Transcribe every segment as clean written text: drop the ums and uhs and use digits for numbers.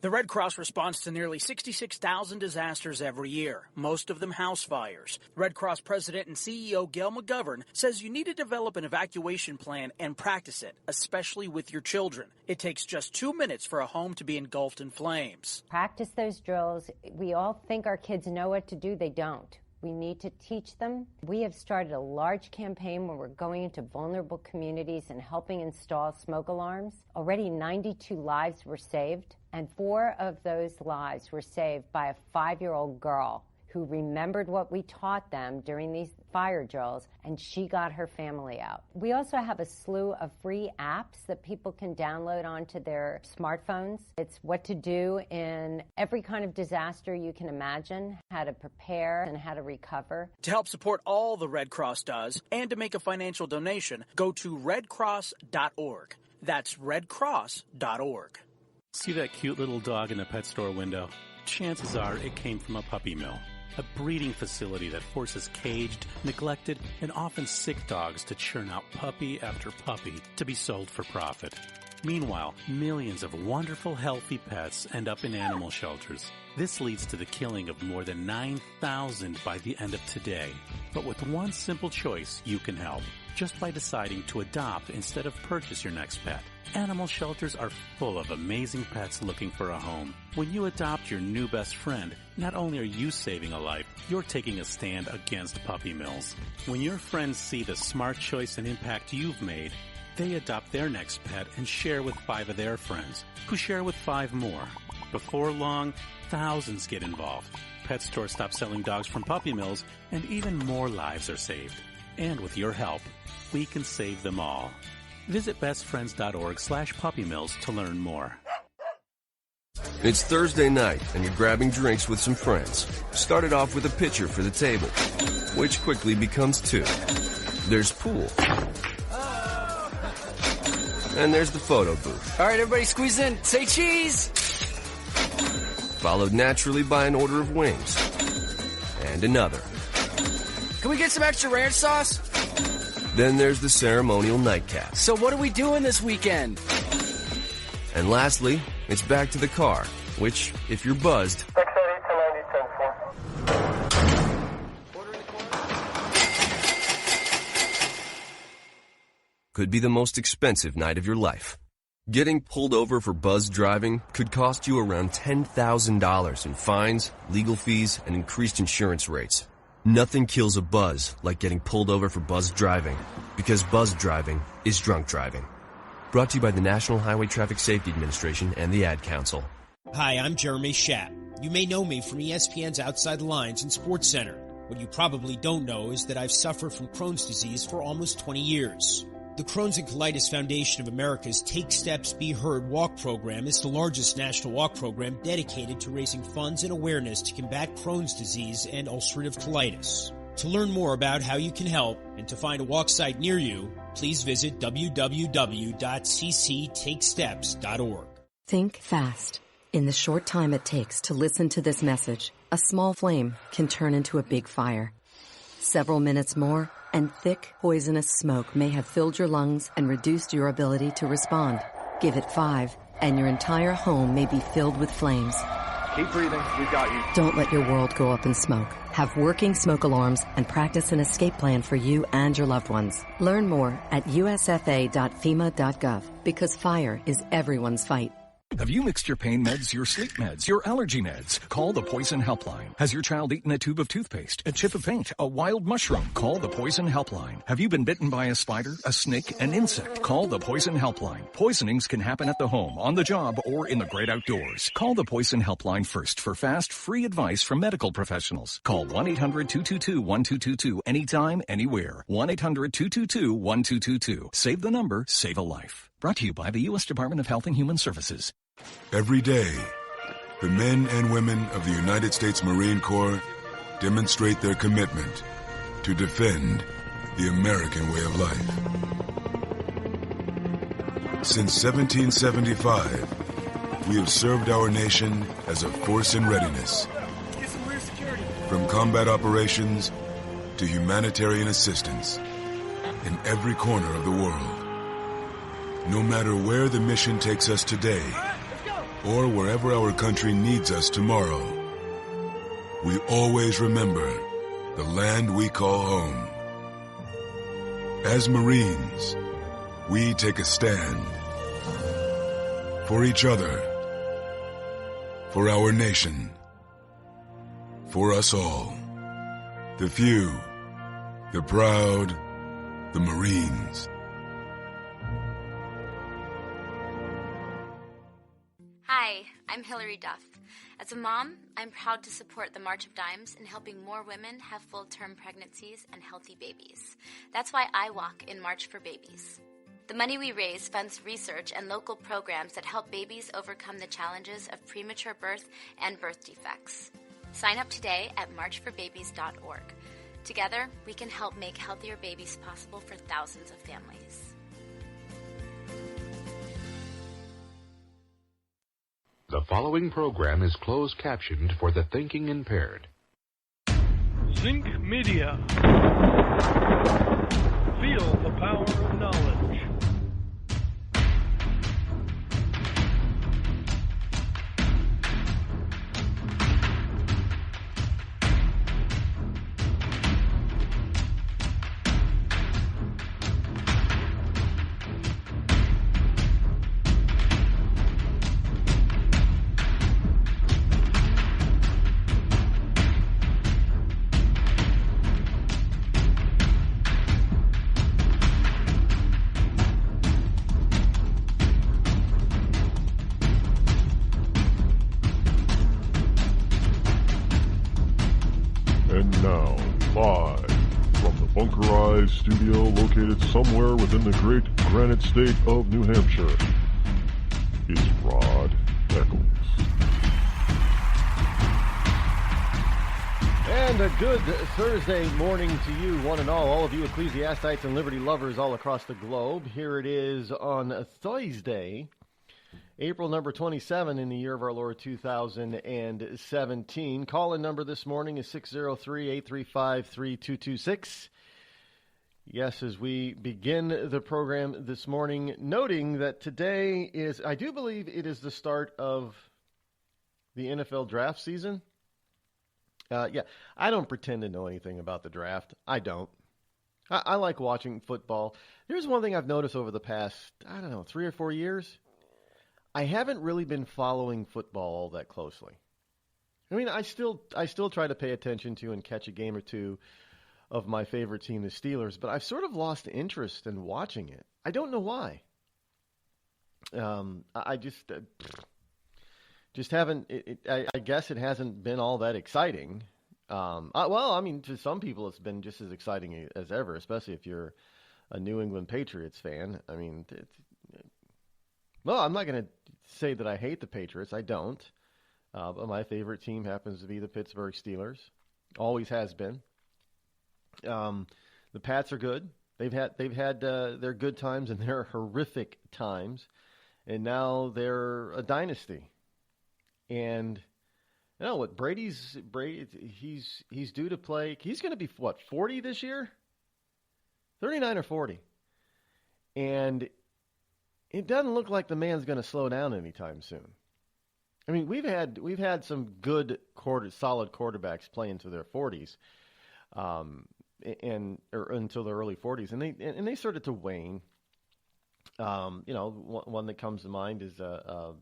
The Red Cross responds to nearly 66,000 disasters every year, most of them house fires. Red Cross President and CEO Gail McGovern says you need to develop an evacuation plan and practice it, especially with your children. It takes just 2 minutes for a home to be engulfed in flames. Practice those drills. We all think our kids know what to do. They don't. We need to teach them. We have started a large campaign where we're going into vulnerable communities and helping install smoke alarms. Already 92 lives were saved, and 4 of those lives were saved by a 5-year-old girl who remembered what we taught them during these fire drills, and she got her family out. We also have a slew of free apps that people can download onto their smartphones. It's what to do in every kind of disaster you can imagine, how to prepare and how to recover. To help support all the Red Cross does and to make a financial donation, go to redcross.org. That's redcross.org. See that cute little dog in the pet store window? Chances are it came from a puppy mill. A breeding facility that forces caged, neglected, and often sick dogs to churn out puppy after puppy to be sold for profit. Meanwhile, millions of wonderful, healthy pets end up in animal shelters. This leads to the killing of more than 9,000 by the end of today. But with one simple choice, you can help. Just by deciding to adopt instead of purchase your next pet. Animal shelters are full of amazing pets looking for a home. When you adopt your new best friend, not only are you saving a life, you're taking a stand against puppy mills. When your friends see the smart choice and impact you've made, they adopt their next pet and share with 5 of their friends, who share with 5 more. Before long, thousands get involved. Pet stores stop selling dogs from puppy mills, and even more lives are saved. And with your help, we can save them all. Visit bestfriends.org/puppymills to learn more. It's Thursday night, and you're grabbing drinks with some friends. Started off with a pitcher for the table, which quickly becomes 2. There's pool. And there's the photo booth. All right, everybody squeeze in. Say cheese! Followed naturally by an order of wings. And another. Can we get some extra ranch sauce? Then there's the ceremonial nightcap. So what are we doing this weekend? And lastly, it's back to the car, which, if you're buzzed, could be the most expensive night of your life. Getting pulled over for buzz driving could cost you around $10,000 in fines, legal fees, and increased insurance rates. Nothing kills a buzz like getting pulled over for buzz driving, because buzz driving is drunk driving. Brought to you by the National Highway Traffic Safety Administration and the Ad Council. Hi, I'm Jeremy Schaap. You may know me from ESPN's Outside the Lines and Sports Center. What you probably don't know is that I've suffered from Crohn's disease for almost 20 years. The Crohn's and Colitis Foundation of America's Take Steps, Be Heard walk program is the largest national walk program dedicated to raising funds and awareness to combat Crohn's disease and ulcerative colitis. To learn more about how you can help and to find a walk site near you, please visit www.cctakesteps.org. Think fast. In the short time it takes to listen to this message, a small flame can turn into a big fire. Several minutes more, and thick, poisonous smoke may have filled your lungs and reduced your ability to respond. Give it 5, and your entire home may be filled with flames. Keep breathing. We've got you. Don't let your world go up in smoke. Have working smoke alarms and practice an escape plan for you and your loved ones. Learn more at usfa.fema.gov, because fire is everyone's fight. Have you mixed your pain meds, your sleep meds, your allergy meds? Call the Poison Helpline. Has your child eaten a tube of toothpaste, a chip of paint, a wild mushroom? Call the Poison Helpline. Have you been bitten by a spider, a snake, an insect? Call the Poison Helpline. Poisonings can happen at the home, on the job, or in the great outdoors. Call the Poison Helpline first for fast, free advice from medical professionals. Call 1-800-222-1222 anytime, anywhere. 1-800-222-1222. Save the number, save a life. Brought to you by the U.S. Department of Health and Human Services. Every day, the men and women of the United States Marine Corps demonstrate their commitment to defend the American way of life. Since 1775, we have served our nation as a force in readiness. From combat operations to humanitarian assistance in every corner of the world. No matter where the mission takes us today or wherever our country needs us tomorrow, we always remember the land we call home. As Marines, we take a stand for each other, for our nation, for us all. The few, the proud, the Marines. Hi, I'm Hillary Duff. As a mom, I'm proud to support the March of Dimes in helping more women have full-term pregnancies and healthy babies. That's why I walk in March for Babies. The money we raise funds research and local programs that help babies overcome the challenges of premature birth and birth defects. Sign up today at marchforbabies.org. Together, we can help make healthier babies possible for thousands of families. The following program is closed captioned for the thinking impaired. Zinc Media. Feel the power of knowledge. Studio located somewhere within the great granite state of New Hampshire is Rod Ecclers. And a good Thursday morning to you, one and all of you ecclesiastites and liberty lovers all across the globe. Here it is on a Thursday, April number 27 in the year of our Lord 2017. Call-in number this morning is 603-835-3226. Yes, as we begin the program this morning, noting that today is, I do believe it is the start of the NFL draft season. I don't pretend to know anything about the draft. I don't. I like watching football. Here's one thing I've noticed over the past, 3 or 4 years. I haven't really been following football all that closely. I mean, I still try to pay attention to and catch a game or two of my favorite team, the Steelers, but I've sort of lost interest in watching it. I don't know why. I just haven't. I guess it hasn't been all that exciting. To some people, it's been just as exciting as ever, especially if you're a New England Patriots fan. I mean, I'm not going to say that I hate the Patriots. I don't. But my favorite team happens to be the Pittsburgh Steelers. Always has been. The Pats are good. They've had their good times and their horrific times, and now they're a dynasty. And you know what? Brady. He's due to play. He's going to be 40 this year? 39 or 40, and it doesn't look like the man's going to slow down anytime soon. I mean, we've had some good solid quarterbacks playing to their 40s. Or until the early 40s, and they started to wane. One that comes to mind is the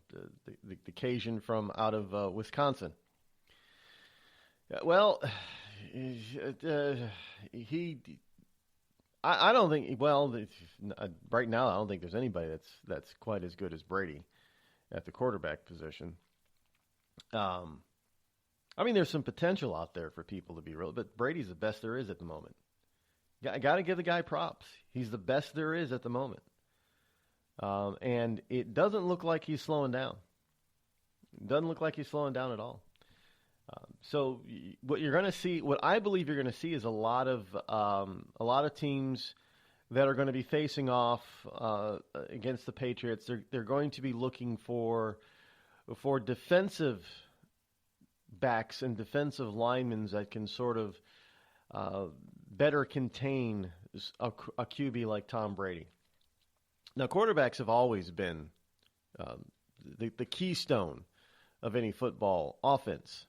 Cajun from out of Wisconsin. Well, I don't think. Well, right now I don't think there's anybody that's quite as good as Brady at the quarterback position. There's some potential out there for people to be real, but Brady's the best there is at the moment. I got to give the guy props. He's the best there is at the moment. And it doesn't look like he's slowing down. It doesn't look like he's slowing down at all. So what you're going to see, what I believe you're going to see, is a lot of teams that are going to be facing off against the Patriots. They're going to be looking for defensive backs and defensive linemen that can sort of better contain a QB like Tom Brady. Now, quarterbacks have always been the keystone of any football offense.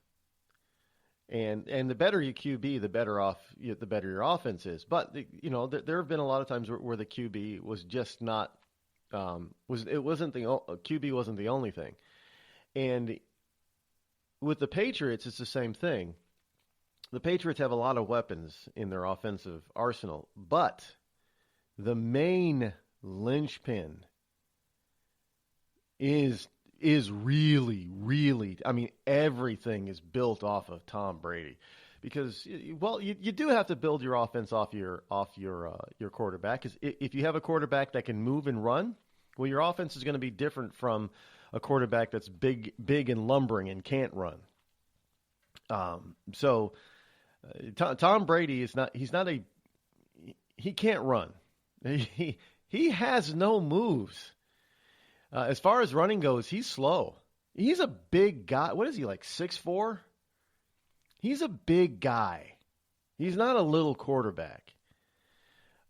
And the better your QB, the better your offense is. But there have been a lot of times where the QB was just not QB wasn't the only thing. And with the Patriots, it's the same thing. The Patriots have a lot of weapons in their offensive arsenal, but the main linchpin is really, really, I mean, everything is built off of Tom Brady, because, well, you do have to build your offense off your quarterback. 'Cause if you have a quarterback that can move and run, well, your offense is going to be different from a quarterback that's big and lumbering and can't run. Tom Brady he can't run. He has no moves. As far as running goes, he's slow. He's a big guy. What is he, like 6'4"? He's a big guy. He's not a little quarterback.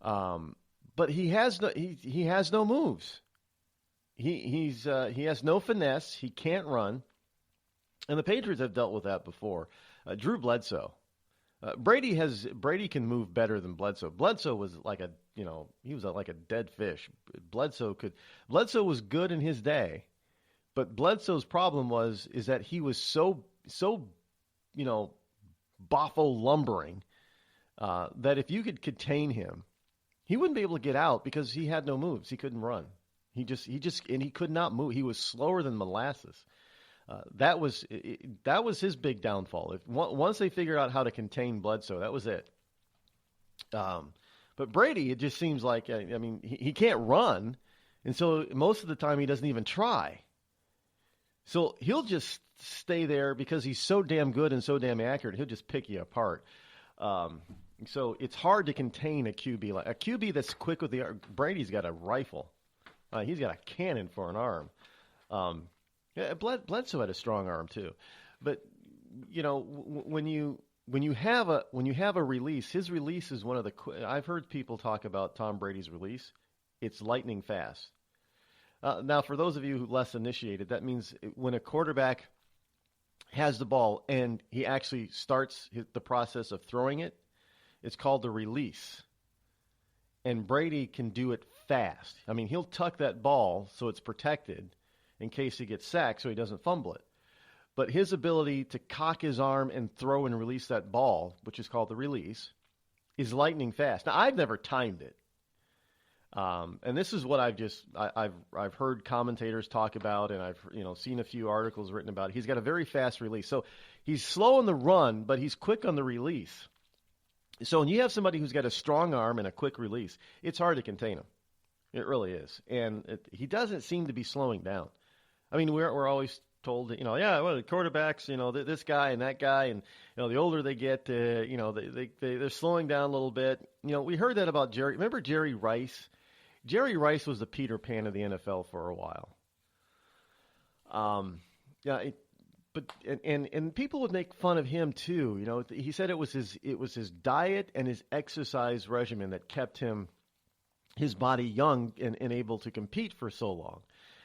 But he has no moves. He has no finesse. He can't run. And the Patriots have dealt with that before. Drew Bledsoe. Brady can move better than Bledsoe. Bledsoe was like like a dead fish. Bledsoe was good in his day, but Bledsoe's problem is that he was so boffo lumbering that if you could contain him, he wouldn't be able to get out because he had no moves. He couldn't run. He could not move. He was slower than molasses. That was his big downfall. Once they figured out how to contain Bledsoe, that was it. But Brady, it just seems like, he can't run, and so most of the time he doesn't even try. So he'll just stay there because he's so damn good and so damn accurate. He'll just pick you apart. So it's hard to contain a QB. Like a QB that's quick with the arm. Brady's got a rifle. He's got a cannon for an arm. Bledsoe had a strong arm too, but when you have a release, his release is one of the. I've heard people talk about Tom Brady's release. It's lightning fast. Now, for those of you who are less initiated, that means when a quarterback has the ball and he actually starts the process of throwing it, it's called the release. And Brady can do it fast. I mean, he'll tuck that ball so it's protected in case he gets sacked so he doesn't fumble it. But his ability to cock his arm and throw and release that ball, which is called the release, is lightning fast. Now, I've never timed it. And this is what I've heard commentators talk about, and I've seen a few articles written about it. He's got a very fast release. So he's slow on the run, but he's quick on the release. So when you have somebody who's got a strong arm and a quick release, it's hard to contain him. It really is. And he doesn't seem to be slowing down. I mean, we're always told that, the quarterbacks, this guy and that guy, and, the older they get, they're slowing down a little bit. We heard that about Jerry. Remember Jerry Rice? Jerry Rice was the Peter Pan of the NFL for a while. But people would make fun of him too. He said it was his diet and his exercise regimen that kept his body young and able to compete for so long.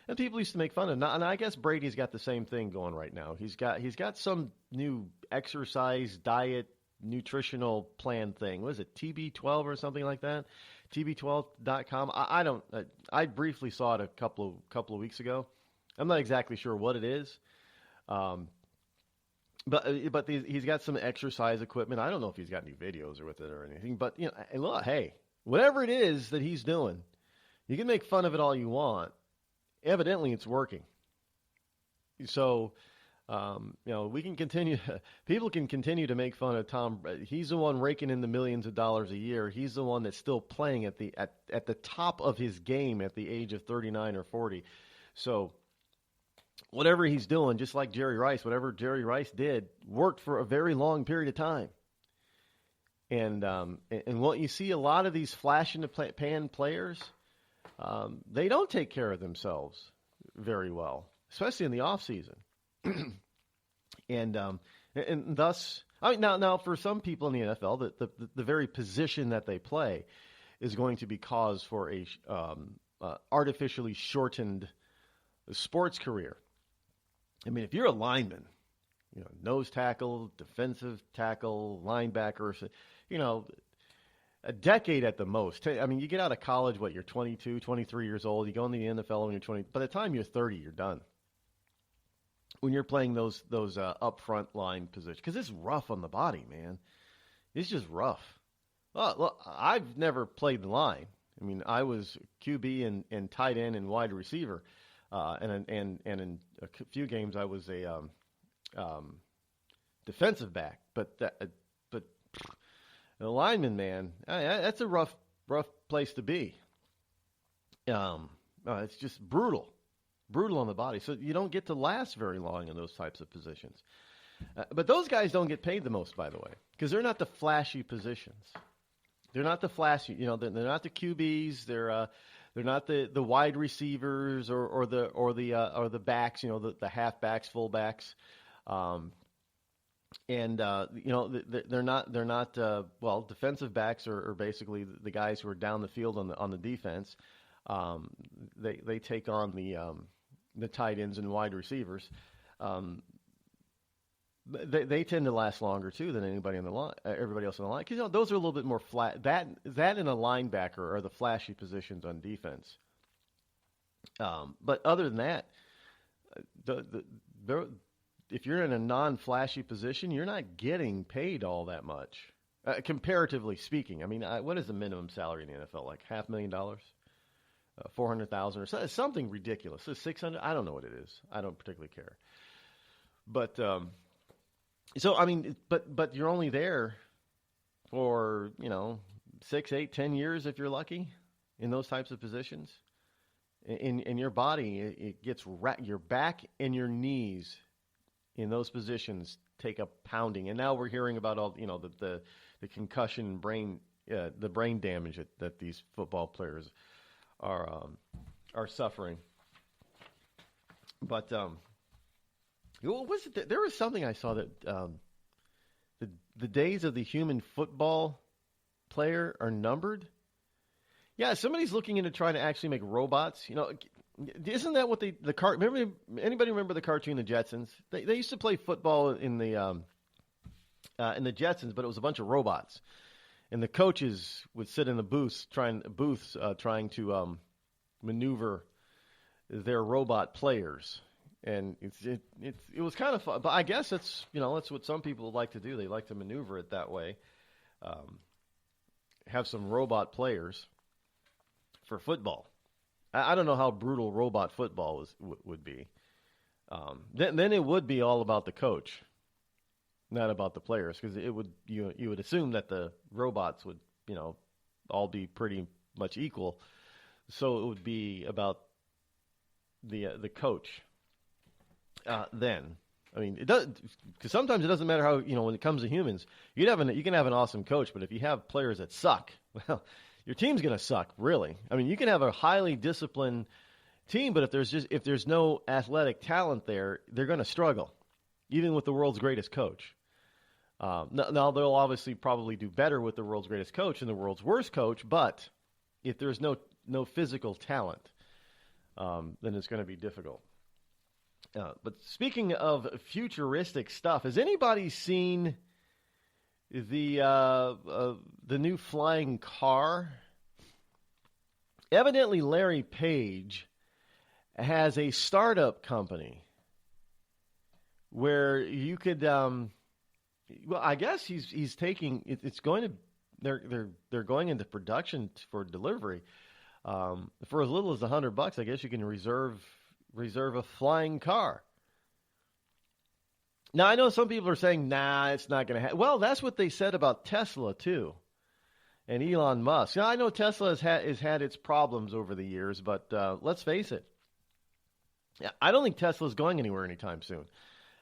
And people used to make fun of him. And I guess Brady's got the same thing going right now. He's got some new exercise, diet, nutritional plan thing. What is it, TB12 or something like that? TB12.com. I briefly saw it a couple of weeks ago. I'm not exactly sure what it is. But he's got some exercise equipment. I don't know if he's got any videos with it or anything. But look, hey, whatever it is that he's doing, you can make fun of it all you want. Evidently, it's working. So, we can continue. People can continue to make fun of Tom. He's the one raking in the millions of dollars a year. He's the one that's still playing at the top of his game at the age of 39 or 40. So, whatever he's doing, just like Jerry Rice, whatever Jerry Rice did, worked for a very long period of time. And what you see, a lot of these flash in the pan players, they don't take care of themselves very well, especially in the off season. and thus, now for some people in the NFL, the very position that they play is going to be cause for a artificially shortened sports career. I mean, if you're a lineman, nose tackle, defensive tackle, linebacker, a decade at the most. I mean, you get out of college, you're 22, 23 years old. You go into the NFL when you're 20. By the time you're 30, you're done. When you're playing those up front line positions, because it's rough on the body, man. It's just rough. Well, I've never played the line. I mean, I was QB and tight end and wide receiver, and in a few games I was a defensive back. But the lineman, man, that's a rough place to be. It's just brutal on the body. So you don't get to last very long in those types of positions. But those guys don't get paid the most, by the way, because they're not the flashy positions. They're not the flashy, they're not the QBs. They're not the wide receivers or the backs, the halfbacks, fullbacks. They're not defensive backs are basically the guys who are down the field on the defense. They take on the tight ends and wide receivers. They tend to last longer too than everybody else on the line, because those are a little bit more flat. That and a linebacker are the flashy positions on defense. But other than that, if you're in a non-flashy position, you're not getting paid all that much, comparatively speaking. I mean, what is the minimum salary in the NFL? Like $500,000, $400,000, or something ridiculous. So $600,000. I don't know what it is. I don't particularly care. But so I mean, but you're only there for 6, 8, 10 years if you're lucky in those types of positions. In your body, it gets your back and your knees in those positions take a pounding. And now we're hearing about all the concussion, brain damage that these football players are suffering. But what was it? There was something I saw that the days of the human football player are numbered. Yeah, somebody's looking into trying to actually make robots. Isn't that what remember? Anybody remember the cartoon The Jetsons? They used to play football in the Jetsons, but it was a bunch of robots, and the coaches would sit in the booths trying to maneuver their robot players. And it was kind of fun, but I guess that's what some people like to do. They like to maneuver it that way. Have some robot players for football. I don't know how brutal robot football would be. Then it would be all about the coach, not about the players, because you would assume that the robots would all be pretty much equal. So it would be about the coach. Then, I mean, it does, because sometimes it doesn't matter how when it comes to humans, you can have an awesome coach, but if you have players that suck, well, your team's going to suck. Really, I mean, you can have a highly disciplined team, but if there's no athletic talent there, they're going to struggle, even with the world's greatest coach. Now they'll obviously probably do better with the world's greatest coach than the world's worst coach, but if there's no physical talent, then it's going to be difficult. But speaking of futuristic stuff, has anybody seen the new flying car? Evidently, Larry Page has a startup company where you could. Well, I guess he's taking. It's going to. They're going into production for delivery for as little as $100. I guess you can reserve a flying car. Now, I know some people are saying, nah, it's not going to happen. Well, that's what they said about Tesla, too, and Elon Musk. Now, I know Tesla has had its problems over the years, but let's face it. I don't think Tesla's going anywhere anytime soon.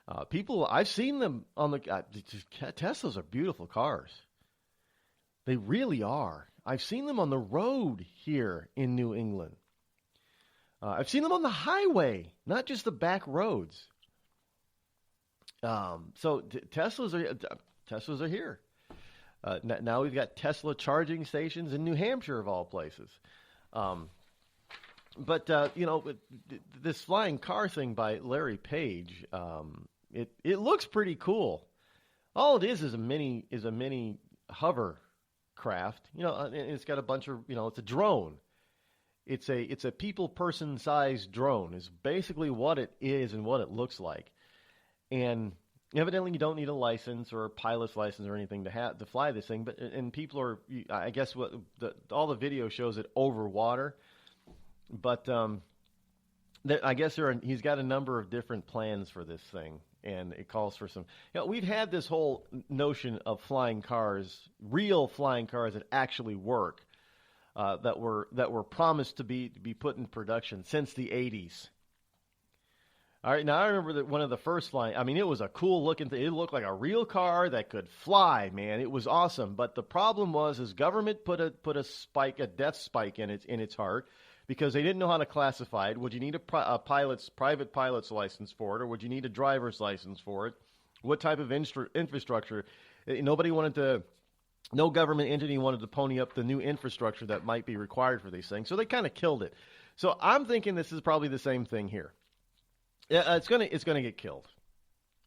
I've seen them on the Teslas are beautiful cars. They really are. I've seen them on the road here in New England. I've seen them on the highway, not just the back roads. So Teslas are here. Now we've got Tesla charging stations in New Hampshire, of all places. But this flying car thing by Larry Page, it looks pretty cool. All it is a mini hovercraft. And it's got a bunch of it's a drone. It's a person sized drone. Is basically what it is and what it looks like. And evidently, you don't need a license or a pilot's license or anything to fly this thing. And people are, I guess, all the video shows it over water. But I guess he's got a number of different plans for this thing, and it calls for some. We've had this whole notion of flying cars, real flying cars that actually work, that were promised to be put in production since the 80s. All right, now I remember that one of the first flying. I mean, it was a cool looking thing. It looked like a real car that could fly, man. It was awesome. But the problem was, government put a death spike in its heart, because they didn't know how to classify it. Would you need a private pilot's license for it, or would you need a driver's license for it? What type of infrastructure? No government entity wanted to pony up the new infrastructure that might be required for these things. So they kind of killed it. So I'm thinking this is probably the same thing here. It's gonna get killed.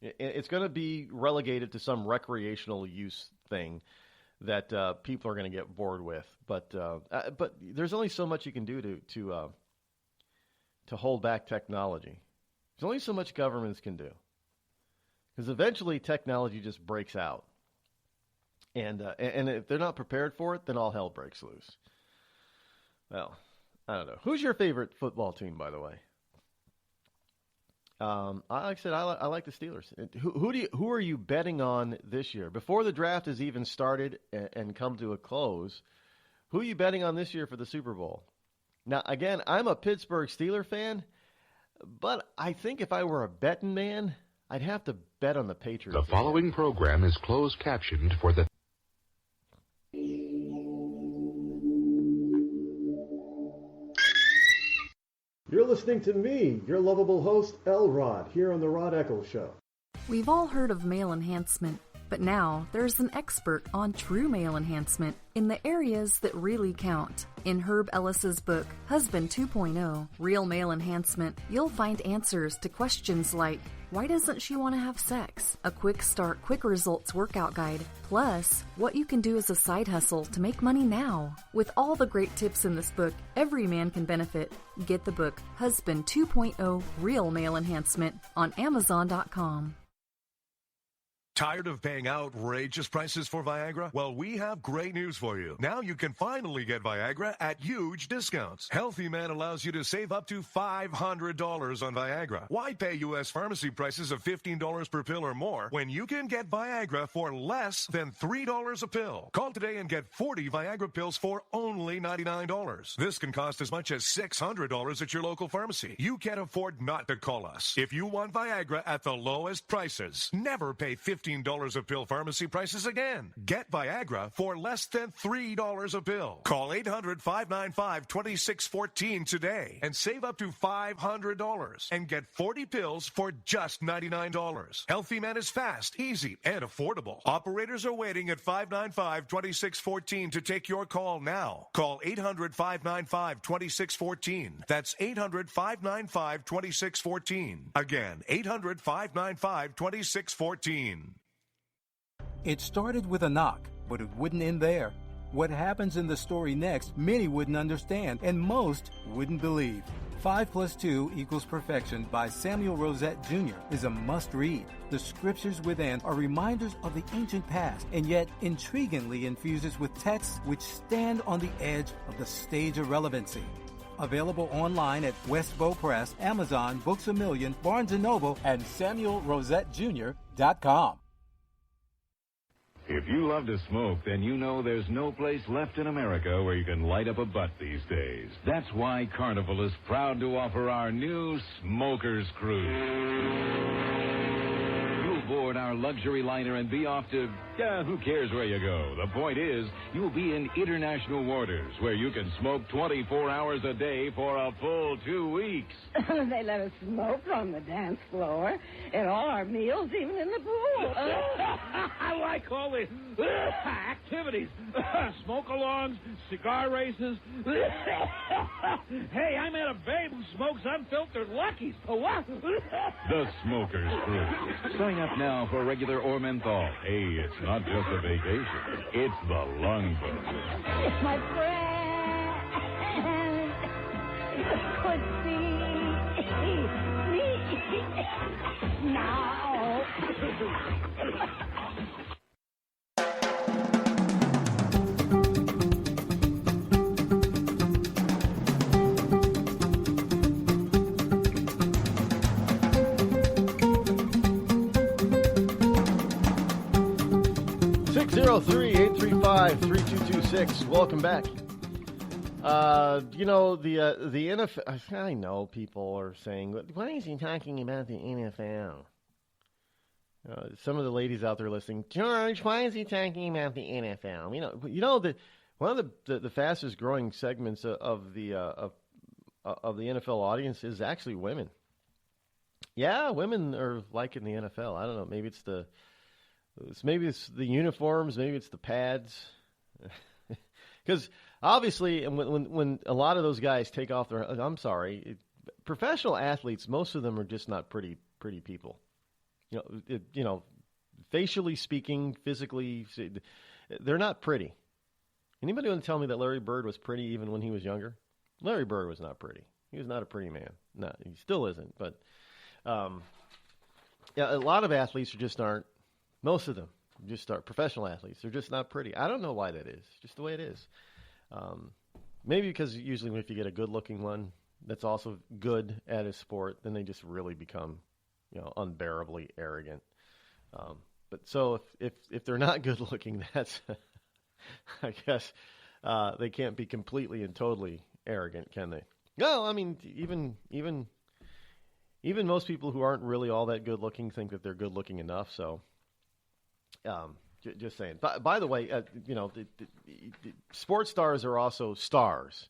It's gonna be relegated to some recreational use thing that people are going to get bored with, but there's only so much you can do to hold back technology. There's only so much governments can do, because eventually technology just breaks out, and if they're not prepared for it, then all hell breaks loose. Well, I don't know. Who's your favorite football team, by the way? Like I said, I like the Steelers. Who are you betting on this year? Before the draft has even started and come to a close, who are you betting on this year for the Super Bowl? Now, again, I'm a Pittsburgh Steelers fan, but I think if I were a betting man, I'd have to bet on the Patriots. The following program is closed captioned for the... You're listening to me, your lovable host, Rod, here on the Rod Ecclers Show. We've all heard of male enhancement, but now there's an expert on true male enhancement in the areas that really count. In Herb Ellis's book, Husband 2.0, Real Male Enhancement, you'll find answers to questions like, why doesn't she want to have sex? A quick start, quick results workout guide. Plus, what you can do as a side hustle to make money now. With all the great tips in this book, every man can benefit. Get the book, Husband 2.0 Real Male Enhancement, on Amazon.com. Tired of paying outrageous prices for Viagra? Well, we have great news for you. Now you can finally get Viagra at huge discounts. Healthy Man allows you to save up to $500 on Viagra. Why pay U.S. pharmacy prices of $15 per pill or more when you can get Viagra for less than $3 a pill? Call today and get 40 Viagra pills for only $99. This can cost as much as $600 at your local pharmacy. You can't afford not to call us. If you want Viagra at the lowest prices, never pay $15 a pill pharmacy prices again. Get Viagra for less than $3 a pill. Call 800-595-2614 today and save up to $500 and get 40 pills for just $99. Healthy Man is fast, easy, and affordable. Operators are waiting at 595-2614 to take your call now. Call 800-595-2614. That's 800-595-2614. Again, 800-595-2614. It started with a knock, but it wouldn't end there. What happens in the story next, many wouldn't understand, and most wouldn't believe. 5 + 2 = Perfection by Samuel Rosette Jr. is a must-read. The scriptures within are reminders of the ancient past, and yet intriguingly infuses with texts which stand on the edge of the stage of relevancy. Available online at Westbow Press, Amazon, Books A Million, Barnes & Noble, and SamuelRosetteJr.com. If you love to smoke, then you know there's no place left in America where you can light up a butt these days. That's why Carnival is proud to offer our new Smokers Cruise. You'll board our our luxury liner and be off to, who cares where you go? The point is, you'll be in international waters where you can smoke 24 hours a day for a full 2 weeks. They let us smoke on the dance floor, at all our meals, even in the pool. I like all the activities. Smoke-alongs, cigar races. Hey, I met a babe who smokes unfiltered Luckies. What? The Smoker's Cruise. Sign up now for regular or menthol. Hey, it's not just a vacation. It's the lung buster. My friend could see me now. 603-835-3226. Welcome back. The NFL, I know people are saying, why is he talking about the NFL? Some of the ladies out there listening, George, why is he talking about the NFL? One of the fastest growing segments of the NFL audience is actually women. Yeah, women are liking the NFL. I don't know. Maybe it's the uniforms. Maybe it's the pads. Because obviously, when a lot of those guys take off their, professional athletes, most of them are just not pretty people. Facially speaking, physically, they're not pretty. Anybody want to tell me that Larry Bird was pretty even when he was younger? Larry Bird was not pretty. He was not a pretty man. No, he still isn't. But a lot of athletes aren't. Most of them just are professional athletes. They're just not pretty. I don't know why that is. Just the way it is. Maybe because usually if you get a good-looking one that's also good at his sport, then they just really become, unbearably arrogant. But so if they're not good-looking, that's, I guess, they can't be completely and totally arrogant, can they? No, I mean, even most people who aren't really all that good-looking think that they're good-looking enough, so... just saying. By the way, the sports stars are also stars.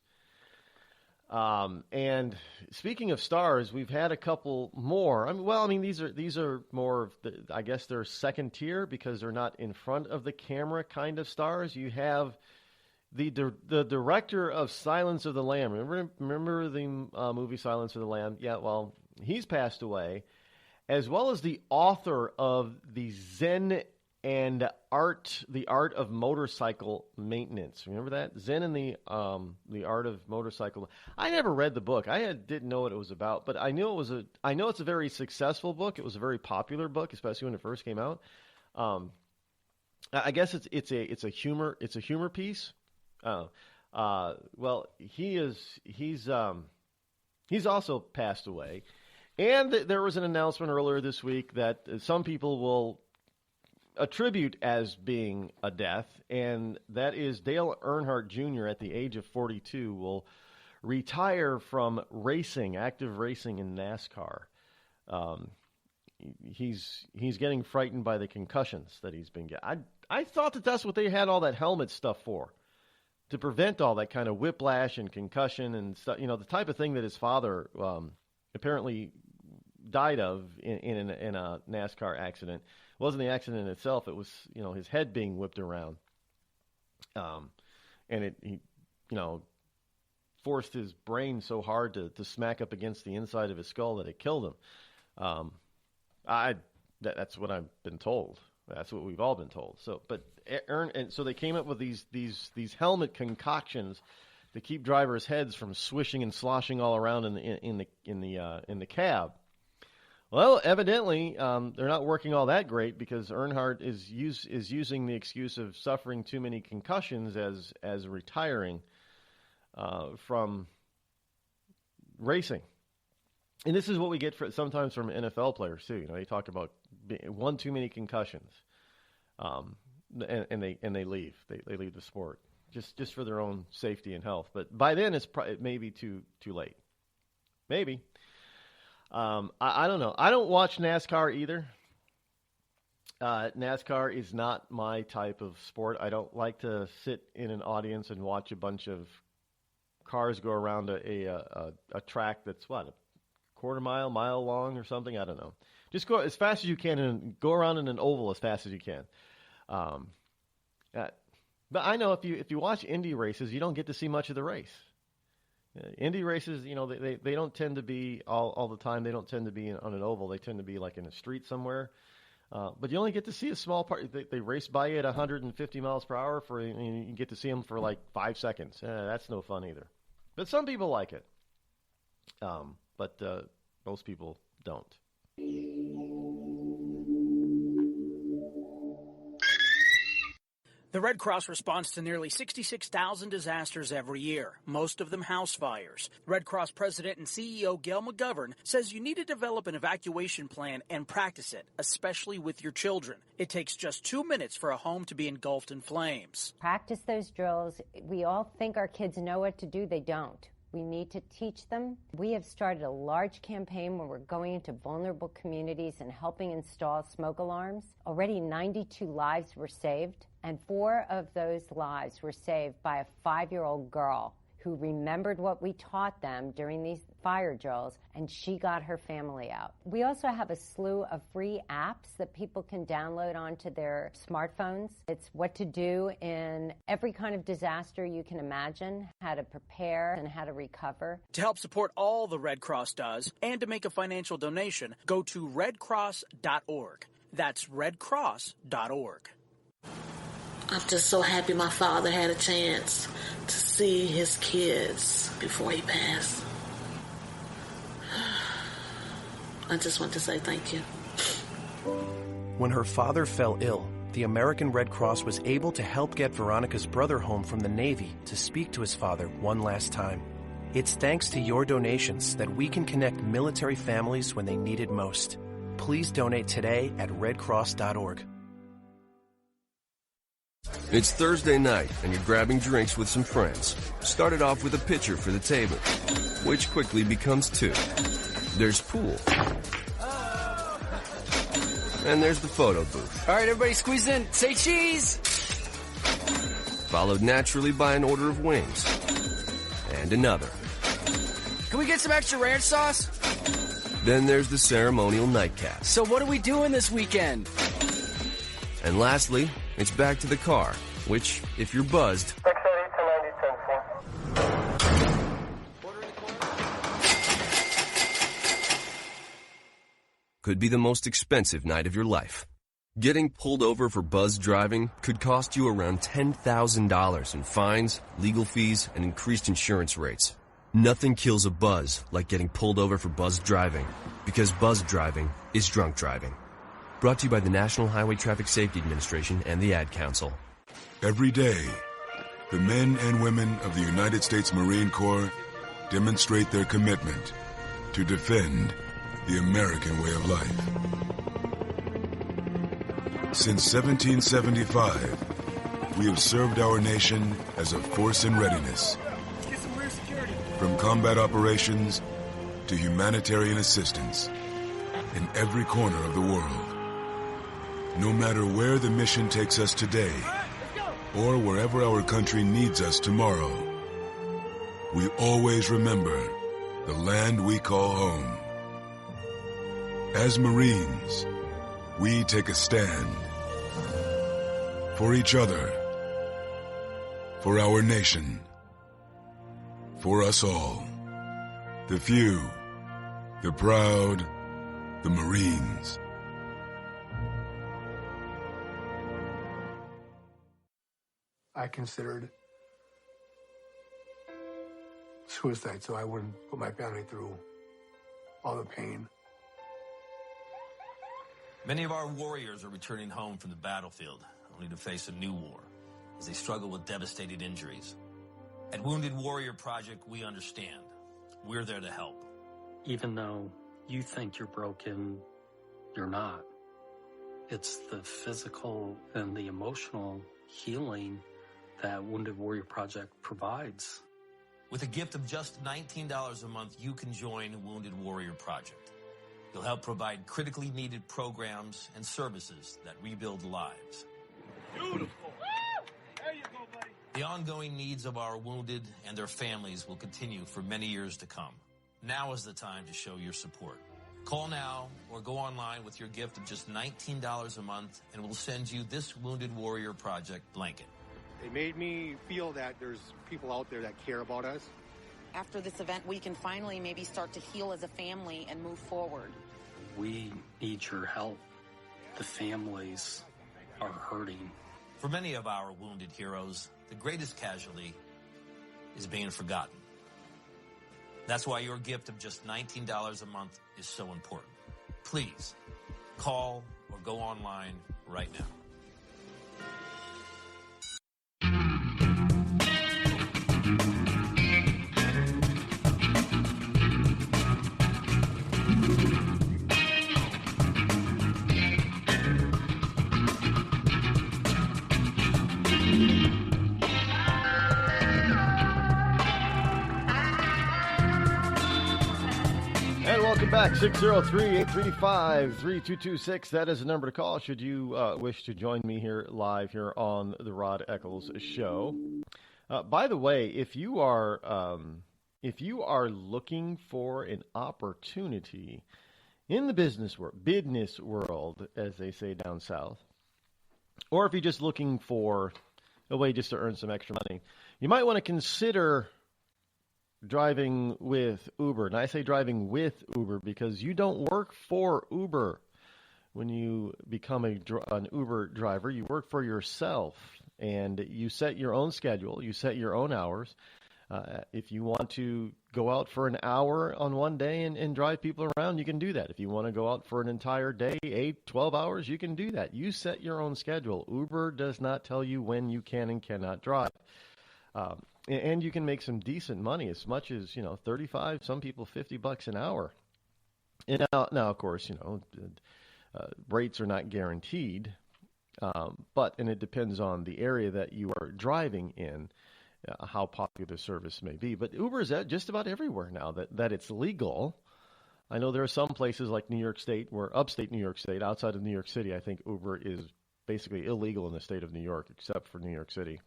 And speaking of stars, we've had a couple more. These are more of I guess they're second tier because they're not in front of the camera kind of stars. You have the director of Silence of the Lamb. Remember the movie Silence of the Lamb? Yeah, well, he's passed away, as well as the author of the Zen and the art of motorcycle maintenance. Remember that? Zen and the art of motorcycle. I never read the book. I didn't know what it was about, but I know it's a very successful book. It was a very popular book, especially when it first came out. I guess it's a humor piece. Well, he's also passed away, and there was an announcement earlier this week that some people will attribute as being a death, and that is Dale Earnhardt Jr. at the age of 42 will retire from active racing in NASCAR. He's getting frightened by the concussions that he's been getting. I thought that's what they had all that helmet stuff for, to prevent all that kind of whiplash and concussion and stuff. The type of thing that his father apparently died of in a NASCAR accident. It wasn't the accident itself. It was, his head being whipped around. And he forced his brain so hard to smack up against the inside of his skull that it killed him. That's what I've been told. That's what we've all been told. So, so they came up with these helmet concoctions to keep drivers' heads from swishing and sloshing all around in the cab. Well, evidently, they're not working all that great because Earnhardt is using the excuse of suffering too many concussions as retiring from racing. And this is what we get sometimes from NFL players too. They talk about one too many concussions, and they leave. They leave the sport just for their own safety and health. But by then, it may be too late. Maybe. I don't know. I don't watch NASCAR either. NASCAR is not my type of sport. I don't like to sit in an audience and watch a bunch of cars go around a track that's, a mile long or something. I don't know. Just go as fast as you can and go around in an oval as fast as you can. But I know if you watch Indy races, you don't get to see much of the race. Indy races, they don't tend to be all the time. They don't tend to be on an oval. They tend to be like in a street somewhere. But you only get to see a small part. They race by you at 150 miles per hour and you get to see them for like 5 seconds. That's no fun either. But some people like it. But most people don't. The Red Cross responds to nearly 66,000 disasters every year, most of them house fires. Red Cross President and CEO Gail McGovern says you need to develop an evacuation plan and practice it, especially with your children. It takes just 2 minutes for a home to be engulfed in flames. Practice those drills. We all think our kids know what to do. They don't. We need to teach them. We have started a large campaign where we're going into vulnerable communities and helping install smoke alarms. Already 92 lives were saved, and 4 of those lives were saved by a 5-year-old girl who remembered what we taught them during these fire drills, and she got her family out. We also have a slew of free apps that people can download onto their smartphones. It's what to do in every kind of disaster you can imagine, how to prepare and how to recover. To help support all the Red Cross does and to make a financial donation, go to redcross.org. That's redcross.org. I'm just so happy my father had a chance to see his kids before he passed. I just want to say thank you. When her father fell ill, the American Red Cross was able to help get Veronica's brother home from the Navy to speak to his father one last time. It's thanks to your donations that we can connect military families when they need it most. Please donate today at redcross.org. It's Thursday night, and you're grabbing drinks with some friends. Started off with a pitcher for the table, which quickly becomes 2. There's pool. And there's the photo booth. All right, everybody squeeze in. Say cheese! Followed naturally by an order of wings. And another. Can we get some extra ranch sauce? Then there's the ceremonial nightcap. So what are we doing this weekend? And lastly, it's back to the car, which, if you're buzzed, could be the most expensive night of your life. Getting pulled over for buzz driving could cost you around $10,000 in fines, legal fees, and increased insurance rates. Nothing kills a buzz like getting pulled over for buzz driving, because buzz driving is drunk driving. Brought to you by the National Highway Traffic Safety Administration and the Ad Council. Every day, the men and women of the United States Marine Corps demonstrate their commitment to defend the American way of life. Since 1775, we have served our nation as a force in readiness. From combat operations to humanitarian assistance in every corner of the world. No matter where the mission takes us today, or wherever our country needs us tomorrow, we always remember the land we call home. As Marines, we take a stand for each other, for our nation, for us all. The few, the proud, the Marines. I considered suicide so I wouldn't put my family through all the pain. Many of our warriors are returning home from the battlefield, only to face a new war as they struggle with devastating injuries. At Wounded Warrior Project, we understand. We're there to help. Even though you think you're broken, you're not. It's the physical and the emotional healing that Wounded Warrior Project provides. With a gift of just $19 a month, you can join Wounded Warrior Project. You'll help provide critically needed programs and services that rebuild lives. Beautiful. There you go, buddy. The ongoing needs of our wounded and their families will continue for many years to come. Now is the time to show your support. Call now or go online with your gift of just $19 a month, and we'll send you this Wounded Warrior Project blanket. They made me feel that there's people out there that care about us. After this event, we can finally maybe start to heal as a family and move forward. We need your help. The families are hurting. For many of our wounded heroes, the greatest casualty is being forgotten. That's why your gift of just $19 a month is so important. Please, call or go online right now. Back 603-835-3226. That is the number to call should you wish to join me here live here on the Rod Eccles Show. By the way, if you are looking for an opportunity in the business world, as they say down south, or if you're just looking for a way just to earn some extra money, you might want to consider driving with Uber. And I say driving with Uber because you don't work for Uber when you become an Uber driver. You work for yourself, and you set your own schedule. You set your own hours. If you want to go out for an hour on one day and drive people around, you can do that. If you want to go out for an entire day, 8, 12 hours, you can do that. You set your own schedule. Uber does not tell you when you can and cannot drive. And you can make some decent money, as much as, $35, some people $50 an hour. And now of course, rates are not guaranteed, but it depends on the area that you are driving in, how popular the service may be. But Uber is just about everywhere now that it's legal. I know there are some places like New York State, upstate New York State, outside of New York City, I think Uber is basically illegal in the state of New York, except for New York City,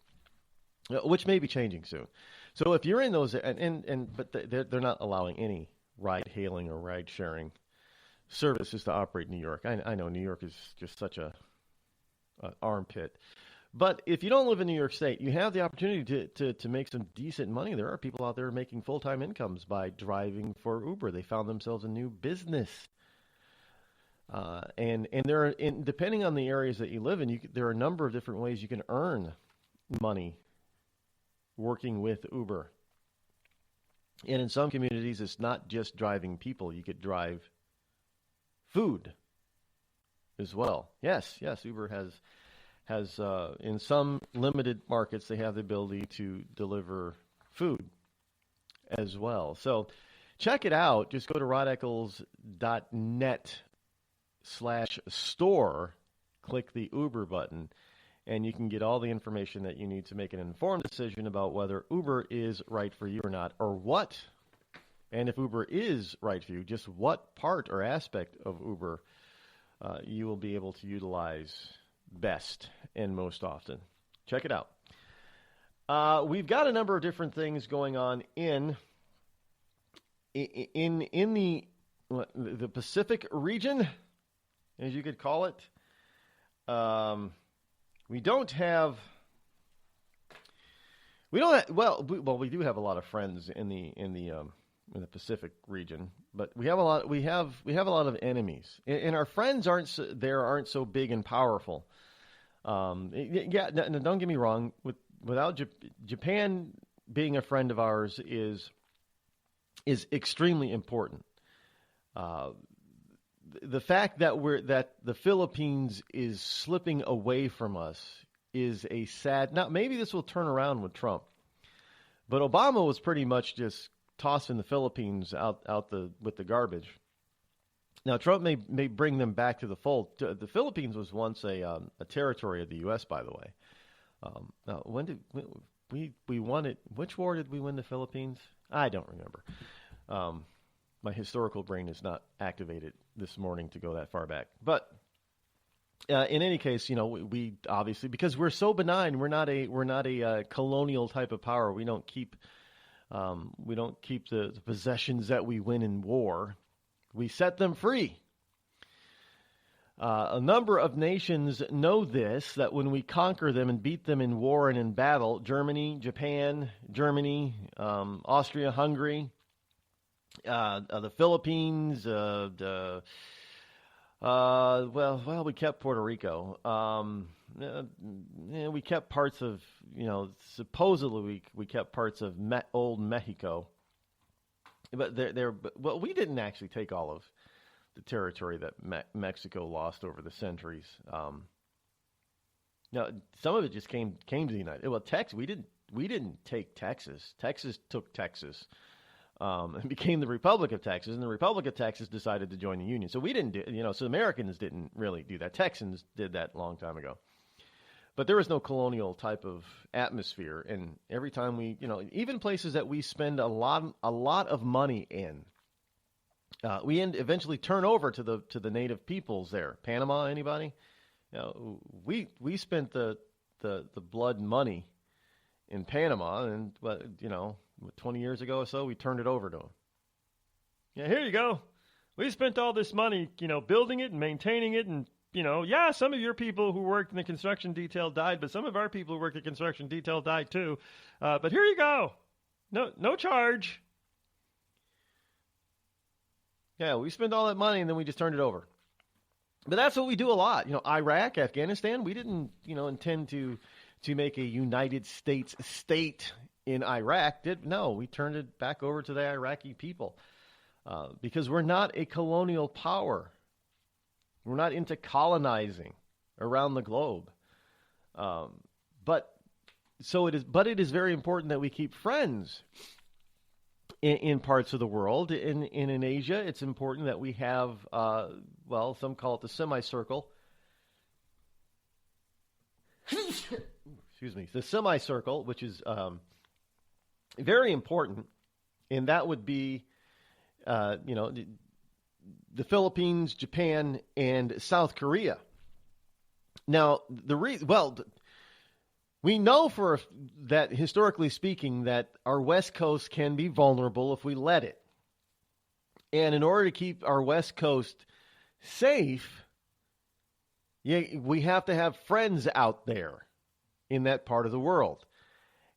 which may be changing soon. So if you're in those, but they're not allowing any ride-hailing or ride-sharing services to operate in New York. I know New York is just such an armpit. But if you don't live in New York State, you have the opportunity to make some decent money. There are people out there making full-time incomes by driving for Uber. They found themselves a new business. And depending on the areas that you live in, there are a number of different ways you can earn money working with Uber. And in some communities, it's not just driving people. You could drive food as well. Yes, Uber has in some limited markets, they have the ability to deliver food as well. So check it out. Just go to rodeccles.net/store, click the Uber button, and you can get all the information that you need to make an informed decision about whether Uber is right for you or not, or what, and if Uber is right for you, just what part or aspect of Uber you will be able to utilize best and most often. Check it out. We've got a number of different things going on in the Pacific region, as you could call it. We do have a lot of friends in the Pacific region, but we have a lot of enemies, and our friends aren't so big and powerful. Don't get me wrong. Without Japan being a friend of ours is extremely important. The fact that the Philippines is slipping away from us is a sad. Now, maybe this will turn around with Trump, but Obama was pretty much just tossing the Philippines out with the garbage. Now, Trump may bring them back to the fold. The Philippines was once a territory of the U.S., by the way. Now, when did we won it? Which war did we win the Philippines? I don't remember. My historical brain is not activated this morning to go that far back. But in any case, we obviously, because we're so benign, we're not a colonial type of power. We don't keep the possessions that we win in war. We set them free. A number of nations know this, that when we conquer them and beat them in war and in battle, Japan, Germany, Austria, Hungary, the Philippines, we kept Puerto Rico. We kept parts of, supposedly we kept parts of old Mexico. But we didn't actually take all of the territory that Mexico lost over the centuries. Now, some of it just came to the United. Well, Texas, we didn't take Texas. Texas took Texas. And became the Republic of Texas, and the Republic of Texas decided to join the Union. So we didn't do, so Americans didn't really do that. Texans did that a long time ago. But there was no colonial type of atmosphere, and every time we, even places that we spend a lot of money in, we eventually turn over to the native peoples there. Panama, anybody? We spent the blood money in Panama, and 20 years ago or so, we turned it over to them. Yeah, here you go. We spent all this money, building it and maintaining it, and some of your people who worked in the construction detail died, but some of our people who worked in the construction detail died too. But here you go. No charge. Yeah, we spent all that money and then we just turned it over. But that's what we do a lot. Iraq, Afghanistan, we didn't, intend to make a United States state in Iraq. We turned it back over to the Iraqi people because we're not a colonial power. We're not into colonizing around the globe. But it is very important that we keep friends in parts of the world. In Asia, it's important that we have, some call it the semicircle. Excuse me, the semicircle, which is very important, and that would be, the Philippines, Japan, and South Korea. Now, we know that historically speaking that our West Coast can be vulnerable if we let it. And in order to keep our West Coast safe, we have to have friends out there in that part of the world.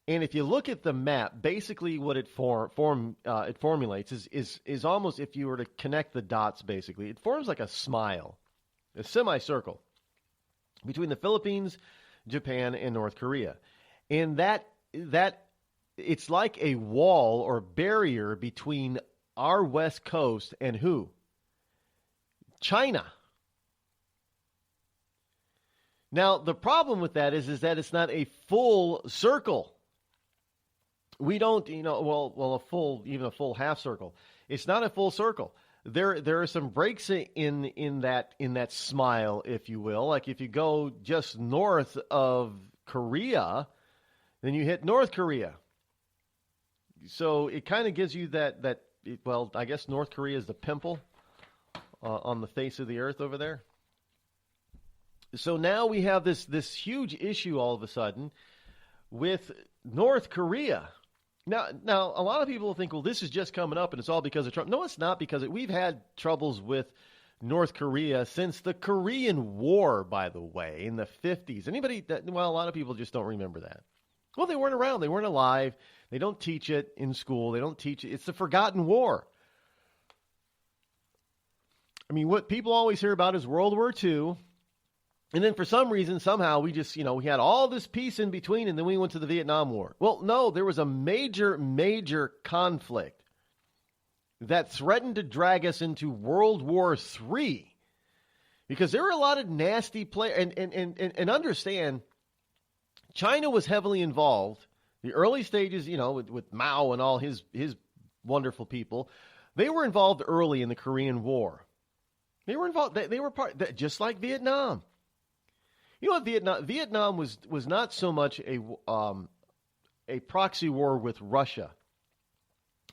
And if you look at the map, basically what it formulates is almost, if you were to connect the dots, basically, it forms like a smile, a semicircle between the Philippines, Japan, and North Korea. And that it's like a wall or barrier between our West Coast and who? China. Now, the problem with that is that it's not a full circle. We don't, even a full half circle. It's not a full circle. There are some breaks in that smile, if you will. Like if you go just north of Korea, then you hit North Korea. So it kind of gives you I guess North Korea is the pimple on the face of the earth over there. So now we have this huge issue all of a sudden with North Korea. Now, a lot of people think, well, this is just coming up and it's all because of Trump. No, it's not, because we've had troubles with North Korea since the Korean War, by the way, in the 50s. A lot of people just don't remember that. Well, they weren't around. They weren't alive. They don't teach it in school. They don't teach it. It's the forgotten war. I mean, what people always hear about is World War II. And then for some reason, somehow, we just, we had all this peace in between, and then we went to the Vietnam War. Well, no, there was a major, major conflict that threatened to drag us into World War III. Because there were a lot of nasty players, and understand, China was heavily involved. The early stages, with Mao and all his wonderful people, they were involved early in the Korean War. They were involved, they were just like Vietnam. You know what, Vietnam was not so much a proxy war with Russia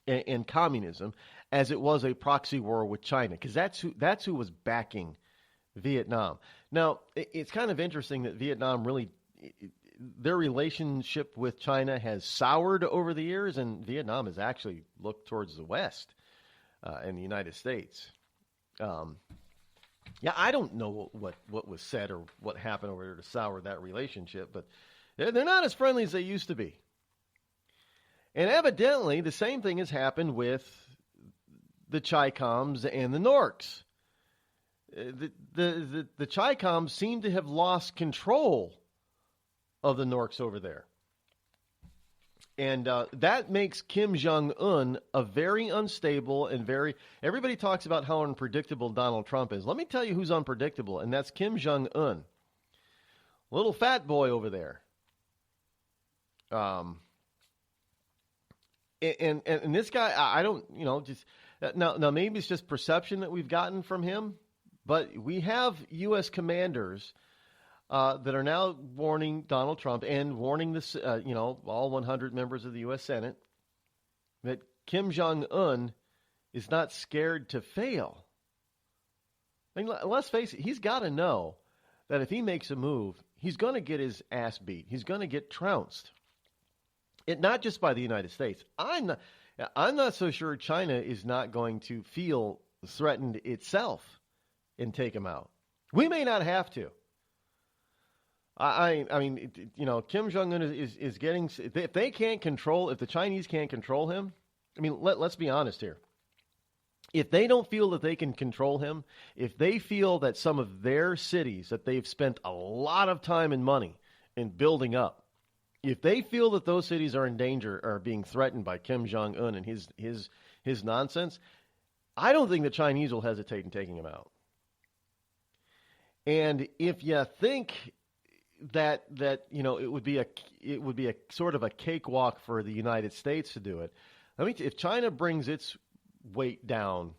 and communism as it was a proxy war with China, because that's who was backing Vietnam. Now, it's kind of interesting that Vietnam really, their relationship with China has soured over the years, and Vietnam has actually looked towards the West and the United States. I don't know what was said or what happened over there to sour that relationship, but they're not as friendly as they used to be. And evidently, the same thing has happened with the Chi-Coms and the Norks. The Chi-Coms seem to have lost control of the Norks over there. And that makes Kim Jong-un a very unstable and everybody talks about how unpredictable Donald Trump is. Let me tell you who's unpredictable, and that's Kim Jong-un. Little fat boy over there. And this guy, I don't, just now maybe it's just perception that we've gotten from him, but we have U.S. commanders that are now warning Donald Trump and warning this, all 100 members of the U.S. Senate that Kim Jong-un is not scared to fail. I mean, let's face it, he's got to know that if he makes a move, he's going to get his ass beat. He's going to get trounced. Not just by the United States. I'm not so sure China is not going to feel threatened itself and take him out. We may not have to. I mean, Kim Jong-un is getting, if the Chinese can't control him, I mean, let's be honest here. If they don't feel that they can control him, if they feel that some of their cities that they've spent a lot of time and money in building up, if they feel that those cities are in danger or being threatened by Kim Jong-un and his nonsense, I don't think the Chinese will hesitate in taking him out. And if you think that it would be a sort of a cakewalk for the United States to do it, if China brings its weight down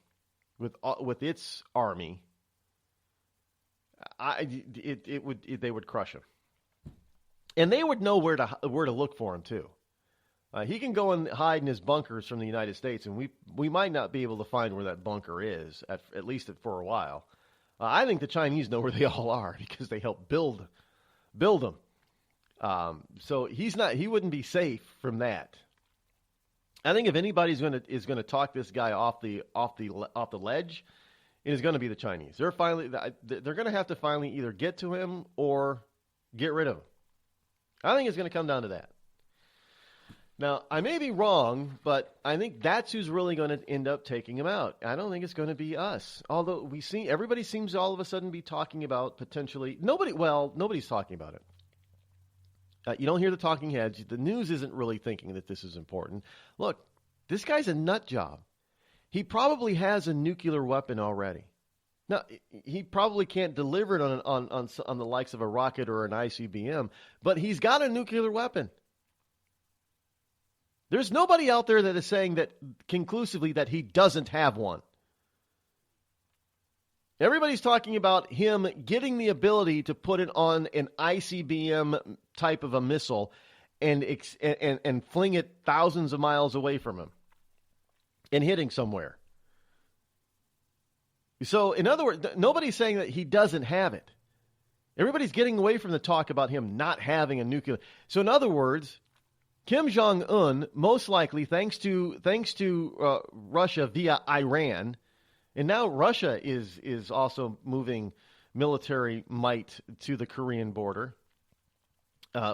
with its army, they would crush him. And they would know where to look for him, too. He can go and hide in his bunkers from the United States, and we might not be able to find where that bunker is, at least for a while. I think the Chinese know where they all are because they helped build them. So he wouldn't be safe from that. I think if anybody's going to talk this guy off the ledge, it is going to be the Chinese. They're going to have to finally either get to him or get rid of him. I think it's going to come down to that. Now, I may be wrong, but I think that's who's really going to end up taking him out. I don't think it's going to be us. Although everybody seems to all of a sudden be talking about potentially nobody's talking about it. You don't hear the talking heads. The news isn't really thinking that this is important. Look, this guy's a nut job. He probably has a nuclear weapon already. Now, he probably can't deliver it on the likes of a rocket or an ICBM, but he's got a nuclear weapon. There's nobody out there that is saying that conclusively that he doesn't have one. Everybody's talking about him getting the ability to put it on an ICBM type of a missile and fling it thousands of miles away from him and hitting somewhere. So, in other words, nobody's saying that he doesn't have it. Everybody's getting away from the talk about him not having a nuclear. So, in other words, Kim Jong-un, most likely, thanks to Russia via Iran, and now Russia is also moving military might to the Korean border,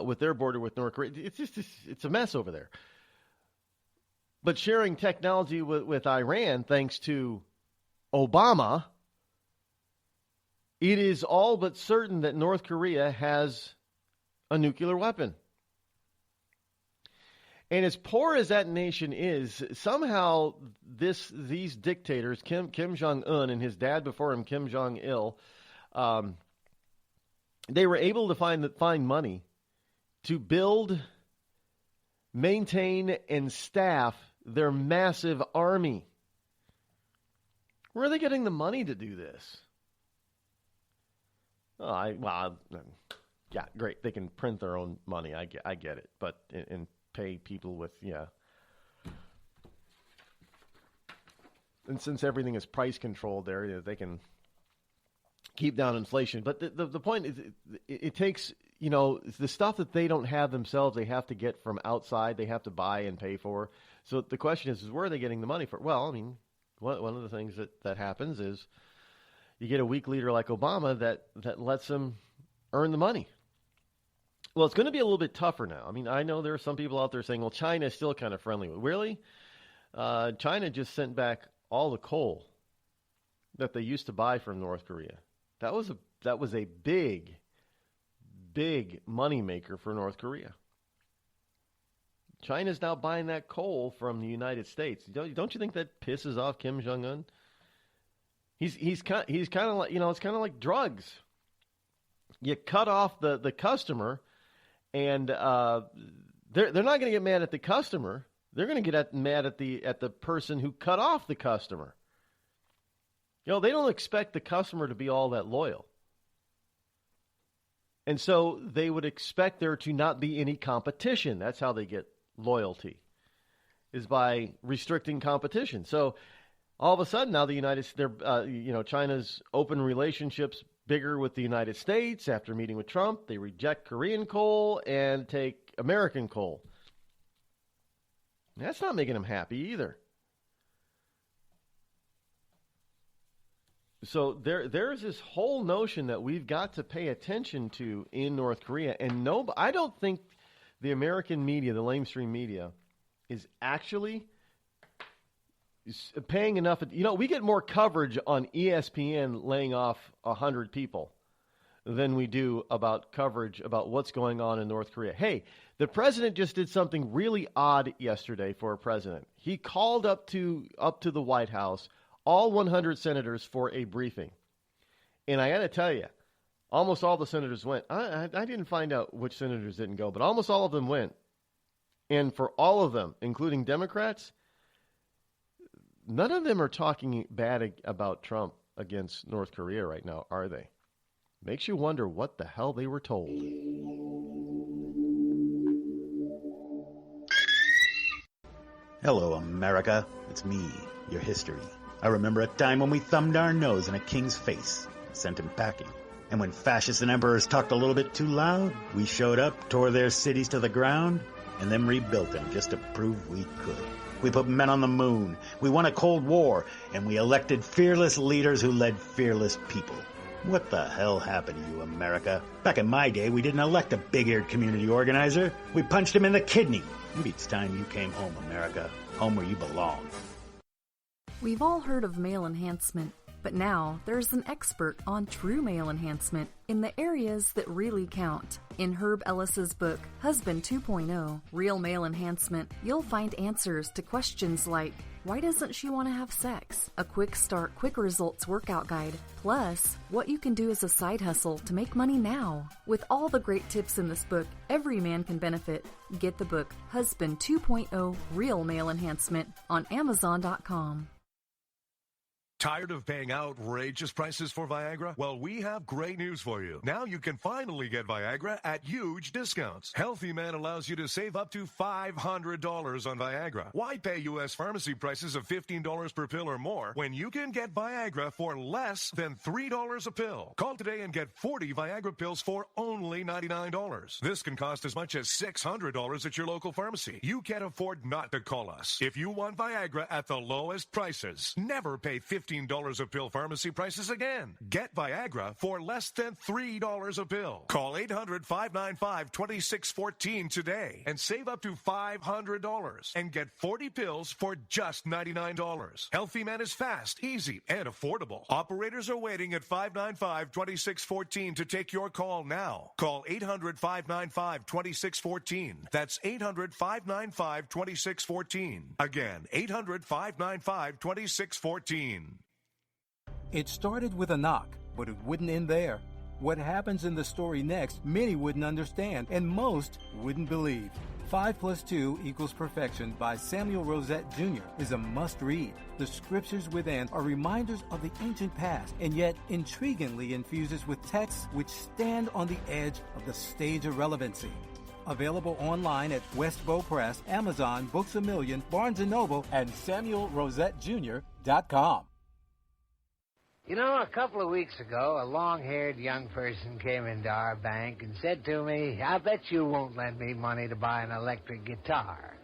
with their border with North Korea. It's a mess over there. But sharing technology with Iran, thanks to Obama, it is all but certain that North Korea has a nuclear weapon. And as poor as that nation is, somehow these dictators, Kim Jong-un and his dad before him, Kim Jong-il, they were able to find money to build, maintain, and staff their massive army. Where are they getting the money to do this? Yeah, great. They can print their own money. I get it. But and pay people with, And since everything is price controlled there, they can keep down inflation. But the point is, it takes, the stuff that they don't have themselves, they have to get from outside, they have to buy and pay for. So the question is where are they getting the money for? Well, I mean, one of the things that happens is you get a weak leader like Obama that lets them earn the money. Well, it's going to be a little bit tougher now. I mean, I know there are some people out there saying, well, China is still kind of friendly. Really? China just sent back all the coal that they used to buy from North Korea. That was a big moneymaker for North Korea. China's now buying that coal from the United States. Don't you think that pisses off Kim Jong-un? He's kind of like, it's kind of like drugs. You cut off the customer, and they're not going to get mad at the customer. They're going to get mad at the person who cut off the customer. They don't expect the customer to be all that loyal. And so they would expect there to not be any competition. That's how they get loyalty, is by restricting competition. So all of a sudden now China's open relationships bigger with the United States after meeting with Trump. They reject Korean coal and take American coal. That's not making them happy either. So there's this whole notion that we've got to pay attention to in North Korea. And I don't think the American media, the mainstream media, is actually paying enough. We get more coverage on ESPN laying off 100 people than we do about coverage about what's going on in North Korea. Hey, the president just did something really odd yesterday for a president. He called up to the White House all 100 senators for a briefing. And I got to tell you, almost all the senators went. I didn't find out which senators didn't go, but almost all of them went. And for all of them, including Democrats, none of them are talking bad about Trump against North Korea right now, are they? Makes you wonder what the hell they were told. Hello, America. It's me, your history. I remember a time when we thumbed our nose in a king's face, sent him packing. And when fascists and emperors talked a little bit too loud, we showed up, tore their cities to the ground, and then rebuilt them just to prove we could. We put men on the moon, we won a Cold War, and we elected fearless leaders who led fearless people. What the hell happened to you, America? Back in my day, we didn't elect a big-eared community organizer. We punched him in the kidney. Maybe it's time you came home, America. Home where you belong. We've all heard of male enhancement, but now there's an expert on true male enhancement in the areas that really count. In Herb Ellis's book, Husband 2.0, Real Male Enhancement, you'll find answers to questions like, why doesn't she want to have sex? A quick start, quick results workout guide. Plus, what you can do as a side hustle to make money now. With all the great tips in this book, every man can benefit. Get the book, Husband 2.0, Real Male Enhancement, on Amazon.com. Tired of paying outrageous prices for Viagra? Well, we have great news for you. Now you can finally get Viagra at huge discounts. Healthy Man allows you to save up to $500 on Viagra. Why pay U.S. pharmacy prices of $15 per pill or more when you can get Viagra for less than $3 a pill? Call today and get 40 Viagra pills for only $99. This can cost as much as $600 at your local pharmacy. You can't afford not to call us. If you want Viagra at the lowest prices, never pay $15 a pill pharmacy prices again. Get Viagra for less than $3 a pill. Call 800-595-2614 today and save up to $500 and get 40 pills for just $99. Healthy Man is fast, easy, and affordable. Operators are waiting at 595-2614 to take your call now. Call 800-595-2614. That's 800-595-2614. Again, 800-595-2614. It started with a knock, but it wouldn't end there. What happens in the story next, many wouldn't understand, and most wouldn't believe. 5 + 2 = Perfection by Samuel Rosette Jr. is a must-read. The scriptures within are reminders of the ancient past, and yet intriguingly infuses with texts which stand on the edge of the stage of relevancy. Available online at Westbow Press, Amazon, Books A Million, Barnes & Noble, and SamuelRosetteJr.com. You know, a couple of weeks ago, a long-haired young person came into our bank and said to me, "I bet you won't lend me money to buy an electric guitar."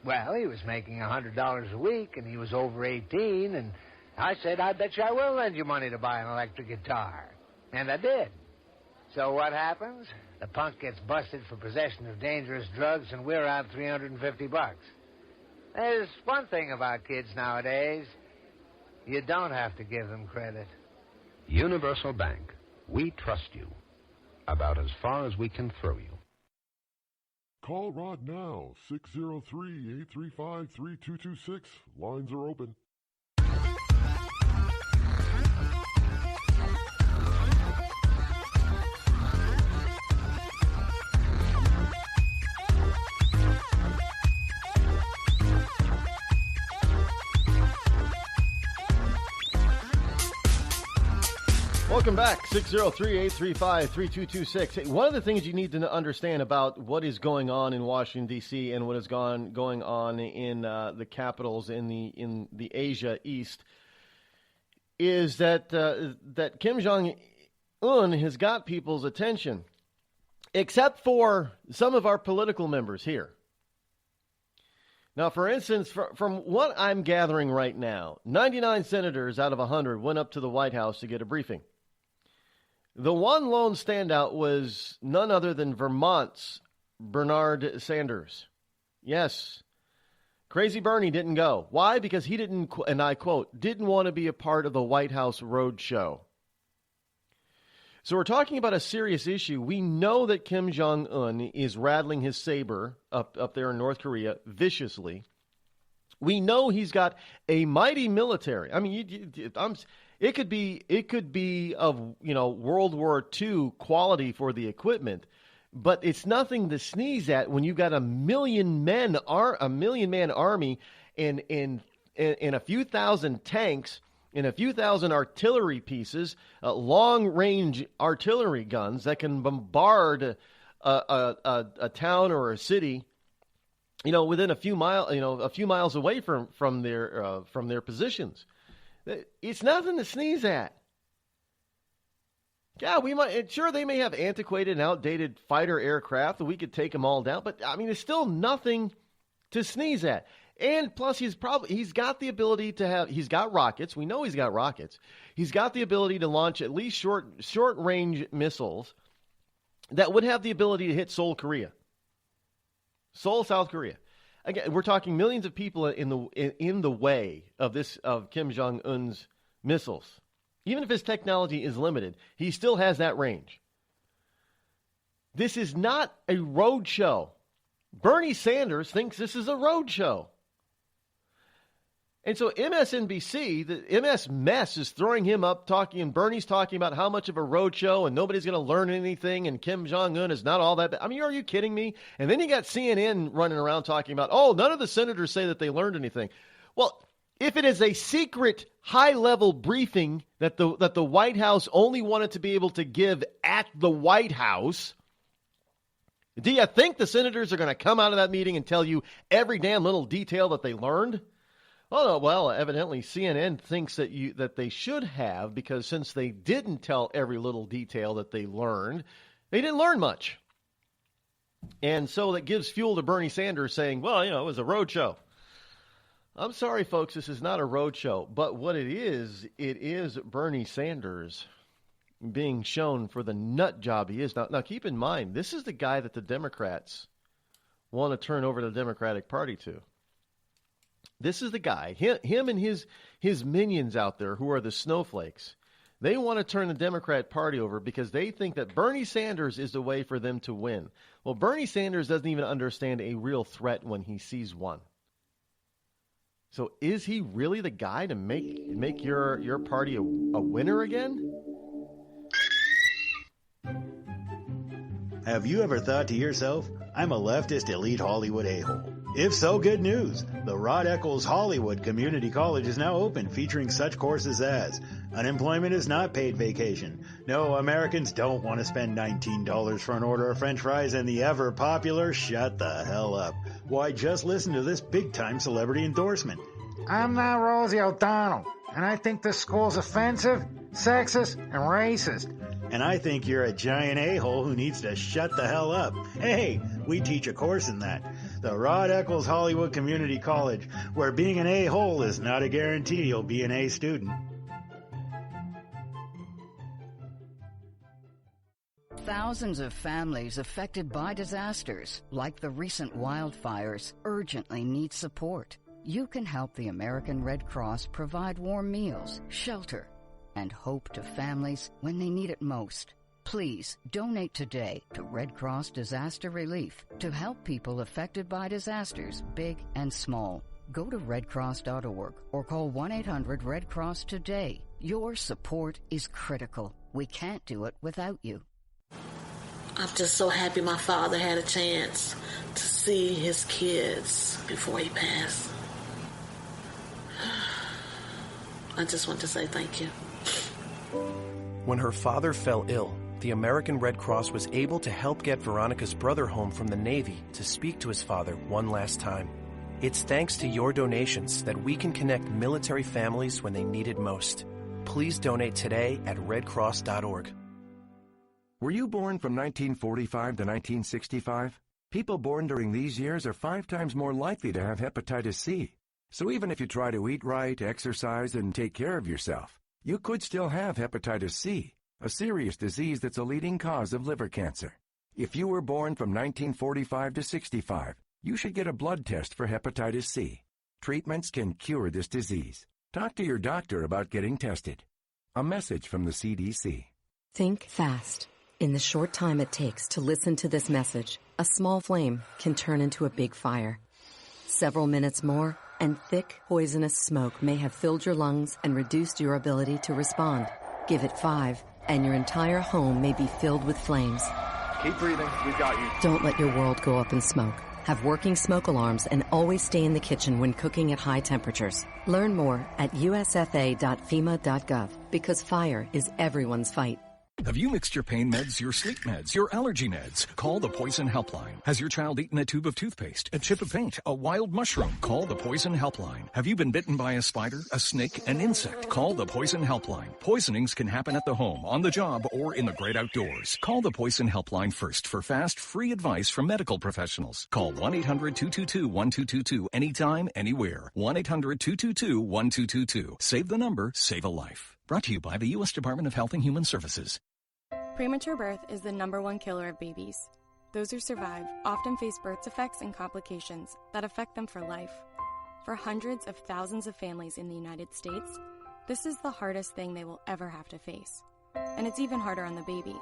Well, he was making $100 a week, and he was over 18, and I said, "I bet you I will lend you money to buy an electric guitar." And I did. So what happens? The punk gets busted for possession of dangerous drugs, and we're out $350. There's one thing about kids nowadays. You don't have to give them credit. Universal Bank. We trust you. About as far as we can throw you. Call Rod now, 603-835-3226. Lines are open. Welcome back, 603-835-3226. One of the things you need to understand about what is going on in Washington, D.C. and what is going on in the capitals in the Asia East is that that Kim Jong-un has got people's attention, except for some of our political members here. Now, for instance, from what I'm gathering right now, 99 senators out of 100 went up to the White House to get a briefing. The one lone standout was none other than Vermont's Bernard Sanders. Yes, Crazy Bernie didn't go. Why? Because he didn't, and I quote, didn't want to be a part of the White House roadshow. So we're talking about a serious issue. We know that Kim Jong-un is rattling his saber up there in North Korea viciously. We know he's got a mighty military. I mean, it could be of, World War II quality for the equipment, but it's nothing to sneeze at when you've got a million man army and a few thousand tanks and a few thousand artillery pieces, long-range artillery guns that can bombard a town or a city, within a few miles away from their positions. It's nothing to sneeze at. Yeah, they may have antiquated and outdated fighter aircraft, and we could take them all down, but it's still nothing to sneeze at. And plus, he's got the ability he's got rockets. We know he's got rockets. He's got the ability to launch at least short range missiles that would have the ability to hit Seoul, South Korea. Again, we're talking millions of people in the way of Kim Jong-un's missiles. Even if his technology is limited, he still has that range. This is not a road show. Bernie Sanders thinks this is a road show. And so MSNBC, the MS mess is throwing him up and Bernie's talking about how much of a roadshow and nobody's going to learn anything and Kim Jong-un is not all that bad. Are you kidding me? And then you got CNN running around talking about, none of the senators say that they learned anything. Well, if it is a secret high-level briefing that the White House only wanted to be able to give at the White House, do you think the senators are going to come out of that meeting and tell you every damn little detail that they learned? Oh, well, evidently CNN thinks that they should have, because since they didn't tell every little detail that they learned, they didn't learn much. And so that gives fuel to Bernie Sanders saying, well, it was a road show. I'm sorry, folks, this is not a road show. But what it is Bernie Sanders being shown for the nut job he is. Now, keep in mind, this is the guy that the Democrats want to turn over the Democratic Party to. This is the guy, him and his minions out there who are the snowflakes. They want to turn the Democrat Party over because they think that Bernie Sanders is the way for them to win. Well, Bernie Sanders doesn't even understand a real threat when he sees one. So is he really the guy to make your party a winner again? Have you ever thought to yourself, I'm a leftist elite Hollywood a-hole? If so, good news. The Rod Ecclers Hollywood Community College is now open, featuring such courses as Unemployment is not paid vacation. No, Americans don't want to spend $19 for an order of French fries and the ever-popular shut the hell up. Why, just listen to this big-time celebrity endorsement. I'm not Rosie O'Donnell, and I think this school's offensive, sexist, and racist. And I think you're a giant a-hole who needs to shut the hell up. Hey, we teach a course in that. The Rod Ecclers Hollywood Community College, where being an a-hole is not a guarantee you'll be an A student. Thousands of families affected by disasters, like the recent wildfires, urgently need support. You can help the American Red Cross provide warm meals, shelter, and hope to families when they need it most. Please donate today to Red Cross Disaster Relief to help people affected by disasters, big and small. Go to redcross.org or call 1-800-RED-CROSS today. Your support is critical. We can't do it without you. I'm just so happy my father had a chance to see his kids before he passed. I just want to say thank you. When her father fell ill, the American Red Cross was able to help get Veronica's brother home from the Navy to speak to his father one last time. It's thanks to your donations that we can connect military families when they need it most. Please donate today at redcross.org. Were you born from 1945 to 1965? People born during these years are 5 times more likely to have hepatitis C. So even if you try to eat right, exercise, and take care of yourself, you could still have hepatitis C, a serious disease that's a leading cause of liver cancer. If you were born from 1945 to 65, you should get a blood test for hepatitis C. Treatments can cure this disease. Talk to your doctor about getting tested. A message from the CDC. Think fast. In the short time it takes to listen to this message, a small flame can turn into a big fire. Several minutes more, and thick, poisonous smoke may have filled your lungs and reduced your ability to respond. Give it 5, and your entire home may be filled with flames. Keep breathing. We've got you. Don't let your world go up in smoke. Have working smoke alarms and always stay in the kitchen when cooking at high temperatures. Learn more at usfa.fema.gov, because fire is everyone's fight. Have you mixed your pain meds, your sleep meds, your allergy meds? Call the Poison Helpline. Has your child eaten a tube of toothpaste, a chip of paint, a wild mushroom? Call the Poison Helpline. Have you been bitten by a spider, a snake, an insect? Call the Poison Helpline. Poisonings can happen at the home, on the job, or in the great outdoors. Call the Poison Helpline first for fast, free advice from medical professionals. Call 1-800-222-1222 anytime, anywhere. 1-800-222-1222. Save the number, save a life. Brought to you by the U.S. Department of Health and Human Services. Premature birth is the #1 killer of babies. Those who survive often face birth defects and complications that affect them for life. For hundreds of thousands of families in the United States, this is the hardest thing they will ever have to face. And it's even harder on the baby.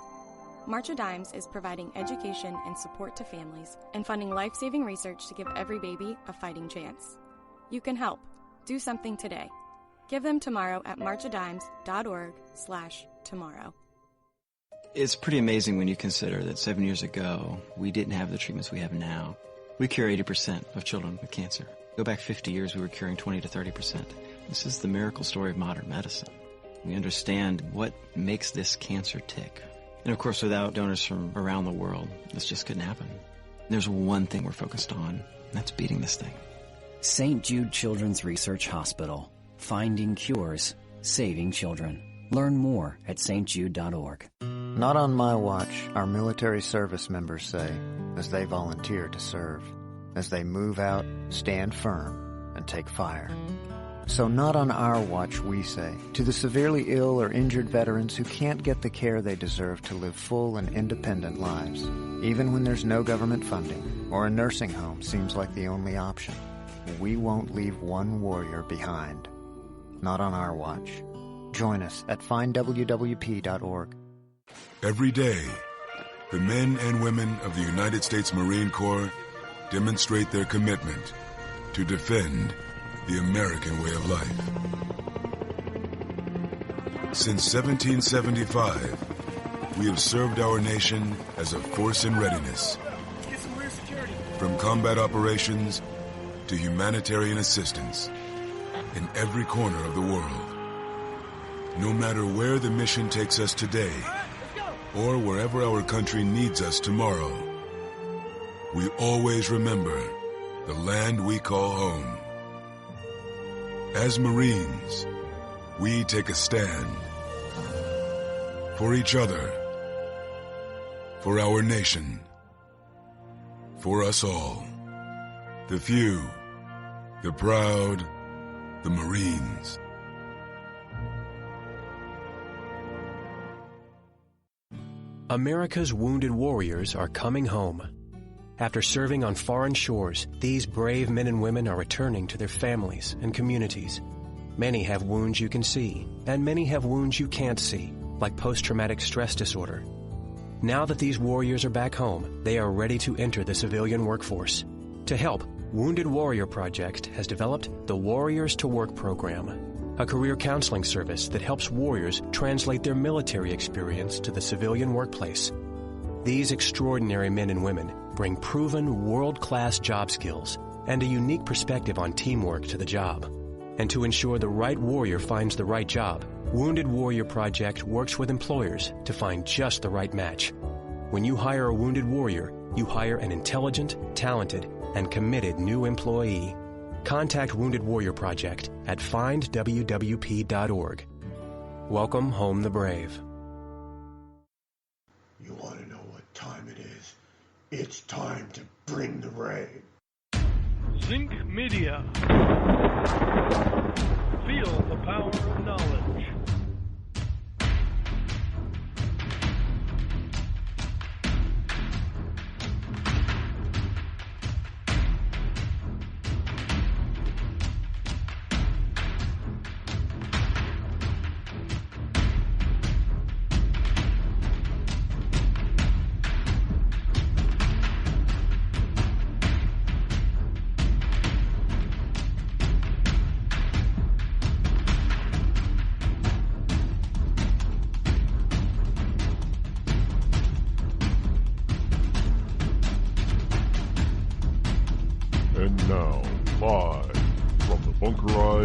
March of Dimes is providing education and support to families and funding life-saving research to give every baby a fighting chance. You can help. Do something today. Give them tomorrow at marchofdimes.org/tomorrow. It's pretty amazing when you consider that 7 years ago, we didn't have the treatments we have now. We cure 80% of children with cancer. Go back 50 years, we were curing 20 to 30%. This is the miracle story of modern medicine. We understand what makes this cancer tick. And of course, without donors from around the world, this just couldn't happen. There's one thing we're focused on, and that's beating this thing. St. Jude Children's Research Hospital. Finding cures, saving children. Learn more at stjude.org. Not on my watch, our military service members say, as they volunteer to serve. As they move out, stand firm, and take fire. So not on our watch, we say, to the severely ill or injured veterans who can't get the care they deserve to live full and independent lives, even when there's no government funding, or a nursing home seems like the only option. We won't leave one warrior behind. Not on our watch. Join us at findwwp.org. Every day, the men and women of the United States Marine Corps demonstrate their commitment to defend the American way of life. Since 1775, we have served our nation as a force in readiness. From combat operations to humanitarian assistance in every corner of the world. No matter where the mission takes us today, or wherever our country needs us tomorrow, we always remember the land we call home. As Marines, we take a stand for each other, for our nation, for us all. The few, the proud, the Marines. America's wounded warriors are coming home. After serving on foreign shores, these brave men and women are returning to their families and communities. Many have wounds you can see, and many have wounds you can't see, like post-traumatic stress disorder. Now that these warriors are back home, they are ready to enter the civilian workforce. To help, Wounded Warrior Project has developed the Warriors to Work program, a career counseling service that helps warriors translate their military experience to the civilian workplace. These extraordinary men and women bring proven world-class job skills and a unique perspective on teamwork to the job. And to ensure the right warrior finds the right job, Wounded Warrior Project works with employers to find just the right match. When you hire a wounded warrior, you hire an intelligent, talented, and committed new employee. Contact Wounded Warrior Project at findwwp.org. Welcome home the brave. You want to know what time it is? It's time to bring the rain. Zinc Media. Feel the power of knowledge.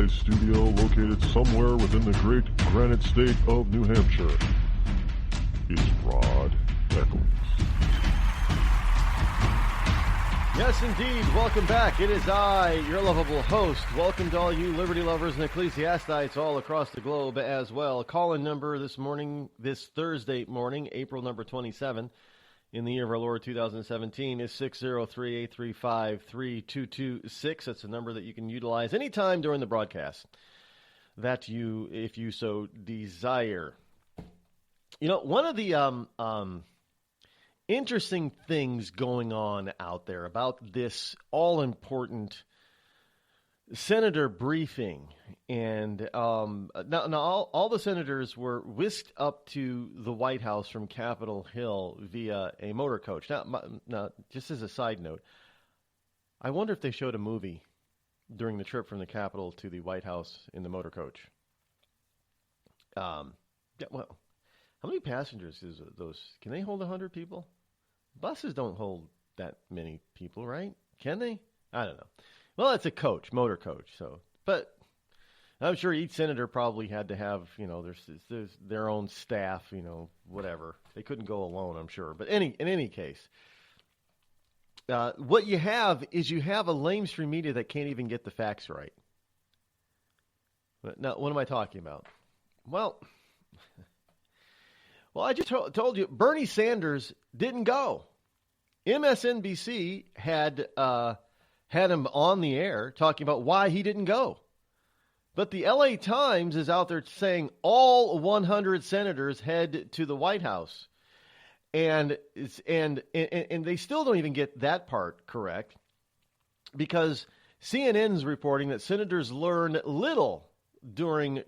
Studio located somewhere within the great granite state of New Hampshire is Rod Ecclers. Yes, indeed. Welcome back. It is I, your lovable host. Welcome to all you liberty lovers and ecclesiastites all across the globe as well. Call-in number this Thursday morning, April number 27, in the year of our Lord 2017, is 603-835-3226. That's a number that you can utilize anytime during the broadcast if you so desire. You know, one of the interesting things going on out there about this all-important senator briefing, and now all the senators were whisked up to the White House from Capitol Hill via a motor coach. Now, just as a side note, I wonder if they showed a movie during the trip from the Capitol to the White House in the motor coach. How many passengers is those? Can they hold 100 people? Buses don't hold that many people, right? Can they? I don't know. Well, it's a coach, motor coach. But I'm sure each senator probably had to have, there's their own staff, whatever. They couldn't go alone, I'm sure. But in any case, what you have is a lamestream media that can't even get the facts right. Now, what am I talking about? Well, I just told you, Bernie Sanders didn't go. MSNBC had him on the air talking about why he didn't go. But the LA Times is out there saying all 100 senators head to the White House. And they still don't even get that part correct, because CNN's reporting that senators learned little during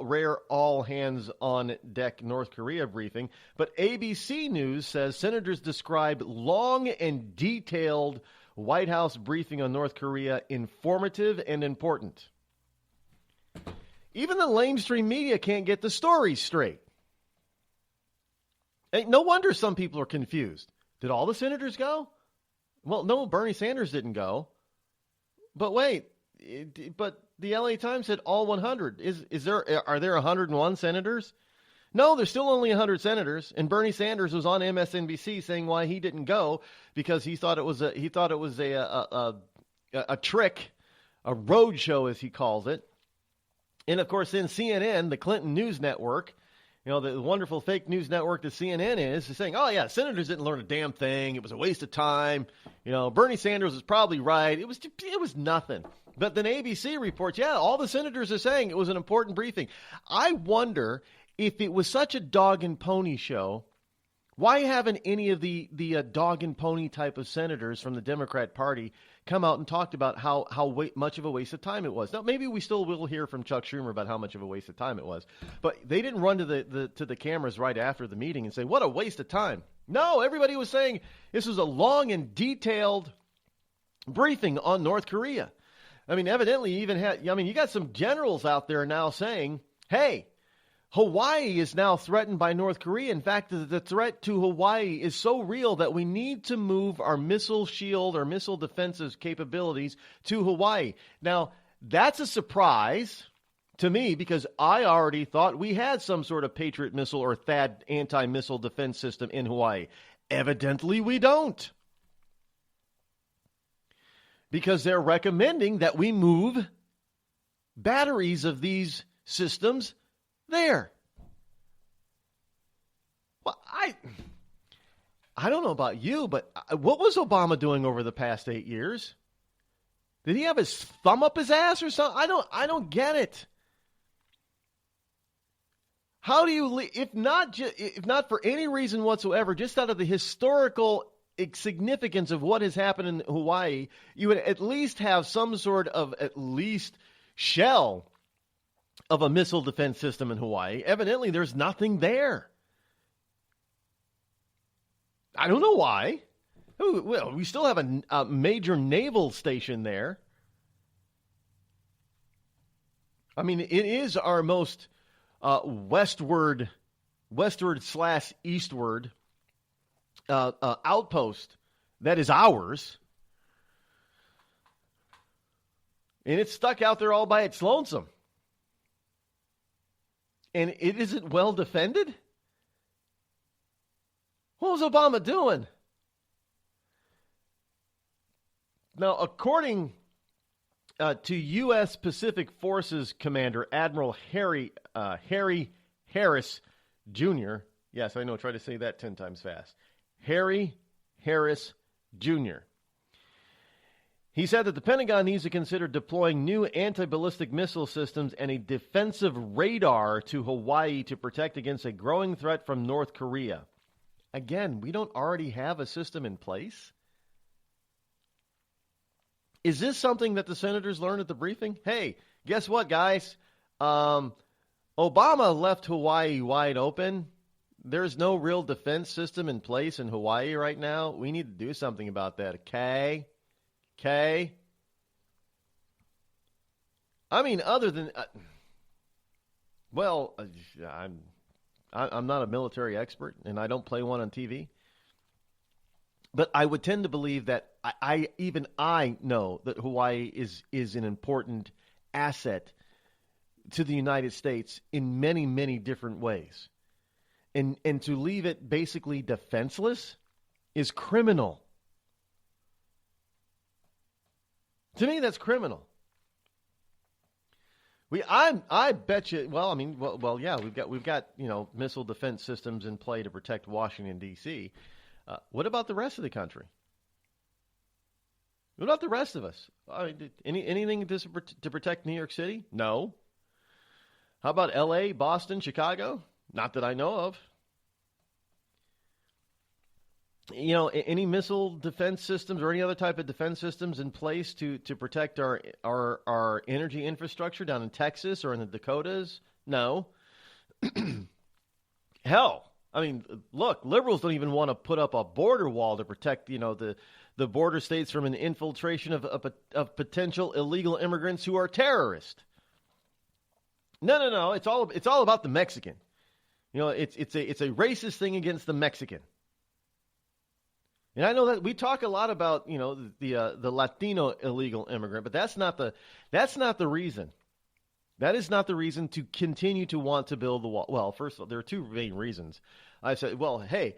rare all-hands-on-deck North Korea briefing, but ABC News says senators described long and detailed White House briefing on North Korea informative and important. Even the lamestream media can't get the story straight. And no wonder some people are confused. Did all the senators go? Well, no, Bernie Sanders didn't go. But wait, but the LA Times said all 100. Are there 101 senators? No, there's still only 100 senators. And Bernie Sanders was on MSNBC saying why he didn't go because he thought it was a trick, a road show as he calls it. And of course, then CNN, the Clinton News Network, the wonderful fake news network that CNN is saying, oh, yeah, senators didn't learn a damn thing. It was a waste of time. Bernie Sanders was probably right. It was nothing. But then ABC reports, yeah, all the senators are saying it was an important briefing. I wonder if it was such a dog and pony show, why haven't any of the dog and pony type of senators from the Democrat Party come out and talked about how much of a waste of time it was? Now, maybe we still will hear from Chuck Schumer about how much of a waste of time it was. But they didn't run to the cameras right after the meeting and say, what a waste of time. No, everybody was saying this was a long and detailed briefing on North Korea. I mean, evidently you got some generals out there now saying, hey, Hawaii is now threatened by North Korea. In fact, the threat to Hawaii is so real that we need to move our missile shield or missile defensive capabilities to Hawaii. Now, that's a surprise to me because I already thought we had some sort of Patriot missile or THAAD anti-missile defense system in Hawaii. Evidently, we don't. Because they're recommending that we move batteries of these systems there. Well, I don't know about you, but what was Obama doing over the past 8 years? Did he have his thumb up his ass or something? I don't get it. How do you, if not for any reason whatsoever, just out of the historical significance of what has happened in Hawaii, you would at least have some sort of at least shell of a missile defense system in Hawaii. Evidently, there's nothing there. I don't know why. Well, we still have a major naval station there. I mean, it is our most westward / eastward outpost that is ours. And it's stuck out there all by its lonesome. And it isn't well defended? What was Obama doing? Now, according to U.S. Pacific Forces Commander Admiral Harry Harris Jr., yes, I know, try to say that 10 times fast, Harry Harris Jr., he said that the Pentagon needs to consider deploying new anti-ballistic missile systems and a defensive radar to Hawaii to protect against a growing threat from North Korea. Again, we don't already have a system in place? Is this something that the senators learned at the briefing? Hey, guess what, guys? Obama left Hawaii wide open. There's no real defense system in place in Hawaii right now. We need to do something about that, okay? Okay. I mean, other than, I'm not a military expert, and I don't play one on TV. But I would tend to believe that I know that Hawaii is an important asset to the United States in many, many different ways. And to leave it basically defenseless is criminal. To me, that's criminal. I bet you. Well, I mean, yeah, we've got missile defense systems in play to protect Washington D.C. What about the rest of the country? What about the rest of us? Anything to protect New York City? No. How about L.A., Boston, Chicago? Not that I know of. Any missile defense systems or any other type of defense systems in place to protect our energy infrastructure down in Texas or in the Dakotas? No. Hell, I mean, look, liberals don't even want to put up a border wall to protect, the border states from an infiltration of potential illegal immigrants who are terrorists. No. It's all about the Mexican. It's a racist thing against the Mexican. And I know that we talk a lot about, the Latino illegal immigrant, but that's not the reason. That is not the reason to continue to want to build the wall. Well, first of all, there are two main reasons. I said, well, hey,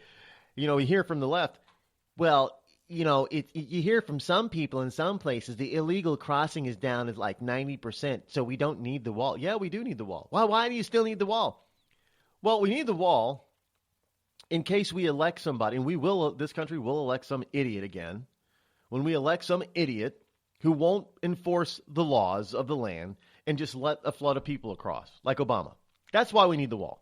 we hear from the left. Well, you hear from some people in some places the illegal crossing is down at like 90%, so we don't need the wall. Yeah, we do need the wall. Well, why do you still need the wall? Well, we need the wall in case we elect somebody, and this country will elect some idiot again. When we elect some idiot who won't enforce the laws of the land and just let a flood of people across, like Obama. That's why we need the wall.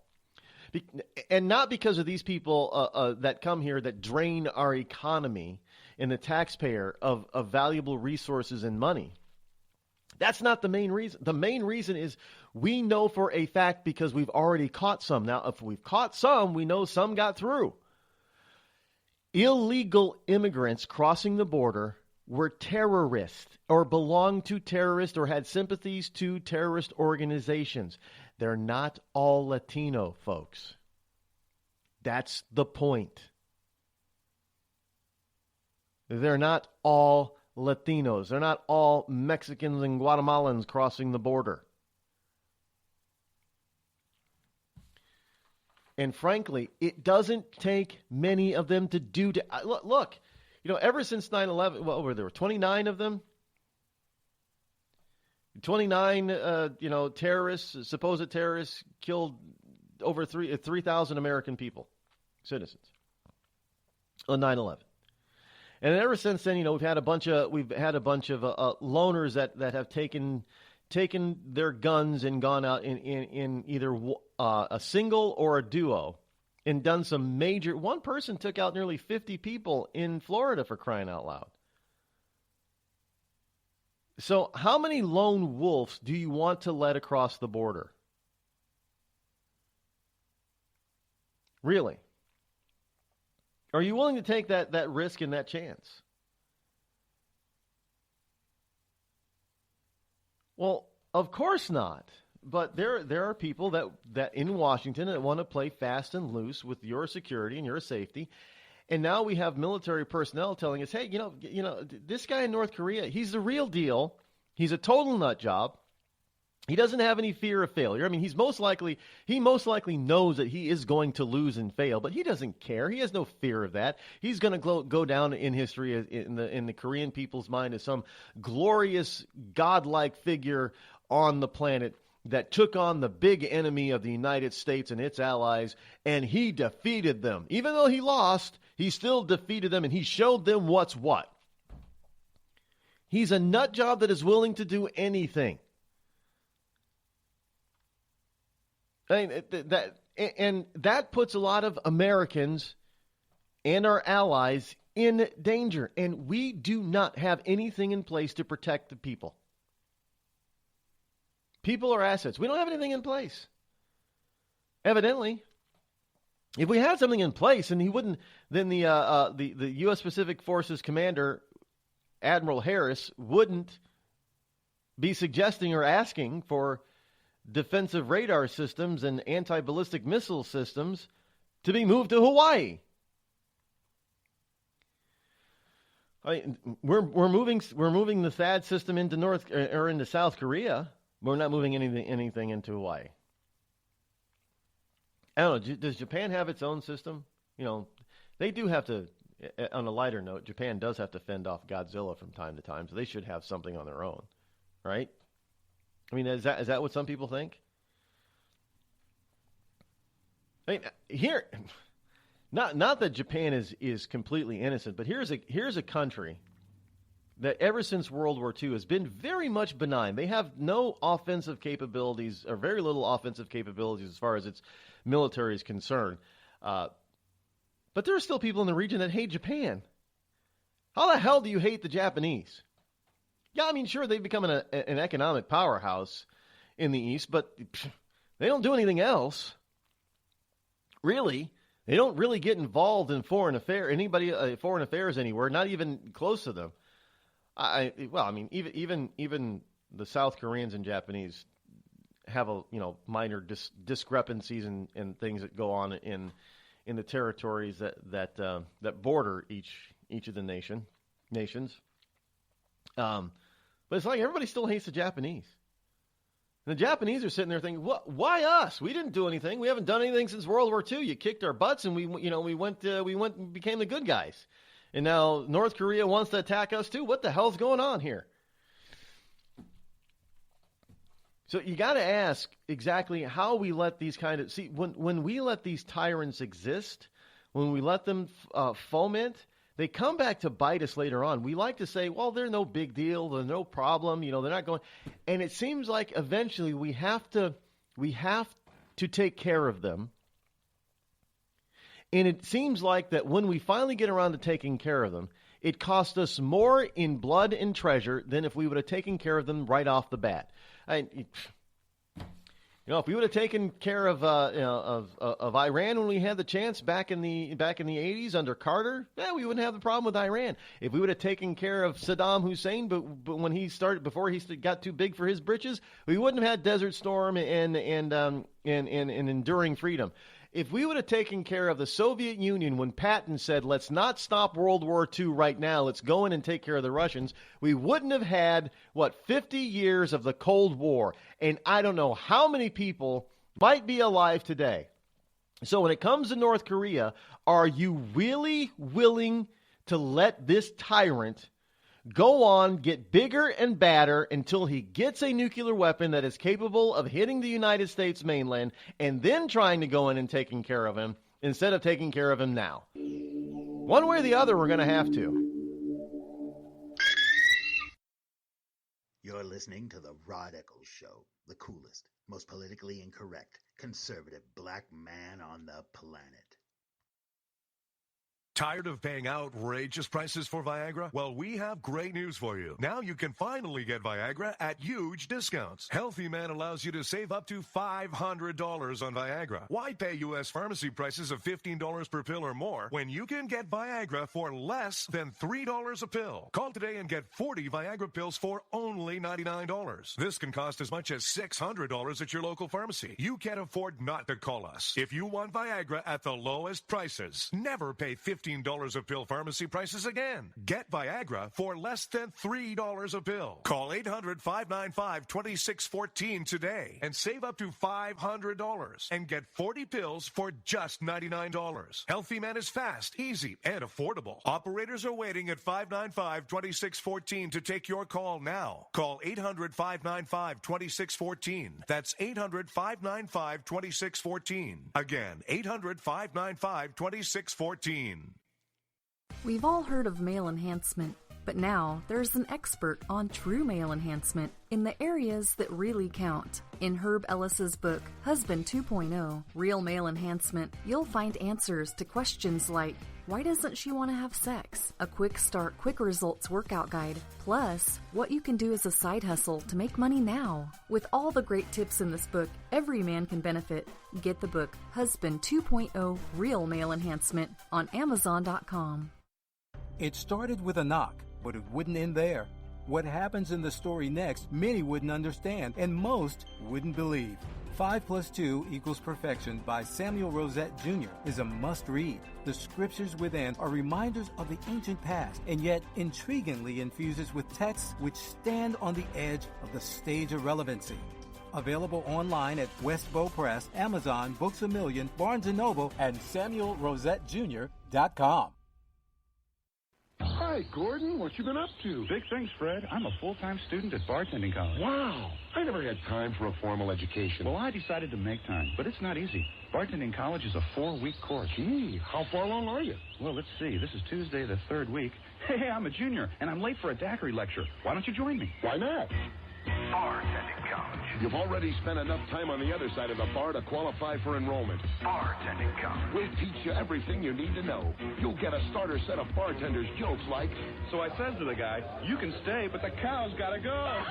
And not because of these people that come here that drain our economy and the taxpayer of valuable resources and money. That's not the main reason. The main reason is we know for a fact because we've already caught some. Now, if we've caught some, we know some got through. Illegal immigrants crossing the border were terrorists or belonged to terrorists or had sympathies to terrorist organizations. They're not all Latino, folks. That's the point. They're not all Latinos. They're not all Mexicans and Guatemalans crossing the border. And frankly, it doesn't take many of them to do to look. Ever since 9/11, well, there were 29 of them. 29, terrorists, supposed terrorists, killed over 3,000 American people, citizens, on 9/11. And ever since then, we've had a bunch of loners that have taken their guns and gone out in either a single or a duo and done some major. One person took out nearly 50 people in Florida, for crying out loud. So how many lone wolves do you want to let across the border? Really? Are you willing to take that risk and that chance? Well, of course not. But there are people that in Washington that want to play fast and loose with your security and your safety. And now we have military personnel telling us, hey, this guy in North Korea, he's the real deal. He's a total nut job. He doesn't have any fear of failure. I mean, he most likely knows that he is going to lose and fail, but he doesn't care. He has no fear of that. He's going to go down in history in the Korean people's mind as some glorious godlike figure on the planet that took on the big enemy of the United States and its allies, and he defeated them. Even though he lost, he still defeated them, and he showed them what's what. He's a nut job that is willing to do anything. I mean, that puts a lot of Americans and our allies in danger, and we do not have anything in place to protect the people. People are assets. We don't have anything in place. Evidently, if we had something in place, and then the U.S. Pacific Forces commander, Admiral Harris, wouldn't be suggesting or asking for defensive radar systems and anti-ballistic missile systems to be moved to Hawaii. I mean, we're moving the THAAD system into South Korea. We're not moving anything into Hawaii. I don't know. Does Japan have its own system? They do have to. On a lighter note, Japan does have to fend off Godzilla from time to time, so they should have something on their own, right? I mean, is that what some people think? I mean, here, not that Japan is completely innocent, but here's a country that ever since World War II has been very much benign. They have no offensive capabilities, or very little offensive capabilities as far as its military is concerned. But there are still people in the region that hate Japan. How the hell do you hate the Japanese? Yeah, I mean, sure, they've become an economic powerhouse in the East, but they don't do anything else. Really, they don't really get involved in foreign affairs anywhere, not even close to them. Even the South Koreans and Japanese have minor discrepancies and things that go on in in the territories that border each of the nations. But it's like everybody still hates the Japanese. And the Japanese are sitting there thinking, "What? Why us? We didn't do anything. We haven't done anything since World War II. You kicked our butts, and we went and became the good guys. And now North Korea wants to attack us too. What the hell's going on here?" So you got to ask exactly how we let these when we let these tyrants exist, when we let them foment, they come back to bite us later on. We like to say, well, they're no big deal, they're no problem, they're not going. And it seems like eventually we have to take care of them. And it seems like that when we finally get around to taking care of them, it cost us more in blood and treasure than if we would have taken care of them right off the bat. If we would have taken care of Iran when we had the chance back in the 80s under Carter, we wouldn't have the problem with Iran. If we would have taken care of Saddam Hussein, but when before he got too big for his britches, we wouldn't have had Desert Storm and Enduring Freedom. If we would have taken care of the Soviet Union when Patton said, let's not stop World War II right now, let's go in and take care of the Russians, we wouldn't have had, 50 years of the Cold War. And I don't know how many people might be alive today. So when it comes to North Korea, are you really willing to let this tyrant go on, get bigger and badder until he gets a nuclear weapon that is capable of hitting the United States mainland and then trying to go in and taking care of him instead of taking care of him now? One way or the other, we're going to have to. You're listening to the Rod Ecclers Show, the coolest, most politically incorrect, conservative black man on the planet. Tired of paying outrageous prices for Viagra? Well, we have great news for you. Now you can finally get Viagra at huge discounts. Healthy Man allows you to save up to $500 on Viagra. Why pay U.S. pharmacy prices of $15 per pill or more when you can get Viagra for less than $3 a pill? Call today and get 40 Viagra pills for only $99. This can cost as much as $600 at your local pharmacy. You can't afford not to call us. If you want Viagra at the lowest prices, never pay $15 a pill pharmacy prices again. Get Viagra for less than $3 a pill. Call 800-595-2614 today and save up to $500 and get 40 pills for just $99. Healthy Man is fast, easy, and affordable. Operators are waiting at 595-2614 to take your call now. Call 800-595-2614. That's 800-595-2614. Again, 800-595-2614. We've all heard of male enhancement, but now there's an expert on true male enhancement in the areas that really count. In Herb Ellis's book, Husband 2.0, Real Male Enhancement, you'll find answers to questions like, why doesn't she want to have sex? A quick start, quick results workout guide. Plus, what you can do as a side hustle to make money now. With all the great tips in this book, every man can benefit. Get the book, Husband 2.0, Real Male Enhancement, on Amazon.com. It started with a knock, but it wouldn't end there. What happens in the story next, many wouldn't understand, and most wouldn't believe. 5 + 2 = Perfection by Samuel Rosette Jr. is a must-read. The scriptures within are reminders of the ancient past, and yet intriguingly infuses with texts which stand on the edge of the stage of relevancy. Available online at Westbow Press, Amazon, Books A Million, Barnes & Noble, and SamuelRosetteJr.com. Hi, Gordon. What you been up to? Big things, Fred. I'm a full-time student at bartending college. Wow. I never had time for a formal education. Well, I decided to make time, but it's not easy. Bartending college is a 4-week course. Gee, how far along are you? Well, let's see. This is Tuesday, the 3rd week. Hey, I'm a junior, and I'm late for a daiquiri lecture. Why don't you join me? Why not? Bartending college. You've already spent enough time on the other side of the bar to qualify for enrollment. Bartending college. We'll teach you everything you need to know. You'll get a starter set of bartenders' jokes like... So I says to the guy, you can stay, but the cow's gotta go.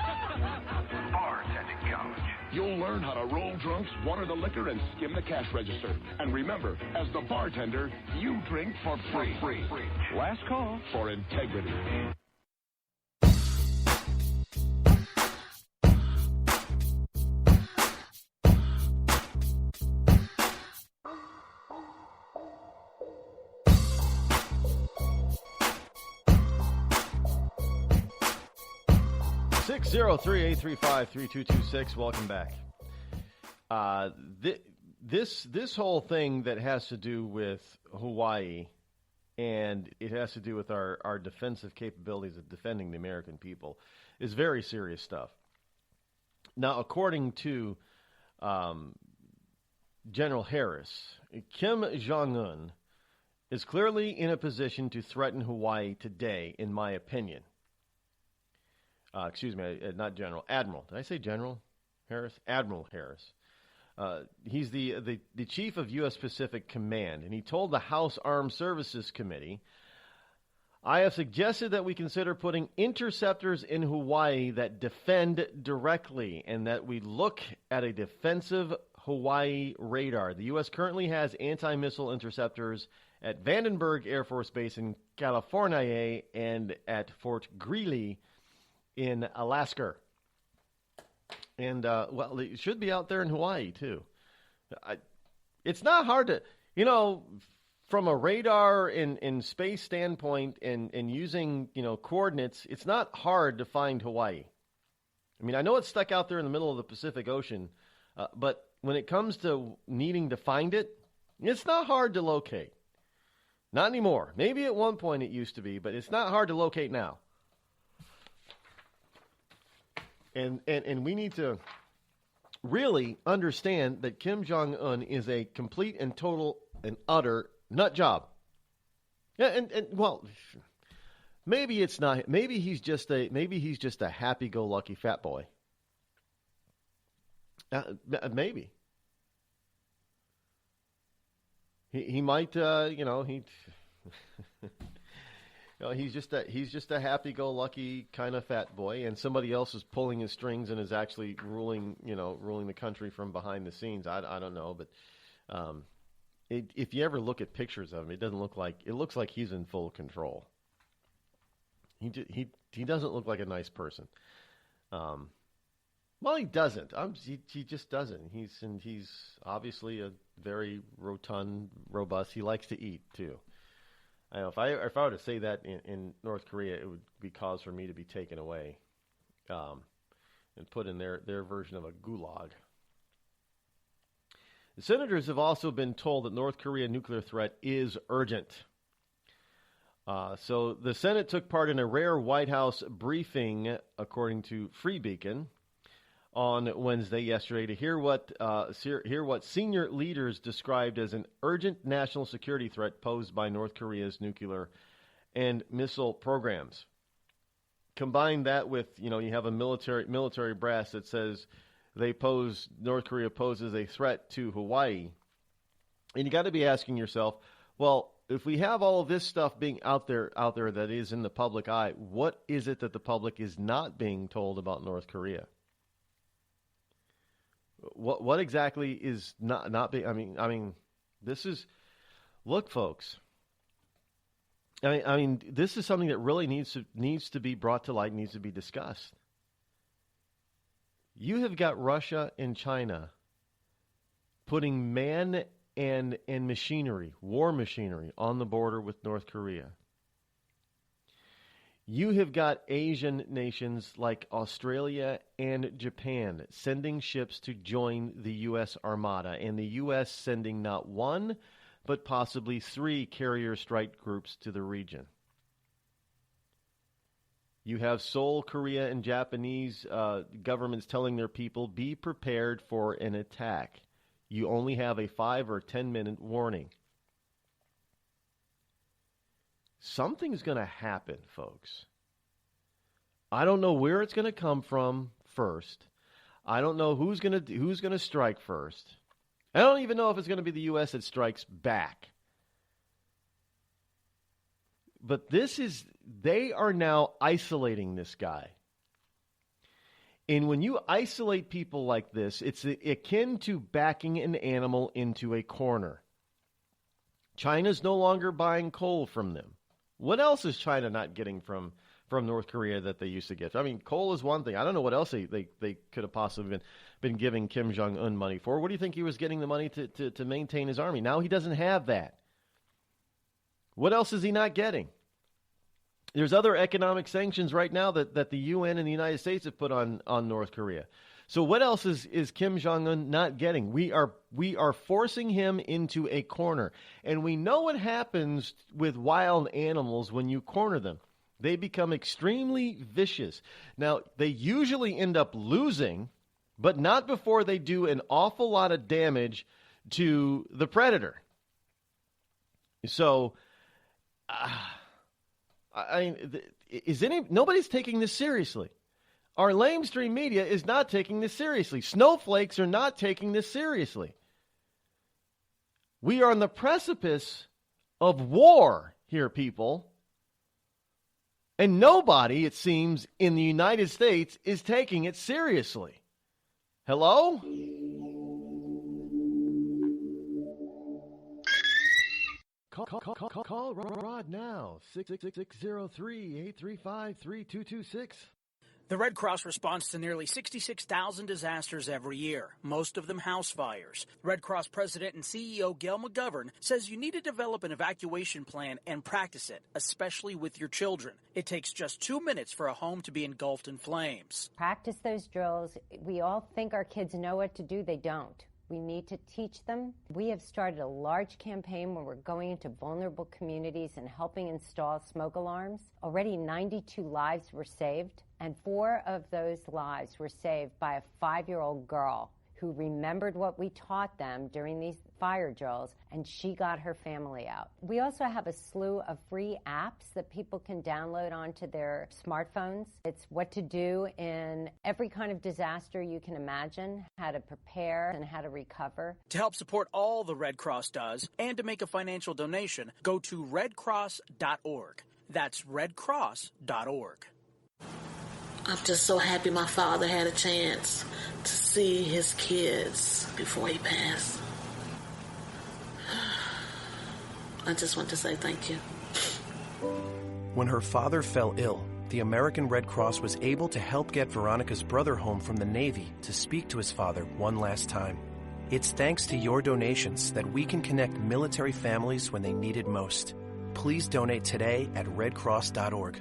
Bartending college. You'll learn how to roll drunks, water the liquor, and skim the cash register. And remember, as the bartender, you drink for free. Last call. For integrity. 603-835-3226. Welcome back. This whole thing that has to do with Hawaii, and it has to do with our defensive capabilities of defending the American people, is very serious stuff. Now, according to General Harris, Kim Jong-un is clearly in a position to threaten Hawaii today, in my opinion. Excuse me, not General, Admiral. Did I say General Harris? Admiral Harris. He's the chief of U.S. Pacific Command, and he told the House Armed Services Committee, I have suggested that we consider putting interceptors in Hawaii that defend directly and that we look at a defensive Hawaii radar. The U.S. currently has anti-missile interceptors at Vandenberg Air Force Base in California and at Fort Greely in Alaska. And, well, it should be out there in Hawaii, too. It's not hard to, from a radar and space standpoint and using, coordinates, it's not hard to find Hawaii. I mean, I know it's stuck out there in the middle of the Pacific Ocean, but when it comes to needing to find it, it's not hard to locate. Not anymore. Maybe at one point it used to be, but it's not hard to locate now. And we need to really understand that Kim Jong-un is a complete and total and utter nut job. Yeah, and well, maybe it's not. Maybe he's just a happy-go-lucky fat boy. Maybe he might. He's just a happy-go-lucky kind of fat boy, and somebody else is pulling his strings and is actually ruling the country from behind the scenes. I don't know, but if you ever look at pictures of him, it looks like he's in full control. He doesn't look like a nice person. Well, he doesn't. He just doesn't. He's obviously a very rotund, robust. He likes to eat too. I know if I were to say that in North Korea, it would be cause for me to be taken away and put in their version of a gulag. The senators have also been told that North Korea nuclear threat is urgent. So the Senate took part in a rare White House briefing, according to Free Beacon, on Wednesday yesterday to hear what senior leaders described as an urgent national security threat posed by North Korea's nuclear and missile programs. Combine that with, you have a military brass that says North Korea poses a threat to Hawaii. And you got to be asking yourself, well, if we have all of this stuff being out there that is in the public eye, what is it that the public is not being told about North Korea? What exactly is not being? I mean, this is, look, folks. I mean, this is something that really needs to be brought to light, needs to be discussed. You have got Russia and China putting man and machinery, war machinery, on the border with North Korea. You have got Asian nations like Australia and Japan sending ships to join the U.S. Armada, and the U.S. sending not one, but possibly 3 carrier strike groups to the region. You have Seoul, Korea, and Japanese governments telling their people, be prepared for an attack. You only have a 5 or 10-minute warning. Something's going to happen, folks. I don't know where it's going to come from first. I don't know who's going to strike first. I don't even know if it's going to be the U.S. that strikes back. But they are now isolating this guy. And when you isolate people like this, it's akin to backing an animal into a corner. China's no longer buying coal from them. What else is China not getting from North Korea that they used to get? I mean, coal is one thing. I don't know what else they could have possibly been giving Kim Jong-un money for. What do you think he was getting the money to maintain his army? Now he doesn't have that. What else is he not getting? There's other economic sanctions right now that the UN and the United States have put on North Korea. So what else is Kim Jong-un not getting? We are forcing him into a corner. And we know what happens with wild animals when you corner them. They become extremely vicious. Now, they usually end up losing, but not before they do an awful lot of damage to the predator. So, nobody's taking this seriously. Our lamestream media is not taking this seriously. Snowflakes are not taking this seriously. We are on the precipice of war here, people. And nobody, it seems, in the United States is taking it seriously. Hello? Call Rod now. 666-603-835-3226. The Red Cross responds to nearly 66,000 disasters every year, most of them house fires. Red Cross President and CEO Gail McGovern says you need to develop an evacuation plan and practice it, especially with your children. It takes just 2 minutes for a home to be engulfed in flames. Practice those drills. We all think our kids know what to do. They don't. We need to teach them. We have started a large campaign where we're going into vulnerable communities and helping install smoke alarms. Already 92 lives were saved, and 4 of those lives were saved by a 5-year-old girl who remembered what we taught them during these fire drills, and she got her family out. We also have a slew of free apps that people can download onto their smartphones. It's what to do in every kind of disaster you can imagine, how to prepare and how to recover. To help support all the Red Cross does and to make a financial donation, go to redcross.org. That's redcross.org. I'm just so happy my father had a chance to see his kids before he passed. I just want to say thank you. When her father fell ill, the American Red Cross was able to help get Veronica's brother home from the Navy to speak to his father one last time. It's thanks to your donations that we can connect military families when they need it most. Please donate today at redcross.org.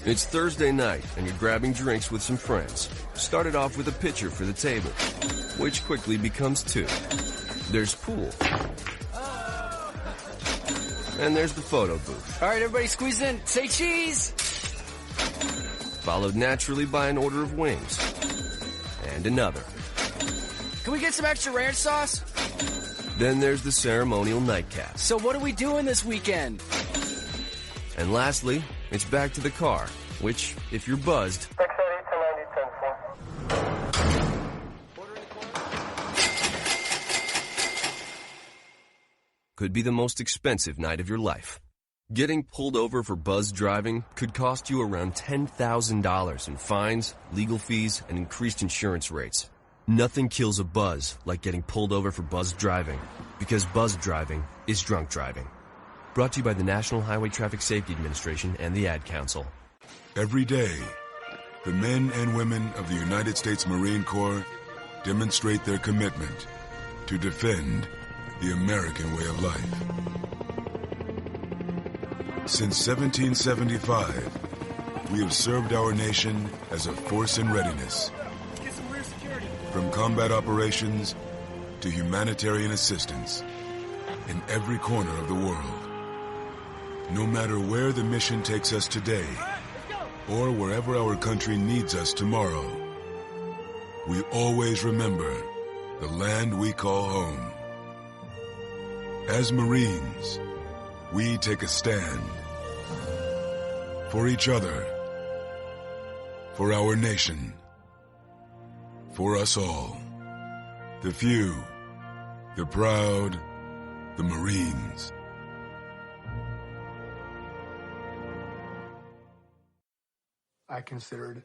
It's Thursday night, and you're grabbing drinks with some friends. Started off with a pitcher for the table, which quickly becomes 2. There's pool. And there's the photo booth. All right, everybody squeeze in. Say cheese! Followed naturally by an order of wings. And another. Can we get some extra ranch sauce? Then there's the ceremonial nightcap. So what are we doing this weekend? And lastly, it's back to the car, which, if you're buzzed, could be the most expensive night of your life. Getting pulled over for buzzed driving could cost you around $10,000 in fines, legal fees, and increased insurance rates. Nothing kills a buzz like getting pulled over for buzzed driving, because buzzed driving is drunk driving. Brought to you by the National Highway Traffic Safety Administration and the Ad Council. Every day, the men and women of the United States Marine Corps demonstrate their commitment to defend the American way of life. Since 1775, we have served our nation as a force in readiness. From combat operations to humanitarian assistance in every corner of the world. No matter where the mission takes us today, or wherever our country needs us tomorrow, we always remember the land we call home. As Marines, we take a stand for each other, for our nation, for us all, the few, the proud, the Marines. I considered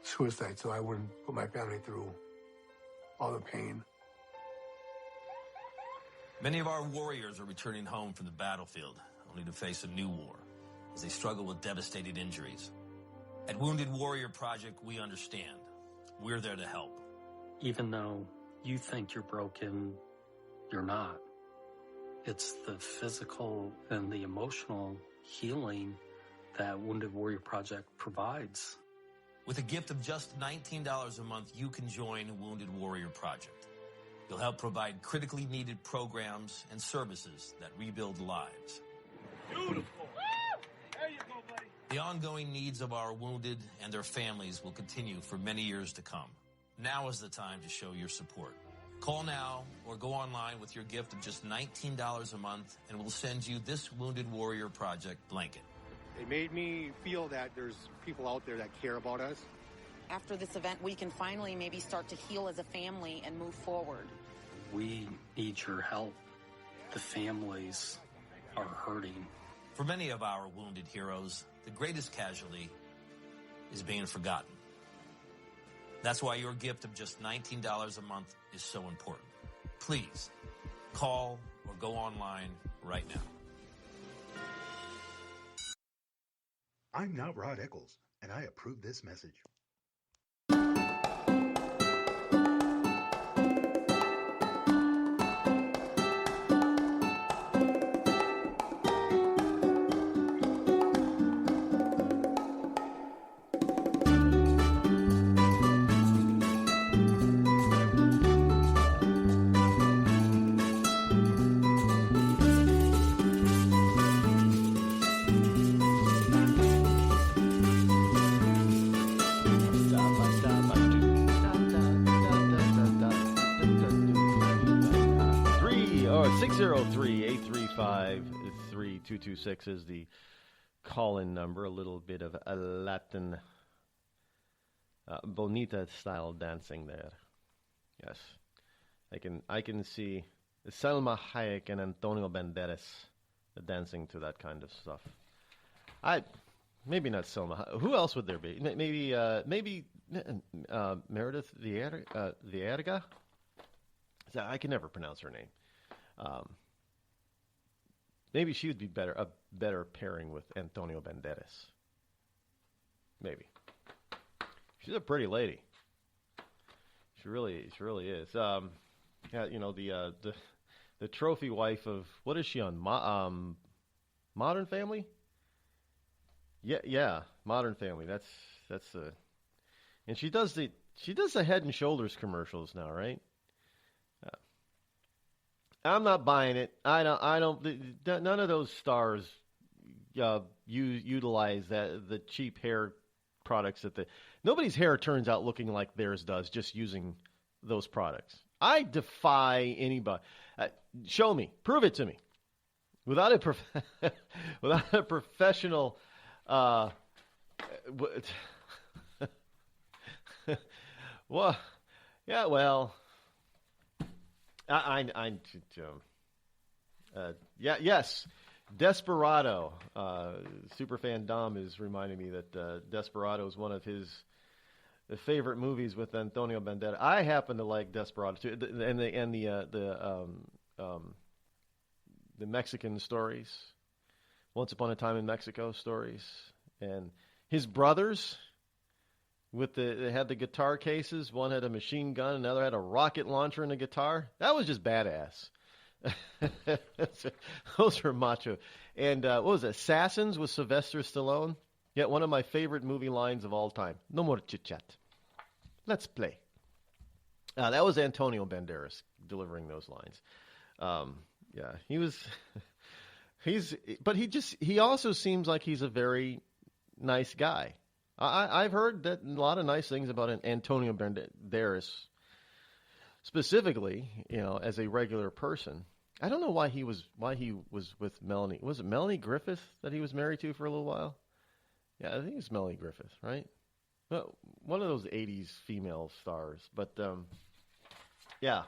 suicide so I wouldn't put my family through all the pain. Many of our warriors are returning home from the battlefield, only to face a new war as they struggle with devastating injuries. At Wounded Warrior Project, we understand. We're there to help. Even though you think you're broken, you're not. It's the physical and the emotional healing that Wounded Warrior Project provides. With a gift of just $19 a month, you can join Wounded Warrior Project. You'll help provide critically needed programs and services that rebuild lives. Beautiful. There you go, buddy. The ongoing needs of our wounded and their families will continue for many years to come. Now is the time to show your support. Call now or go online with your gift of just $19 a month, and we'll send you this Wounded Warrior Project blanket. It made me feel that there's people out there that care about us. After this event, we can finally maybe start to heal as a family and move forward. We need your help. The families are hurting. For many of our wounded heroes, the greatest casualty is being forgotten. That's why your gift of just $19 a month is so important. Please, call or go online right now. I'm not Rod Eccles, and I approve this message. Or 603-835-3226 is the call-in number. A little bit of a Latin bonita style dancing there. Yes, I can see Selma Hayek and Antonio Banderas dancing to that kind of stuff. Maybe not Selma. Who else would there be? Maybe Meredith Vierga. I can never pronounce her name. Maybe she would be a better pairing with Antonio Banderas. Maybe. She's a pretty lady. She really is. The trophy wife of, what is she on? Modern Family? Yeah, Modern Family. That's and she does the Head and Shoulders commercials now, right? I'm not buying it. I don't. None of those stars utilize the cheap hair products nobody's hair turns out looking like theirs does just using those products. I defy anybody. Show me, prove it to me, without a professional. Well, yeah, well. Yes, Desperado. Superfan Dom is reminding me that Desperado is one of his favorite movies with Antonio Banderas. I happen to like Desperado too, and the Mexican stories, Once Upon a Time in Mexico stories, and his brothers. They had the guitar cases. One had a machine gun, another had a rocket launcher and a guitar. That was just badass. Those are macho. And what was it? Assassins with Sylvester Stallone. Yeah, one of my favorite movie lines of all time. No more chit-chat. Let's play. That was Antonio Banderas delivering those lines. Yeah, he was. But he also seems like he's a very nice guy. I've heard that a lot of nice things about Antonio Banderas, specifically, as a regular person. I don't know why he was with Melanie. Was it Melanie Griffith that he was married to for a little while? Yeah, I think it's Melanie Griffith, right? Well, one of those '80s female stars. But yeah.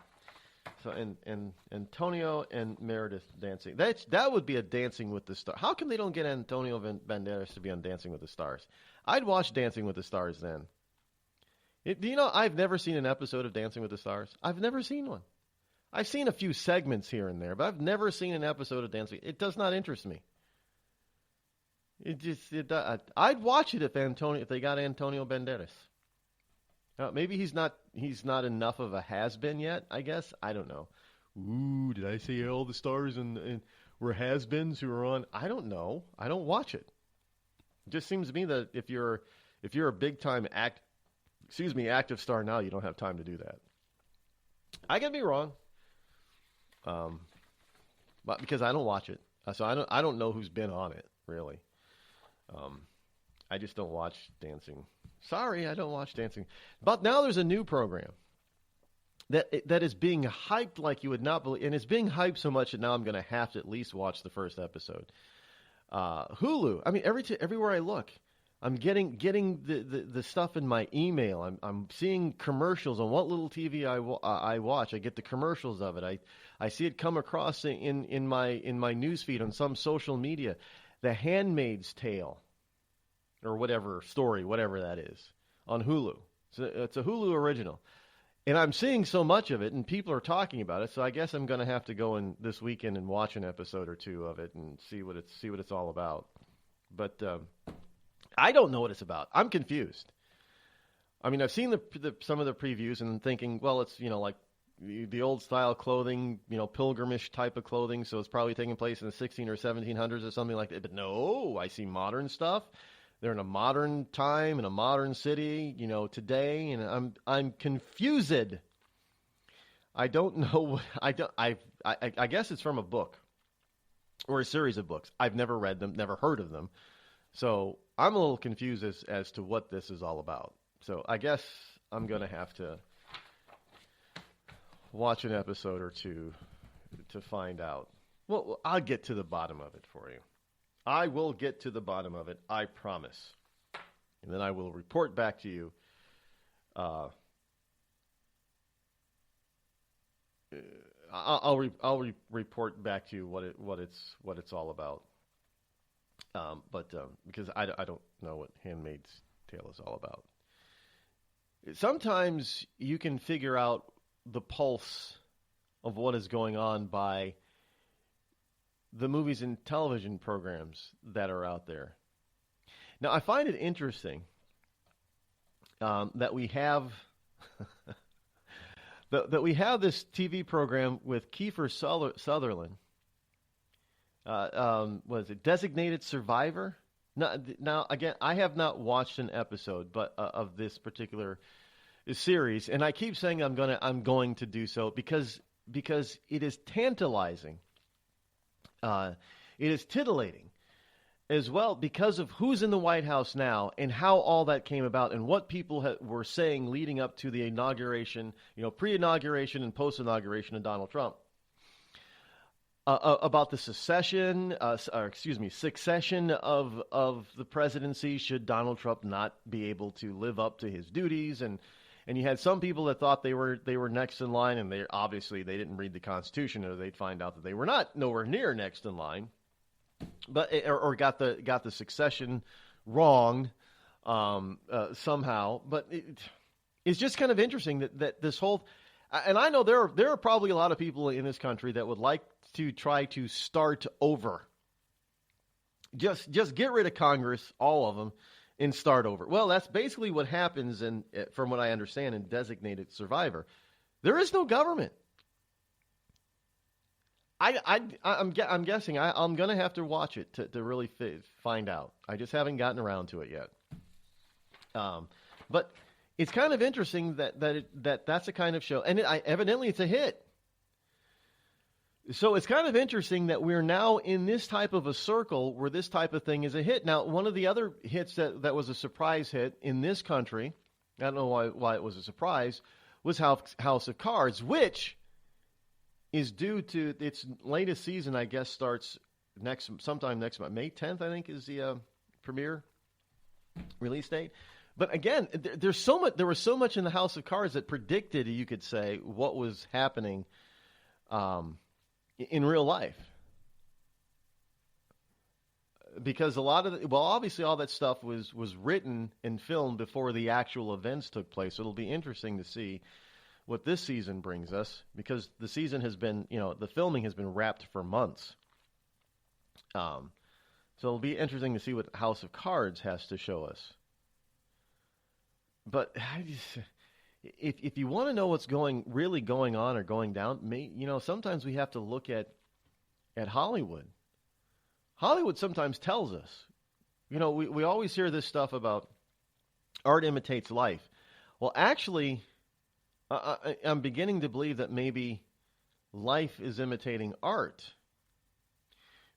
So and Antonio and Meredith dancing. That would be a Dancing with the Stars. How come they don't get Antonio Banderas to be on Dancing with the Stars? I'd watch Dancing with the Stars then. Do you know I've never seen an episode of Dancing with the Stars? I've never seen one. I've seen a few segments here and there, but I've never seen an episode of Dancing. It does not interest me. I'd watch it if they got Antonio Banderas. Maybe he's not enough of a has-been yet, I guess. I don't know. ooh, did I say all the stars and were has-beens who are on? I don't know. I don't watch it. It just seems to me that if you're a big-time active star now, you don't have time to do that. I can be wrong, but because I don't watch it, so I don't know who's been on it really. I just don't watch Dancing. Sorry, I don't watch Dancing. But now there's a new program that is being hyped like you would not believe, and it's being hyped so much that now I'm going to have to at least watch the first episode. Hulu. I mean, everywhere I look, I'm getting the stuff in my email. I'm seeing commercials on what little TV I watch. I get the commercials of it. I see it come across in my newsfeed on some social media. The Handmaid's Tale, or whatever story, whatever that is, on Hulu. So it's a Hulu original. And I'm seeing so much of it, and people are talking about it, so I guess I'm going to have to go in this weekend and watch an episode or two of it and see what it's all about. But I don't know what it's about. I'm confused. I mean, I've seen some of the previews and thinking, well, it's, like the old style clothing, pilgrimish type of clothing, so it's probably taking place in the 16 or 1700s or something like that. But no, I see modern stuff. They're in a modern time, in a modern city, today, and I'm confused. I don't know. I guess it's from a book or a series of books. I've never read them, never heard of them. So I'm a little confused as to what this is all about. So I guess I'm going to have to watch an episode or two to find out. Well, I'll get to the bottom of it for you. I will get to the bottom of it, I promise. And then I will report back to you. I'll report back to you what it's all about. Because I don't know what Handmaid's Tale is all about. Sometimes you can figure out the pulse of what is going on by the movies and television programs that are out there. Now, I find it interesting that we have that we have this TV program with Kiefer Sutherland. Was it Designated Survivor? Now, again, I have not watched an episode, but of this particular series, and I keep saying I'm going to do so because it is tantalizing. It is tittillating as well because of who's in the White House now and how all that came about and what people were saying leading up to the inauguration, pre-inauguration and post-inauguration of Donald Trump. About the succession of the presidency should Donald Trump not be able to live up to his duties, and you had some people that thought they were next in line, and they didn't read the Constitution, or they'd find out that they were nowhere near next in line, but or got the succession wrong somehow. But it's just kind of interesting that this whole, and I know there are probably a lot of people in this country that would like to try to start over. Just get rid of Congress, all of them, and start over. Well, that's basically what happens from what I understand, in Designated Survivor. There is no government. I'm guessing I'm going to have to watch it to really find out. I just haven't gotten around to it yet. But it's kind of interesting that's a kind of show, and evidently it's a hit. So it's kind of interesting that we're now in this type of a circle where this type of thing is a hit. Now, one of the other hits that was a surprise hit in this country, I don't know why it was a surprise, was House of Cards, which is due to its latest season, I guess, starts sometime next month. May 10th, I think, is the premiere release date. But again, there was so much in the House of Cards that predicted, you could say, what was happening in real life. Because obviously all that stuff was written and filmed before the actual events took place. So it'll be interesting to see what this season brings us, because the season has been, the filming has been wrapped for months. So it'll be interesting to see what House of Cards has to show us. But if you want to know what's really going on or going down, sometimes we have to look at Hollywood. Hollywood sometimes tells us. We always hear this stuff about art imitates life. Well, actually, I'm beginning to believe that maybe life is imitating art.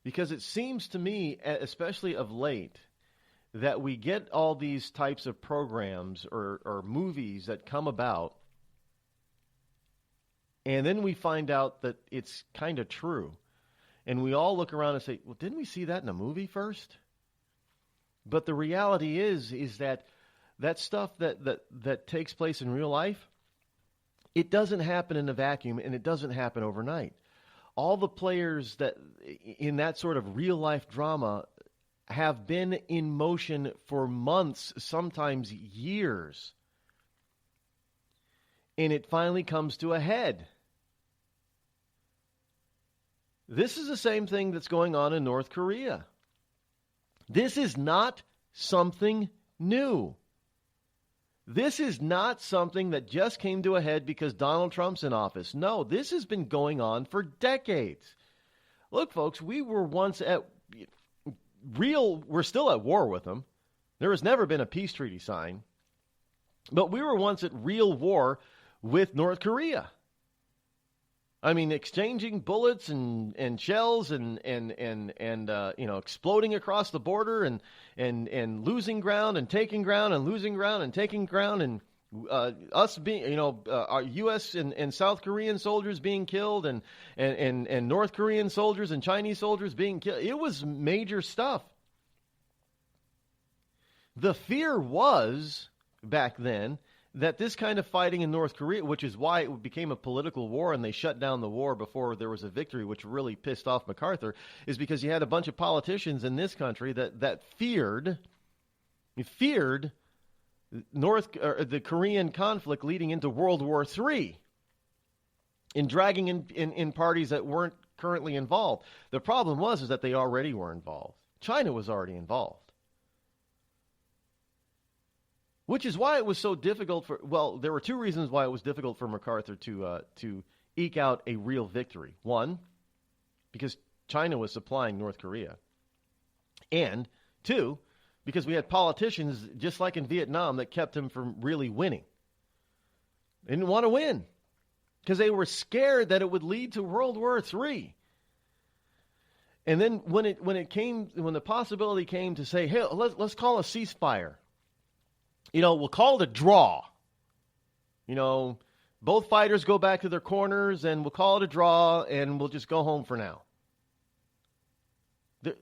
Because it seems to me, especially of late, that we get all these types of programs or movies that come about, and then we find out that it's kind of true. And we all look around and say, well, didn't we see that in a movie first? But the reality is that stuff that takes place in real life, it doesn't happen in a vacuum, and it doesn't happen overnight. All the players that in that sort of real-life drama have been in motion for months, sometimes years. And it finally comes to a head. This is the same thing that's going on in North Korea. This is not something new. This is not something that just came to a head because Donald Trump's in office. No, this has been going on for decades. Look, folks, we were once we're still at war with them. There has never been a peace treaty signed. But we were once at real war with North Korea. I mean, exchanging bullets and shells and exploding across the border and losing ground and taking ground and losing ground and taking ground and us being, our U.S. and South Korean soldiers being killed and North Korean soldiers and Chinese soldiers being killed. It was major stuff. The fear was, back then, that this kind of fighting in North Korea, which is why it became a political war and they shut down the war before there was a victory, which really pissed off MacArthur, is because you had a bunch of politicians in this country that feared the Korean conflict leading into World War III in dragging in parties that weren't currently involved. The problem was that they already were involved. China was already involved. Which is why it was so difficult there were two reasons why it was difficult for MacArthur to eke out a real victory. One, because China was supplying North Korea. And two, because we had politicians, just like in Vietnam, that kept him from really winning. They didn't want to win because they were scared that it would lead to World War III. And then when the possibility came to say, hey, let's call a ceasefire. We'll call it a draw. Both fighters go back to their corners and we'll call it a draw and we'll just go home for now.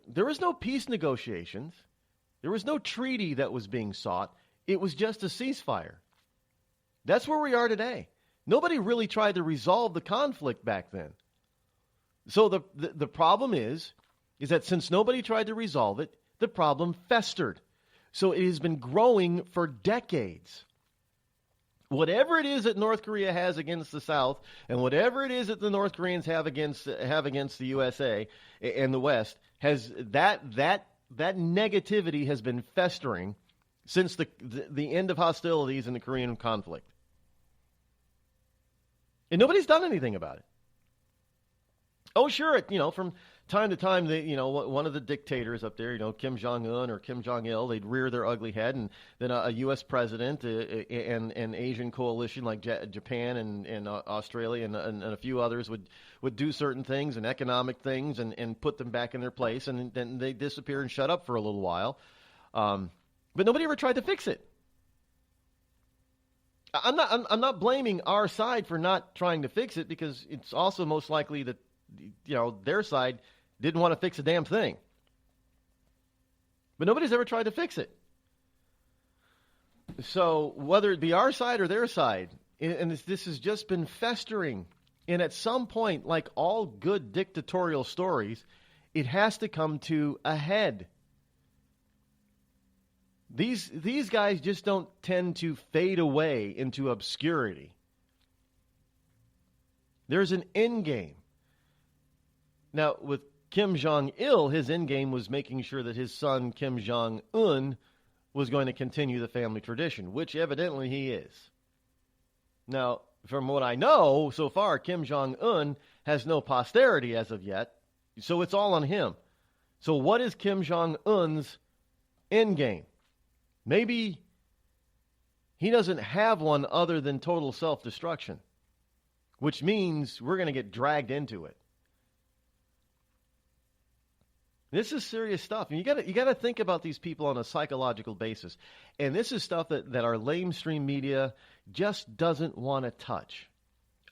There was no peace negotiations. There was no treaty that was being sought. It was just a ceasefire. That's where we are today. Nobody really tried to resolve the conflict back then. So the problem is that since nobody tried to resolve it, the problem festered. So it has been growing for decades. Whatever it is that North Korea has against the South, and whatever it is that the North Koreans have against the USA and the West, has that negativity has been festering since the end of hostilities in the Korean conflict. And nobody's done anything about it. Oh, sure, from time to time, one of the dictators up there, Kim Jong-un or Kim Jong-il, they'd rear their ugly head, and then a U.S. president and an Asian coalition like Japan and Australia and a few others would do certain things and economic things and put them back in their place, and then they disappear and shut up for a little while. But nobody ever tried to fix it. I'm not blaming our side for not trying to fix it, because it's also most likely that their side didn't want to fix a damn thing. But nobody's ever tried to fix it. So whether it be our side or their side, and this has just been festering. And at some point, like all good dictatorial stories, it has to come to a head. These guys just don't tend to fade away into obscurity. There's an end game. Now, with Kim Jong-il, his end game was making sure that his son, Kim Jong-un, was going to continue the family tradition, which evidently he is. Now, from what I know, so far, Kim Jong-un has no posterity as of yet, so it's all on him. So what is Kim Jong-un's end game? Maybe he doesn't have one other than total self-destruction, which means we're going to get dragged into it. This is serious stuff. And you got to think about these people on a psychological basis. And this is stuff that our lamestream media just doesn't want to touch.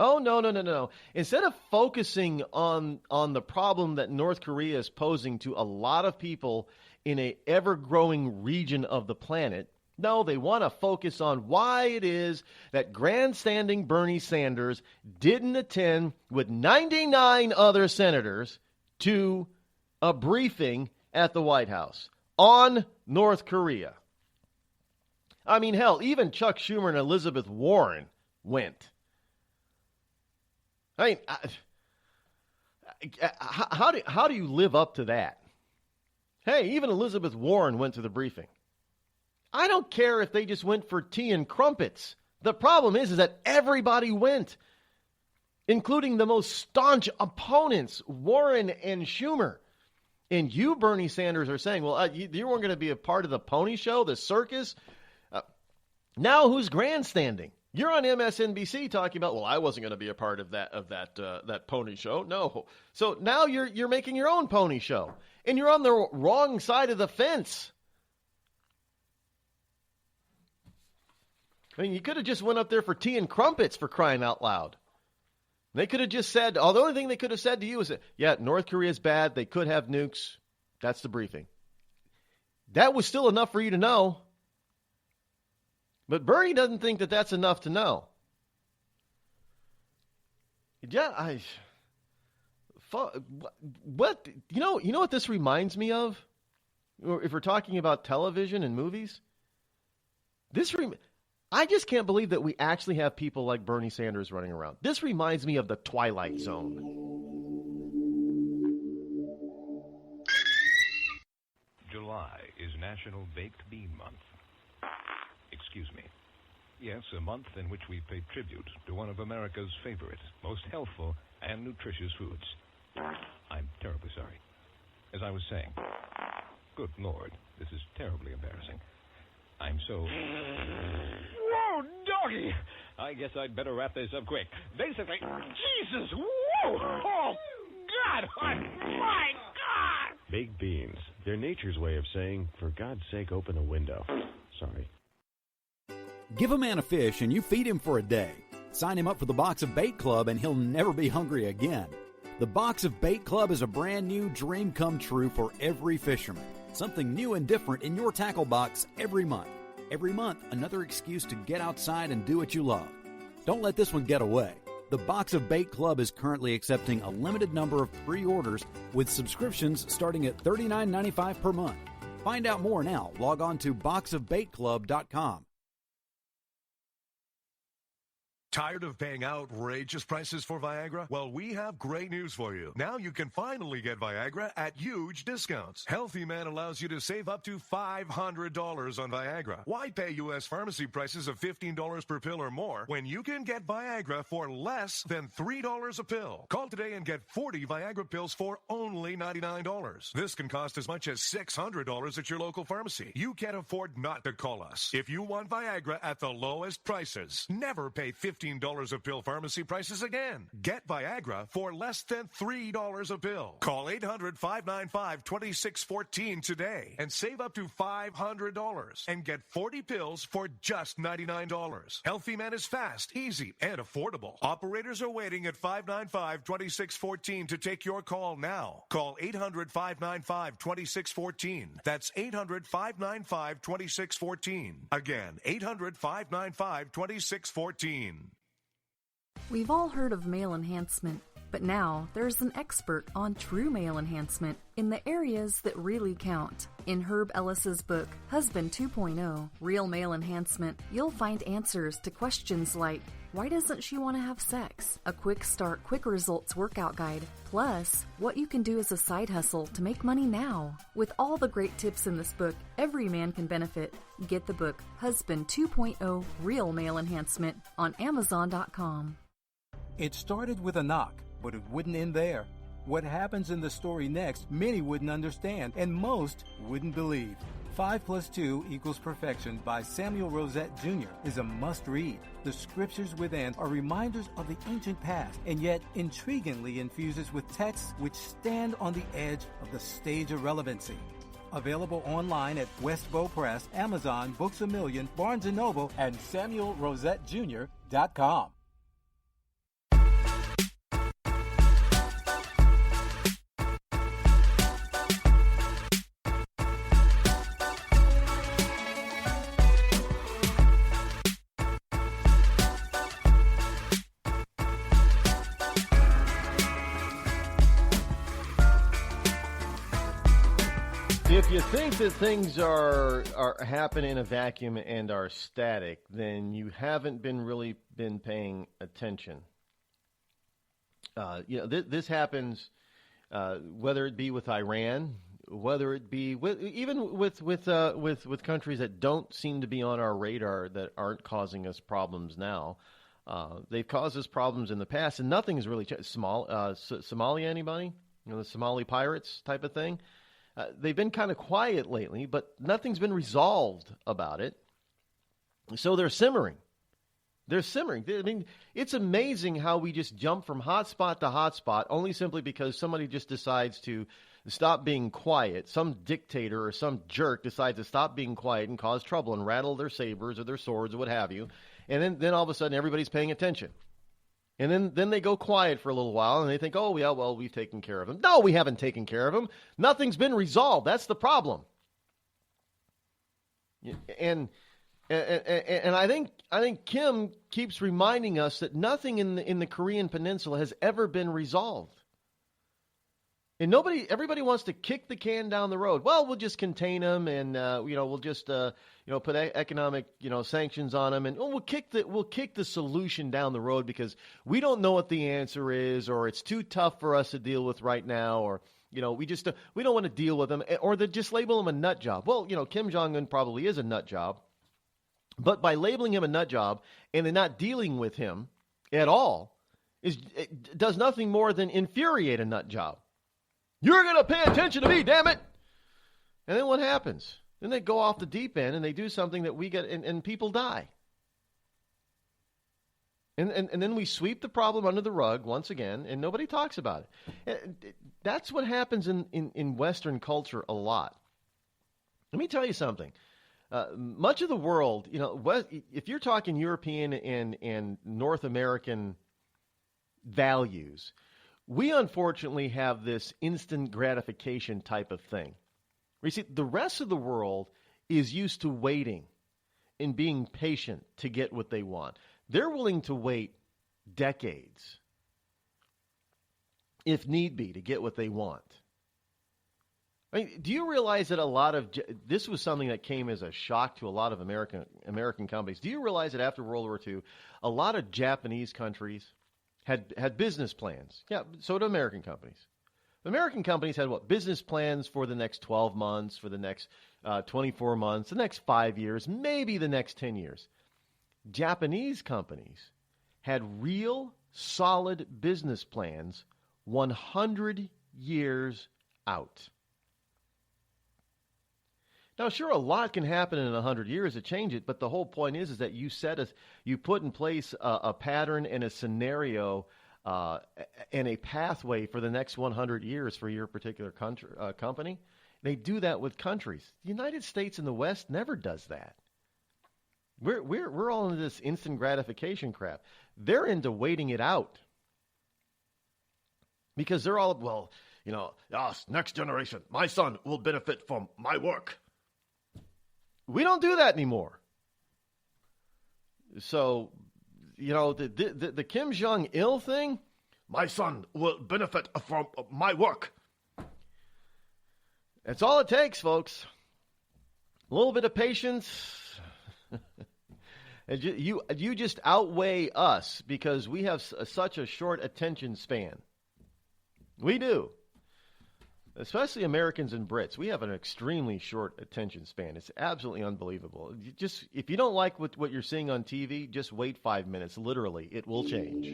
Oh, no. Instead of focusing on the problem that North Korea is posing to a lot of people in an ever-growing region of the planet, no, they want to focus on why it is that grandstanding Bernie Sanders didn't attend with 99 other senators to a briefing at the White House on North Korea. I mean, hell, even Chuck Schumer and Elizabeth Warren went. I mean, how do you live up to that? Hey, even Elizabeth Warren went to the briefing. I don't care if they just went for tea and crumpets. The problem is that everybody went, including the most staunch opponents, Warren and Schumer. And you, Bernie Sanders, are saying, well, you weren't going to be a part of the pony show, the circus. Now who's grandstanding? You're on MSNBC talking about, well, I wasn't going to be a part of that pony show. No. So now you're making your own pony show, and you're on the wrong side of the fence. I mean, you could have just went up there for tea and crumpets, for crying out loud. They could have just said, the only thing they could have said to you is, yeah, North Korea's bad. They could have nukes. That's the briefing. That was still enough for you to know. But Bernie doesn't think that that's enough to know. Yeah, what you know what this reminds me of? If we're talking about television and movies, I just can't believe that we actually have people like Bernie Sanders running around. This reminds me of the Twilight Zone. July is National Baked Bean Month. Excuse me. Yes, a month in which we pay tribute to one of America's favorite, most healthful, and nutritious foods. I'm terribly sorry. As I was saying, good Lord, this is terribly embarrassing. I'm so... Whoa, doggy! I guess I'd better wrap this up quick. Basically, Jesus! Whoa! Oh, God! Oh, my God! Baked beans. They're nature's way of saying, for God's sake, open a window. Sorry. Give a man a fish and you feed him for a day. Sign him up for the Box of Bait Club and he'll never be hungry again. The Box of Bait Club is a brand new dream come true for every fisherman. Something new and different in your tackle box every month. Every month, another excuse to get outside and do what you love. Don't let this one get away. The Box of Bait Club is currently accepting a limited number of pre-orders with subscriptions starting at $39.95 per month. Find out more now. Log on to boxofbaitclub.com. Tired of paying outrageous prices for Viagra? Well, we have great news for you. Now you can finally get Viagra at huge discounts. Healthy Man allows you to save up to $500 on Viagra. Why pay U.S. pharmacy prices of $15 per pill or more when you can get Viagra for less than $3 a pill? Call today and get 40 Viagra pills for only $99. This can cost as much as $600 at your local pharmacy. You can't afford not to call us. If you want Viagra at the lowest prices, never pay $15 a pill pharmacy prices again. Get Viagra for less than $3 a pill. Call 800-595-2614 today and save up to $500 and get 40 pills for just $99. Healthy Man is fast, easy, and affordable. Operators are waiting at 595-2614 to take your call now. Call 800-595-2614. That's 800-595-2614. Again, 800-595-2614. We've all heard of male enhancement, but now there's an expert on true male enhancement in the areas that really count. In Herb Ellis's book, Husband 2.0, Real Male Enhancement, you'll find answers to questions like, Why doesn't she want to have sex? A quick start, quick results workout guide. Plus, what you can do as a side hustle to make money now. With all the great tips in this book, every man can benefit. Get the book, Husband 2.0 Real Male Enhancement, on Amazon.com. It started with a knock, but it wouldn't end there. What happens in the story next, many wouldn't understand, and most wouldn't believe. 5 + 2 = Perfection by Samuel Rosette Jr. is a must-read. The scriptures within are reminders of the ancient past, and yet intriguingly infuses with texts which stand on the edge of the stage of relevancy. Available online at Westbow Press, Amazon, Books A Million, Barnes & Noble, and SamuelRosetteJr.com. If you think that things are happen in a vacuum and are static, then you haven't really been paying attention. This happens whether it be with Iran, whether it be with countries that don't seem to be on our radar, that aren't causing us problems now. They've caused us problems in the past, and nothing has really changed. Somalia, anybody? The Somali pirates type of thing. They've been kind of quiet lately, but nothing's been resolved about it. So they're simmering. They're simmering. I mean, it's amazing how we just jump from hotspot to hotspot only simply because somebody just decides to stop being quiet. Some dictator or some jerk decides to stop being quiet and cause trouble and rattle their sabers or their swords or what have you. And then all of a sudden everybody's paying attention. And then they go quiet for a little while, and they think, oh, yeah, well, we've taken care of him. No, we haven't taken care of him. Nothing's been resolved. That's the problem. And I think Kim keeps reminding us that nothing in the Korean Peninsula has ever been resolved. And everybody wants to kick the can down the road. Well, we'll just contain them, and we'll just put economic sanctions on them, and we'll kick the solution down the road because we don't know what the answer is, or it's too tough for us to deal with right now, or we don't want to deal with them, or they just label him a nut job. Well, Kim Jong-un probably is a nut job, but by labeling him a nut job and then not dealing with him at all it does nothing more than infuriate a nut job. You're going to pay attention to me, damn it! And then what happens? Then they go off the deep end and they do something that we get, and people die. And then we sweep the problem under the rug once again, and nobody talks about it. That's what happens in Western culture a lot. Let me tell you something. Much of the world, if you're talking European and North American values, we unfortunately have this instant gratification type of thing. You see, the rest of the world is used to waiting and being patient to get what they want. They're willing to wait decades, if need be, to get what they want. I mean, do you realize that this was something that came as a shock to a lot of American companies? Do you realize that after World War II, a lot of Japanese countries had business plans? Yeah, so do American companies. American companies had business plans for the next 12 months, for the next 24 months, the next 5 years, maybe the next 10 years. Japanese companies had real, solid business plans 100 years out. Now, sure, a lot can happen in 100 years to change it, but the whole point is that you put in place a pattern and a scenario and a pathway for the next 100 years for your particular company. They do that with countries. The United States and the West never does that. We're all into this instant gratification crap. They're into waiting it out because they're all, next generation, my son will benefit from my work. We don't do that anymore. So, the Kim Jong-il thing, my son will benefit from my work. That's all it takes, folks. A little bit of patience You just outweigh us because we have such a short attention span. We do. Especially Americans and Brits. We have an extremely short attention span. It's absolutely unbelievable. If you don't like what you're seeing on TV, just wait 5 minutes. Literally, it will change.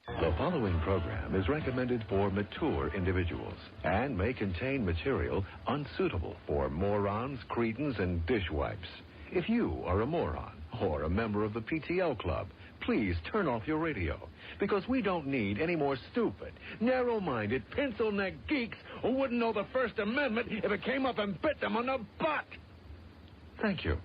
The following program is recommended for mature individuals and may contain material unsuitable for morons, cretins, and dishwipes. If you are a moron or a member of the PTL Club, please turn off your radio, because we don't need any more stupid, narrow-minded, pencil-neck geeks who wouldn't know the First Amendment if it came up and bit them on the butt. Thank you.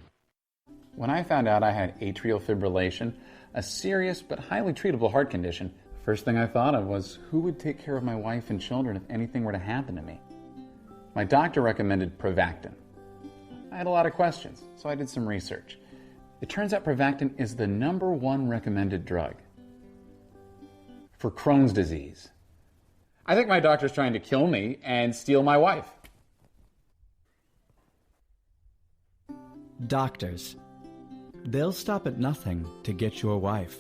When I found out I had atrial fibrillation, a serious but highly treatable heart condition, first thing I thought of was who would take care of my wife and children if anything were to happen to me. My doctor recommended Pravactin. I had a lot of questions, so I did some research. It turns out Pravactin is the #1 recommended drug for Crohn's disease. I think my doctor's trying to kill me and steal my wife. Doctors. They'll stop at nothing to get your wife.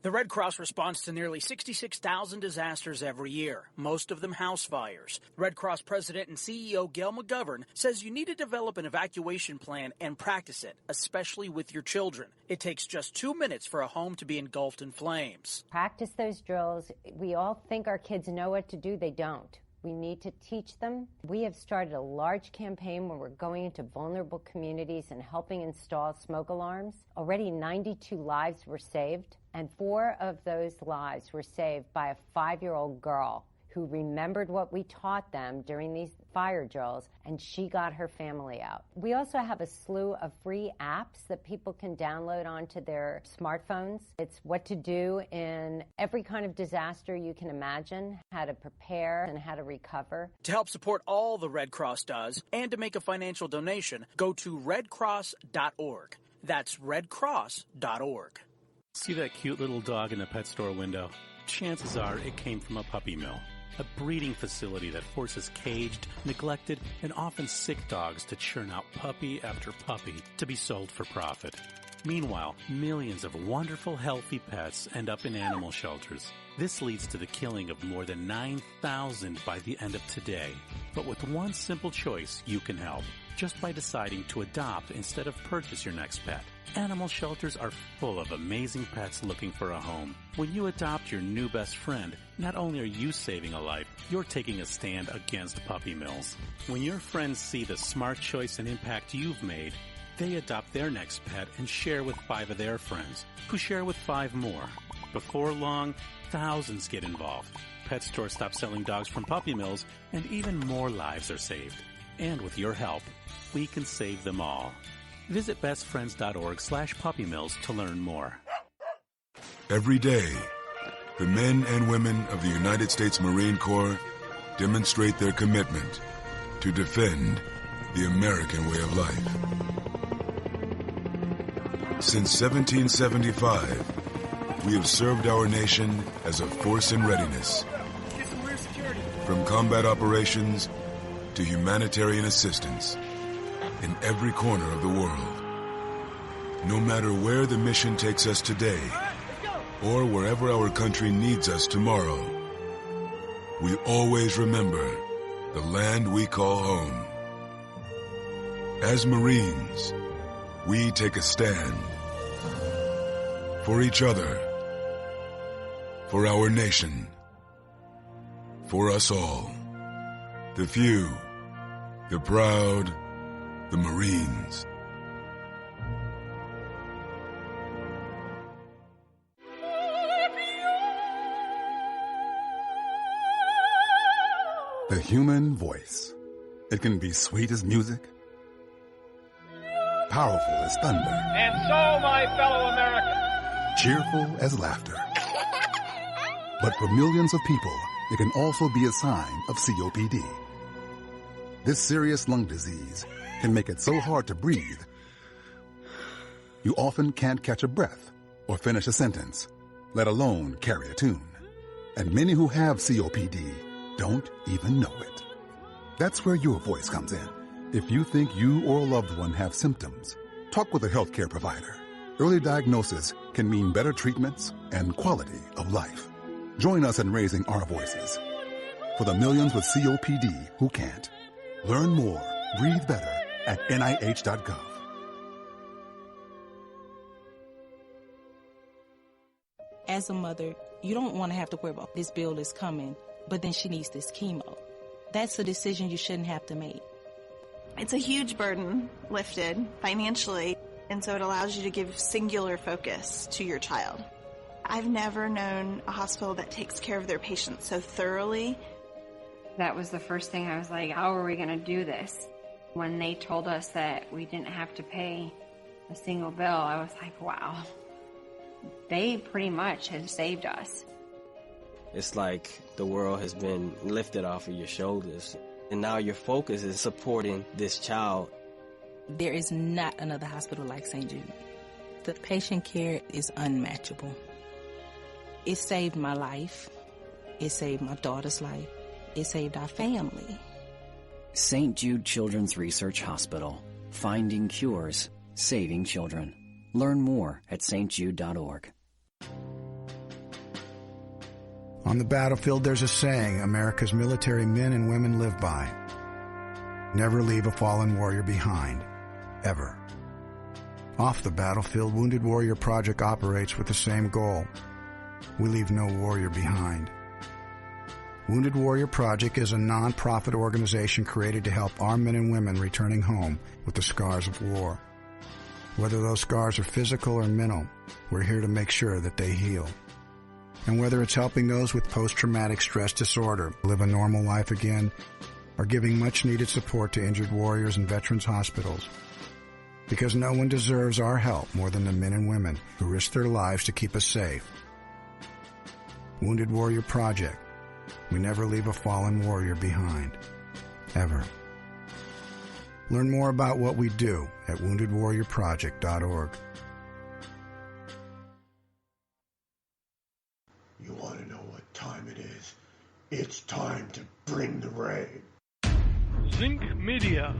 The Red Cross responds to nearly 66,000 disasters every year, most of them house fires. Red Cross President and CEO Gail McGovern says you need to develop an evacuation plan and practice it, especially with your children. It takes just 2 minutes for a home to be engulfed in flames. Practice those drills. We all think our kids know what to do. They don't. We need to teach them. We have started a large campaign where we're going into vulnerable communities and helping install smoke alarms. Already 92 lives were saved, and 4 of those lives were saved by a 5-year-old girl who remembered what we taught them during these fire drills, and she got her family out. We also have a slew of free apps that people can download onto their smartphones. It's what to do in every kind of disaster you can imagine, how to prepare and how to recover. To help support all the Red Cross does and to make a financial donation, go to redcross.org. That's redcross.org. See that cute little dog in the pet store window? Chances are it came from a puppy mill. A breeding facility that forces caged, neglected, and often sick dogs to churn out puppy after puppy to be sold for profit. Meanwhile, millions of wonderful, healthy pets end up in animal shelters. This leads to the killing of more than 9,000 by the end of today. But with one simple choice, you can help. Just by deciding to adopt instead of purchase your next pet. Animal shelters are full of amazing pets looking for a home. When you adopt your new best friend, not only are you saving a life, you're taking a stand against puppy mills. When your friends see the smart choice and impact you've made, they adopt their next pet and share with 5 of their friends, who share with 5 more. Before long, thousands get involved. Pet stores stop selling dogs from puppy mills, and even more lives are saved. And with your help, we can save them all. Visit bestfriends.org/puppymills to learn more. Every day, the men and women of the United States Marine Corps demonstrate their commitment to defend the American way of life. Since 1775, we have served our nation as a force in readiness. Get some rear security. From combat operations to humanitarian assistance in every corner of the world. No matter where the mission takes us today, or wherever our country needs us tomorrow, we always remember the land we call home. As Marines, we take a stand for each other, for our nation, for us all. The few, the proud, the Marines. The human voice. It can be sweet as music, powerful as thunder, And so, my fellow Americans, cheerful as laughter. But for millions of people, it can also be a sign of COPD. This serious lung disease can make it so hard to breathe, you often can't catch a breath or finish a sentence, let alone carry a tune. And many who have COPD don't even know it. That's where your voice comes in. If you think you or a loved one have symptoms, talk with a healthcare provider. Early diagnosis can mean better treatments and quality of life. Join us in raising our voices for the millions with COPD who can't. Learn more, breathe better at NIH.gov. As a mother, you don't want to have to worry about this bill is coming, but then she needs this chemo. That's a decision you shouldn't have to make. It's a huge burden lifted financially, and so it allows you to give singular focus to your child. I've never known a hospital that takes care of their patients so thoroughly. That was the first thing I was like, how are we going to do this? When they told us that we didn't have to pay a single bill, I was like, wow. They pretty much have saved us. It's like the world has been lifted off of your shoulders, and now your focus is supporting this child. There is not another hospital like St. Jude. The patient care is unmatchable. It saved my life. It saved my daughter's life. It saved our family. St. Jude Children's Research Hospital. Finding cures, saving children. Learn more at stjude.org. On the battlefield, there's a saying America's military men and women live by. Never leave a fallen warrior behind. Ever. Off the battlefield, Wounded Warrior Project operates with the same goal. We leave no warrior behind. Wounded Warrior Project is a non-profit organization created to help our men and women returning home with the scars of war. Whether those scars are physical or mental, we're here to make sure that they heal. And whether it's helping those with post-traumatic stress disorder live a normal life again, or giving much-needed support to injured warriors in veterans' hospitals. Because no one deserves our help more than the men and women who risk their lives to keep us safe. Wounded Warrior Project. We never leave a fallen warrior behind. Ever. Learn more about what we do at woundedwarriorproject.org. You want to know what time it is? It's time to bring the rain. Zinc Media.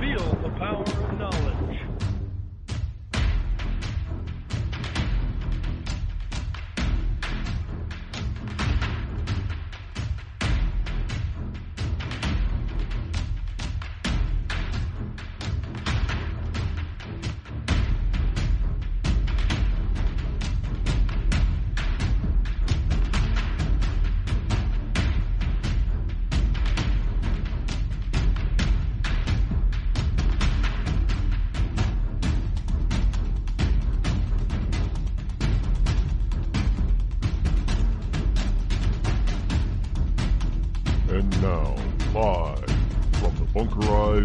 Feel the power of knowledge.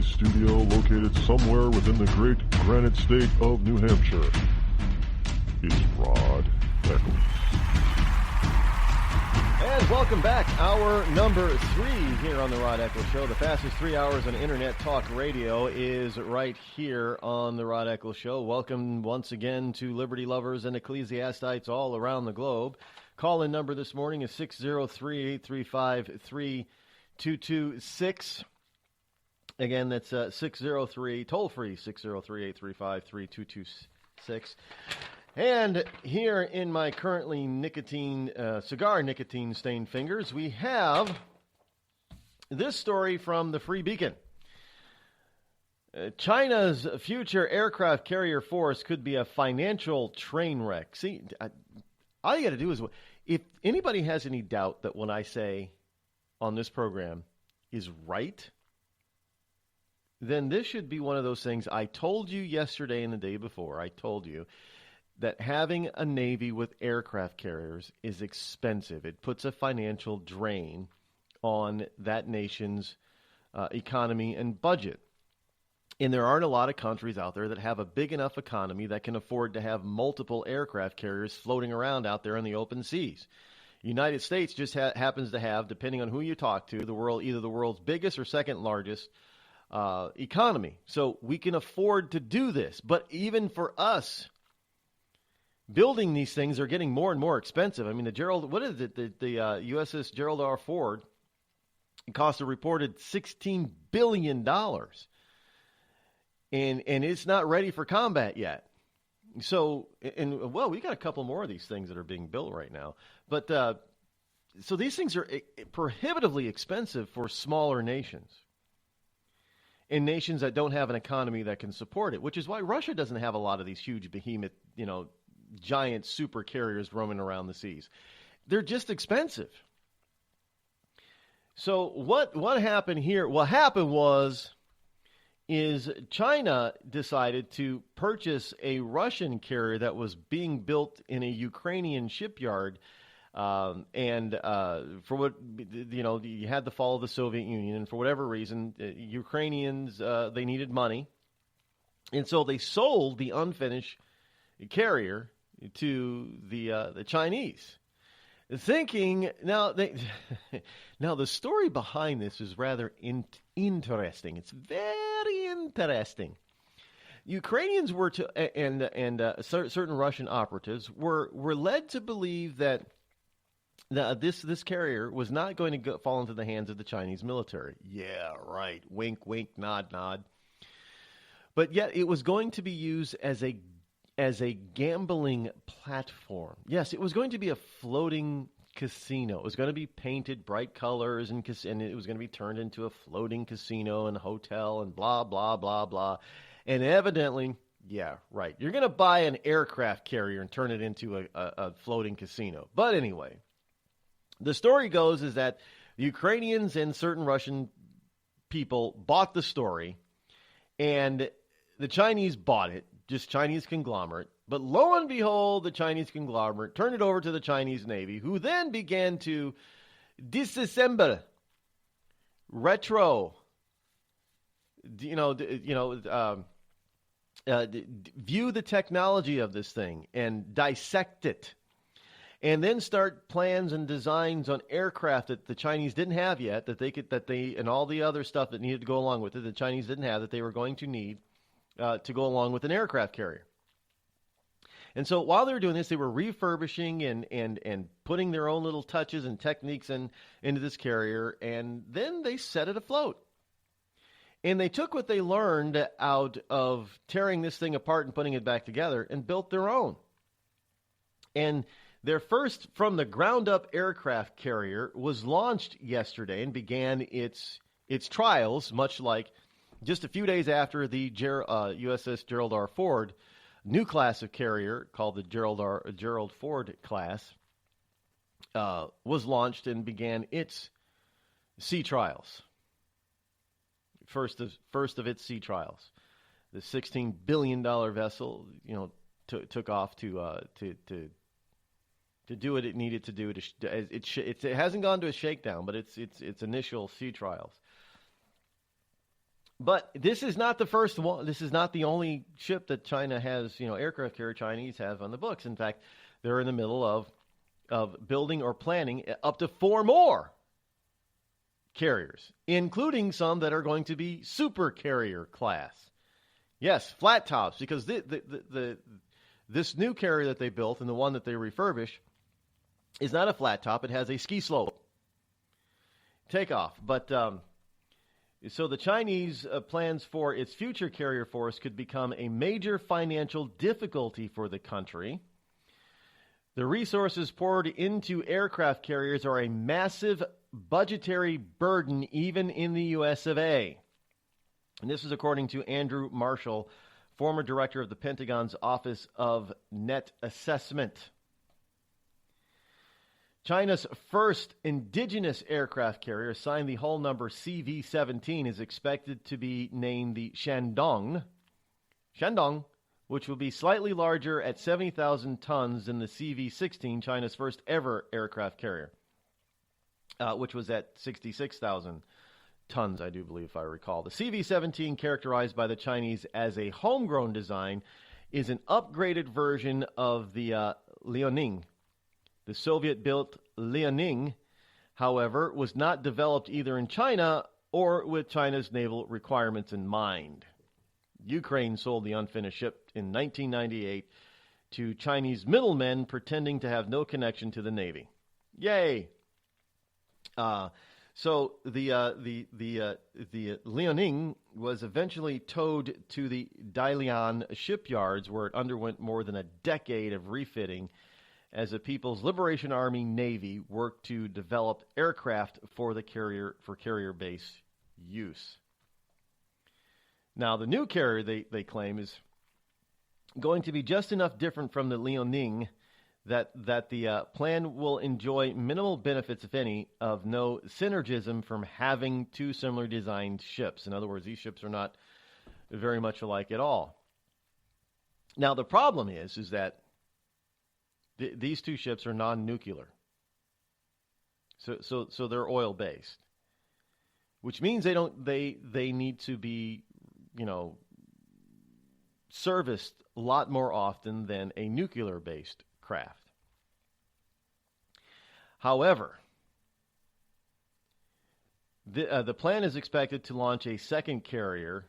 Studio located somewhere within the great granite state of New Hampshire. It's Rod Ecclers. And welcome back. Hour number 3 here on the Rod Ecclers Show. The fastest 3 hours on Internet Talk Radio is right here on the Rod Ecclers Show. Welcome once again to liberty lovers and ecclesiastites all around the globe. Call-in number this morning is 603-835-3226. Again, that's 603, toll-free, 603-835-3226. And here in my currently cigar nicotine-stained fingers, we have this story from the Free Beacon. China's future aircraft carrier force could be a financial train wreck. See, all you got to do is, if anybody has any doubt that what I say on this program is right, then this should be one of those things. I told you yesterday and the day before, I told you that having a Navy with aircraft carriers is expensive. It puts a financial drain on that nation's economy and budget. And there aren't a lot of countries out there that have a big enough economy that can afford to have multiple aircraft carriers floating around out there in the open seas. United States just happens to have, depending on who you talk to, either the world's biggest or second largest economy. So we can afford to do this. But even for us, building these things are getting more and more expensive. I mean, the USS Gerald R. Ford It cost a reported $16 billion. And it's not ready for combat yet. So, well, we got a couple more of these things that are being built right now. But so these things are prohibitively expensive for smaller nations. And nations that don't have an economy that can support it, which is why Russia doesn't have a lot of these huge behemoth, giant super carriers roaming around the seas. They're just expensive. So what happened here? What happened is China decided to purchase a Russian carrier that was being built in a Ukrainian shipyard. For what, you had the fall of the Soviet Union, and for whatever reason, Ukrainians, they needed money. And so they sold the unfinished carrier to the Chinese. Thinking, now the story behind this is rather interesting. It's very interesting. Ukrainians were certain Russian operatives were led to believe that this carrier was not going to fall into the hands of the Chinese military. Yeah, right. Wink, wink, nod, nod. But yet it was going to be used as a gambling platform. Yes, it was going to be a floating casino. It was going to be painted bright colors and it was going to be turned into a floating casino and hotel and blah, blah, blah, blah. And evidently, yeah, right. You're going to buy an aircraft carrier and turn it into a floating casino. But anyway, the story goes is that Ukrainians and certain Russian people bought the story, and the Chinese bought it, just Chinese conglomerate. But lo and behold, the Chinese conglomerate turned it over to the Chinese Navy, who then began to disassemble, view the technology of this thing and dissect it. And then start plans and designs on aircraft that the Chinese didn't have yet, and all the other stuff that needed to go along with it, the Chinese didn't have, that they were going to need to go along with an aircraft carrier. And so while they were doing this, they were refurbishing and putting their own little touches and techniques into this carrier, and then they set it afloat. And they took what they learned out of tearing this thing apart and putting it back together and built their own. And their first from-the-ground-up aircraft carrier was launched yesterday and began its trials, much like just a few days after the USS Gerald R. Ford new class of carrier called the Gerald Ford class was launched and began its sea trials. First of its sea trials. The $16 billion vessel, took off to do what it needed to do. It hasn't gone to a shakedown, but its initial sea trials. But this is not the first one. This is not the only ship that China has, aircraft carrier Chinese have on the books. In fact, they're in the middle of building or planning up to 4 more carriers, including some that are going to be super carrier class. Yes, flat tops, because this new carrier that they built and the one that they refurbish is not a flat top. It has a ski slope takeoff. But so the Chinese plans for its future carrier force could become a major financial difficulty for the country. The resources poured into aircraft carriers are a massive budgetary burden even in the US of A. And this is according to Andrew Marshall, former director of the Pentagon's Office of Net Assessment. China's first indigenous aircraft carrier, assigned the hull number CV-17, is expected to be named the Shandong, which will be slightly larger at 70,000 tons than the CV-16, China's first ever aircraft carrier, which was at 66,000 tons, I do believe, if I recall. The CV-17, characterized by the Chinese as a homegrown design, is an upgraded version of the Liaoning. The Soviet-built Liaoning, however, was not developed either in China or with China's naval requirements in mind. Ukraine sold the unfinished ship in 1998 to Chinese middlemen pretending to have no connection to the Navy. Yay! So the Liaoning was eventually towed to the Dalian shipyards, where it underwent more than a decade of refitting as the People's Liberation Army Navy worked to develop aircraft for the carrier base use. Now, the new carrier they claim is going to be just enough different from the Liaoning that the plan will enjoy minimal benefits, if any, of no synergism from having two similar designed ships. In other words, these ships are not very much alike at all. Now, the problem is that these two ships are non-nuclear. So they're oil-based, which means they need to be, serviced a lot more often than a nuclear-based craft. However, the plan is expected to launch a second carrier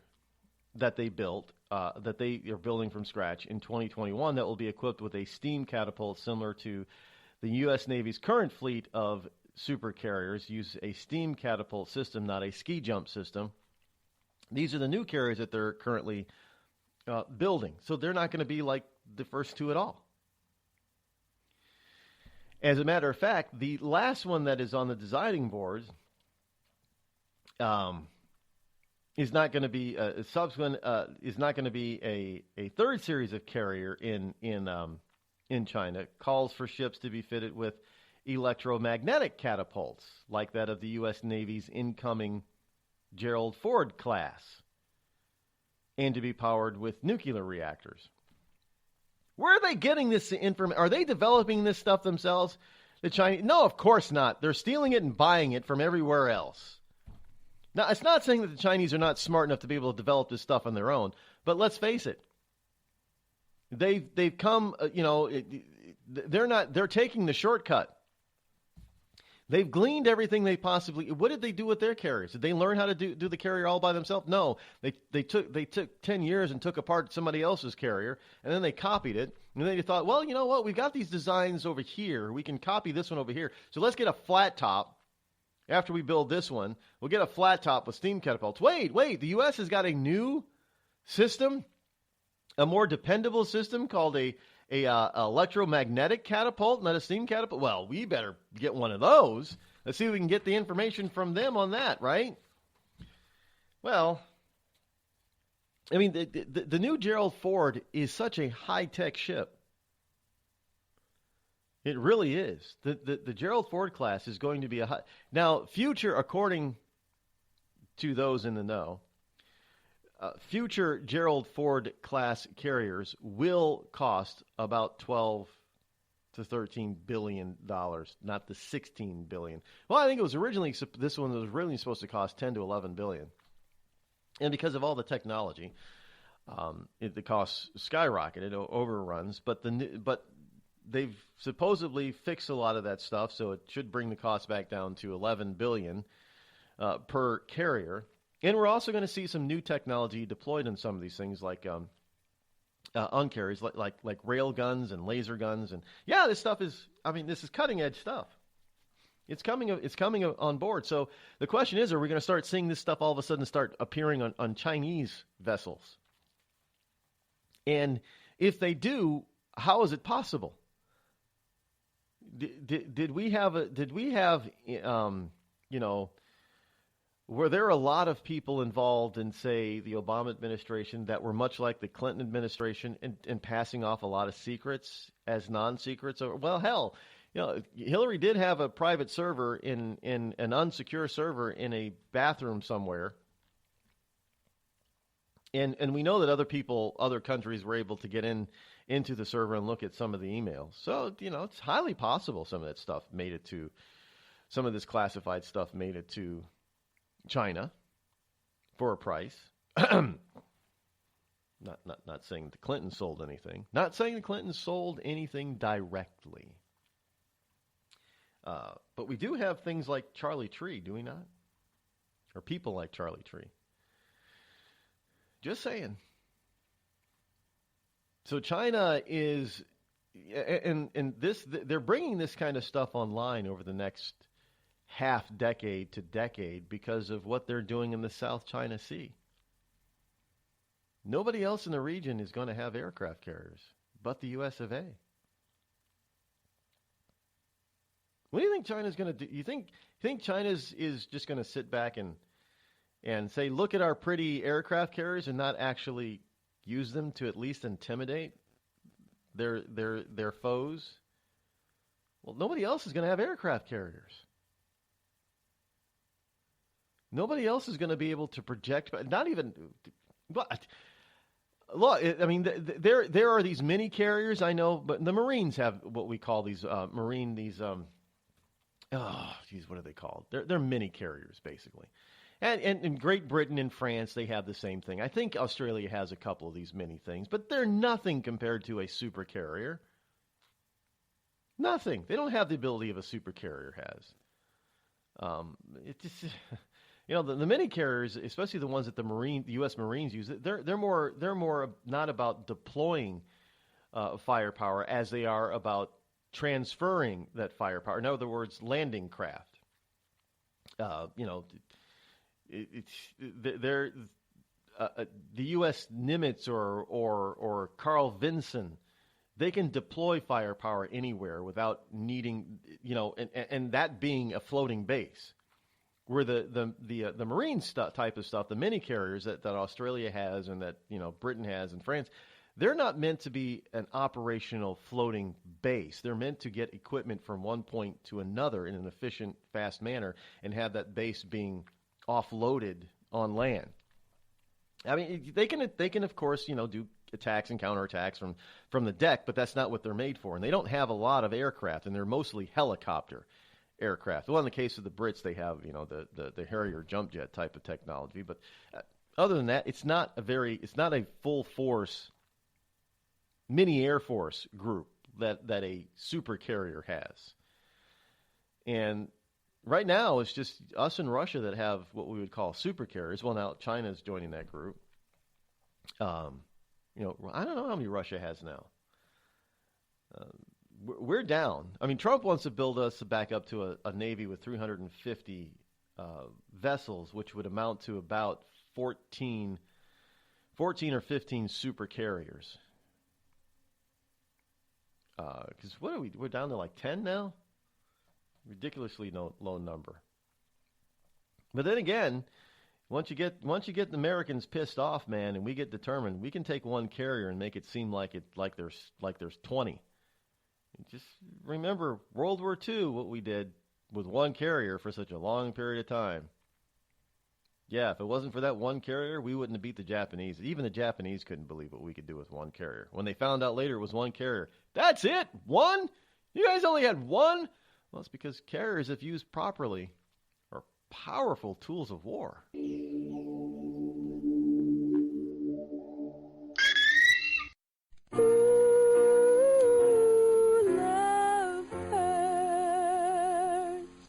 that they built, that they are building from scratch in 2021, that will be equipped with a steam catapult similar to the U.S. Navy's current fleet of super carriers. Use a steam catapult system, not a ski jump system. These are the new carriers that they're currently building. So they're not going to be like the first two at all. As a matter of fact, the last one that is on the designing board is not going to be a subsequent. Is not going to be a third series of carrier in China. Calls for ships to be fitted with electromagnetic catapults like that of the U.S. Navy's incoming Gerald Ford class, and to be powered with nuclear reactors. Where are they getting this information? Are they developing this stuff themselves? The Chinese? No, of course not. They're stealing it and buying it from everywhere else. Now, it's not saying that the Chinese are not smart enough to be able to develop this stuff on their own, but let's face it. They've come, they're taking the shortcut. They've gleaned everything they possibly. What did they do with their carriers? Did they learn how to do the carrier all by themselves? No. They took 10 years and took apart somebody else's carrier, and then they copied it. And then they thought, well, you know what? We've got these designs over here. We can copy this one over here. So let's get a flat top. After we build this one, we'll get a flat top with steam catapults. Wait. The U.S. has got a new system, a more dependable system called a electromagnetic catapult, not a steam catapult. Well, we better get one of those. Let's see if we can get the information from them on that, right? Well, I mean, the new Gerald Ford is such a high-tech ship. It really is. The Gerald Ford class is going to be now, future, according to those in the know, future Gerald Ford class carriers will cost about $12 to $13 billion, not the $16 billion. Well, I think it was originally, this one was originally supposed to cost $10 to $11 billion. And because of all the technology, the costs skyrocketed, overruns, but they've supposedly fixed a lot of that stuff, so it should bring the cost back down to $11 billion per carrier. And we're also going to see some new technology deployed in some of these things, like on carriers, like rail guns and laser guns, and this stuff is. I mean, this is cutting edge stuff. It's coming on board. So the question is, are we going to start seeing this stuff all of a sudden start appearing on Chinese vessels? And if they do, how is it possible? Did we have were there a lot of people involved in, say, the Obama administration that were much like the Clinton administration in passing off a lot of secrets as non-secrets? Well, hell, Hillary did have a private server in an unsecure server in a bathroom somewhere. And we know that other countries were able to get into the server and look at some of the emails. So, it's highly possible some of that stuff made it to, some of this classified stuff made it to China for a price. Not saying the Clintons sold anything. Not saying the Clintons sold anything directly. But we do have things like Charlie Tree, do we not? Or people like Charlie Tree. Just saying. So China is, and this, they're bringing this kind of stuff online over the next half decade to decade because of what they're doing in the South China Sea. Nobody else in the region is going to have aircraft carriers but the U.S. of A. What do you think China's going to do? You think China is just going to sit back and say, look at our pretty aircraft carriers and not actually use them to at least intimidate their foes? Well, nobody else is going to have aircraft carriers. Nobody else is going to be able to project, not even. Look, I mean, there are these mini carriers, I know, but the Marines have what we call these what are they called? They're mini carriers, basically. And in Great Britain and France, they have the same thing. I think Australia has a couple of these mini things, but they're nothing compared to a super carrier. Nothing. They don't have the ability of a super carrier has. It just, the mini carriers, especially the ones that the U.S. Marines use, they're more not about deploying firepower as they are about transferring that firepower. In other words, landing craft. The U.S. Nimitz or Carl Vinson, they can deploy firepower anywhere without needing, and that being a floating base. Where the Marine type of stuff, the mini carriers that Australia has and that Britain has and France, they're not meant to be an operational floating base. They're meant to get equipment from one point to another in an efficient, fast manner and have that base being offloaded on land. I mean, they can of course, do attacks and counterattacks from the deck, but that's not what they're made for. And they don't have a lot of aircraft, and they're mostly helicopter aircraft. Well, in the case of the Brits, they have, the Harrier jump jet type of technology. But other than that, it's not a full force mini Air Force group that a super carrier has. And right now, it's just us and Russia that have what we would call super carriers. Well, now China's joining that group. I don't know how many Russia has now. We're down. I mean, Trump wants to build us back up to a Navy with 350 vessels, which would amount to about 14 or 15 super carriers. Because what are we? We're down to like 10 now? Ridiculously low number. But then again, once you get the Americans pissed off, man, and we get determined, we can take one carrier and make it seem like there's 20. Just remember World War II, what we did with one carrier for such a long period of time. Yeah, if it wasn't for that one carrier, we wouldn't have beat the Japanese. Even the Japanese couldn't believe what we could do with one carrier. When they found out later it was one carrier, that's it? One? You guys only had one? Well, it's because carriers, if used properly, are powerful tools of war.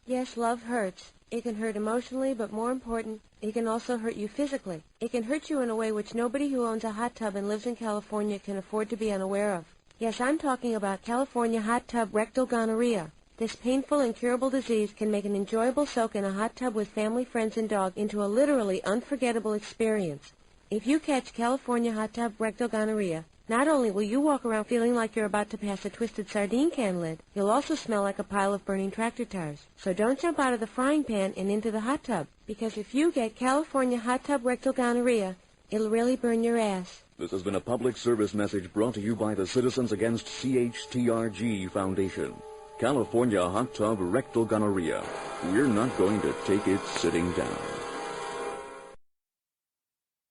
Yes, love hurts. It can hurt emotionally, but more important, it can also hurt you physically. It can hurt you in a way which nobody who owns a hot tub and lives in California can afford to be unaware of. Yes, I'm talking about California hot tub rectal gonorrhea. This painful, incurable disease can make an enjoyable soak in a hot tub with family, friends, and dog into a literally unforgettable experience. If you catch California hot tub rectal gonorrhea, not only will you walk around feeling like you're about to pass a twisted sardine can lid, you'll also smell like a pile of burning tractor tires. So don't jump out of the frying pan and into the hot tub, because if you get California hot tub rectal gonorrhea, it'll really burn your ass. This has been a public service message brought to you by the Citizens Against CHTRG Foundation. California hot tub rectal gonorrhea. We're not going to take it sitting down.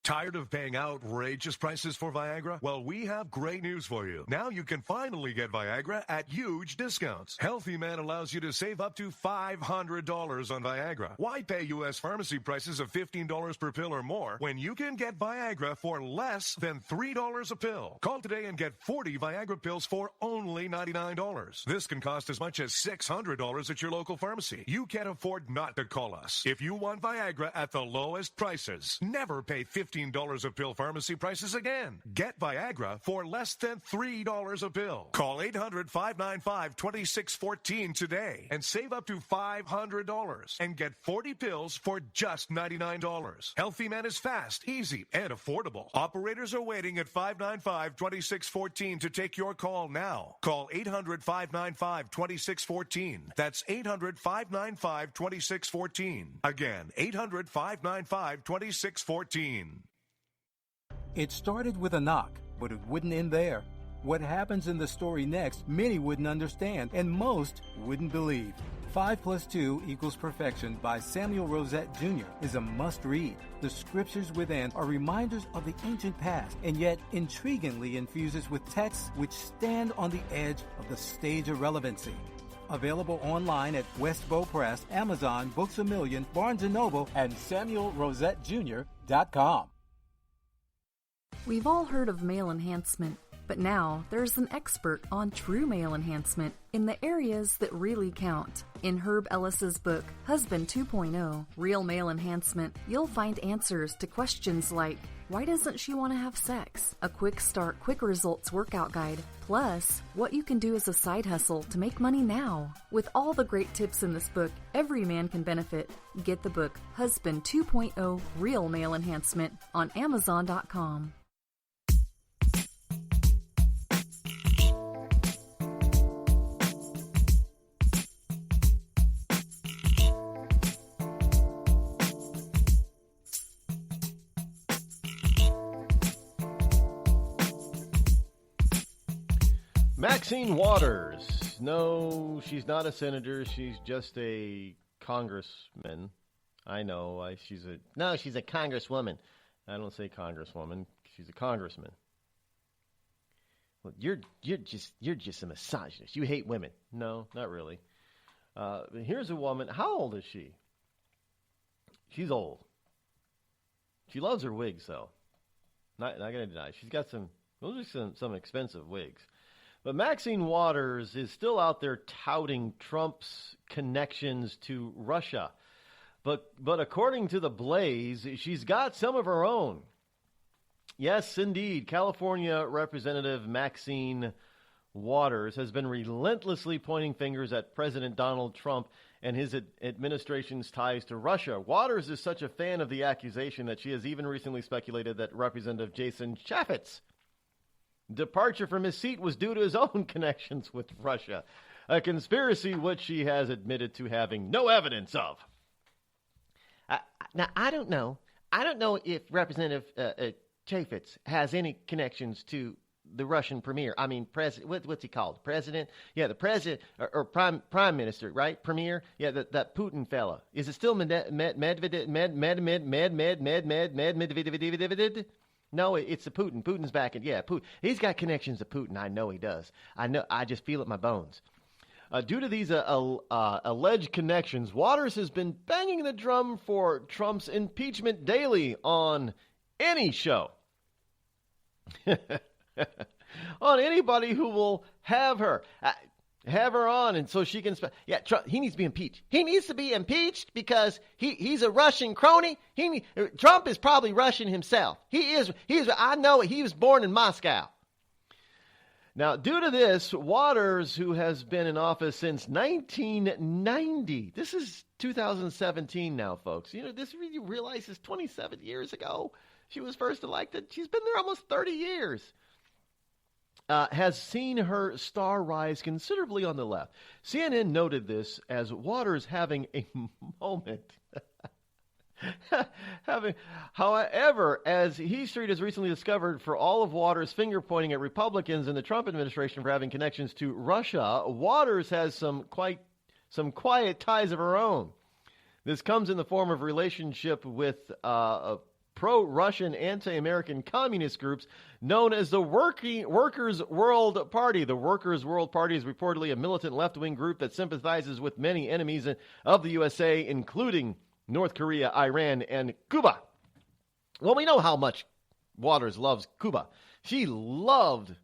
Tired of paying outrageous prices for Viagra? Well, we have great news for you. Now you can finally get Viagra at huge discounts. Healthy Man allows you to save up to $500 on Viagra. Why pay U.S. pharmacy prices of $15 per pill or more when you can get Viagra for less than $3 a pill? Call today and get 40 Viagra pills for only $99. This can cost as much as $600 at your local pharmacy. You can't afford not to call us. If you want Viagra at the lowest prices, never pay $15 $15 a pill pharmacy prices again. Get Viagra for less than $3 a pill. Call 800-595-2614 today and save up to $500 and get 40 pills for just $99. Healthy Man is fast, easy, and affordable. Operators are waiting at 595-2614 to take your call now. Call 800-595-2614. That's 800-595-2614. Again, 800-595-2614. It started with a knock, but it wouldn't end there. What happens in the story next, many wouldn't understand, and most wouldn't believe. 5 + 2 = Perfection by Samuel Rosette Jr. is a must-read. The scriptures within are reminders of the ancient past, and yet intriguingly infuses with texts which stand on the edge of the stage of relevancy. Available online at Westbow Press, Amazon, Books A Million, Barnes & Noble, and SamuelRosetteJr.com. We've all heard of male enhancement, but now there's an expert on true male enhancement in the areas that really count. In Herb Ellis's book, Husband 2.0, Real Male Enhancement, you'll find answers to questions like, why doesn't she want to have sex? A quick start, quick results workout guide. Plus, what you can do as a side hustle to make money now. With all the great tips in this book, every man can benefit. Get the book, Husband 2.0, Real Male Enhancement, on Amazon.com. Maxine Waters. No, she's not a senator. She's just a congressman. I know. She's a congresswoman. I don't say congresswoman. She's a congressman. Well, you're just a misogynist. You hate women. No, not really. Here's a woman. How old is she? She's old. She loves her wigs, though. Not gonna deny. She's got those are some expensive wigs. But Maxine Waters is still out there touting Trump's connections to Russia. But according to the Blaze, she's got some of her own. Yes, indeed, California Representative Maxine Waters has been relentlessly pointing fingers at President Donald Trump and his administration's ties to Russia. Waters is such a fan of the accusation that she has even recently speculated that Representative Jason Chaffetz's departure from his seat was due to his own connections with Russia, a conspiracy which she has admitted to having no evidence of. Now, I don't know if Representative Chaffetz has any connections to the Russian premier. I mean, president. What's he called? President? Yeah, the president or prime minister, right? Premier? Yeah, that Putin fella. Is it still Medvedev? No, it's the Putin. Putin's back. Putin. He's got connections to Putin. I know he does. I just feel it in my bones. Due to these alleged connections, Waters has been banging the drum for Trump's impeachment daily on any show. On anybody who will have her on, and so she can. Trump, he needs to be impeached. He needs to be impeached because he's a Russian crony. Trump is probably Russian himself. He is. I know it. He was born in Moscow. Now, due to this, Waters, who has been in office since 1990, this is 2017 now, folks. You realize this 27 years ago she was first elected. She's been there almost 30 years. Has seen her star rise considerably on the left. CNN noted this as Waters having a moment. However, as He Street has recently discovered, for all of Waters' finger-pointing at Republicans in the Trump administration for having connections to Russia, Waters has some quiet ties of her own. This comes in the form of relationship with pro-Russian, anti-American communist groups known as the Workers' World Party. The Workers' World Party is reportedly a militant left-wing group that sympathizes with many enemies of the USA, including North Korea, Iran, and Cuba. Well, we know how much Waters loves Cuba. She loved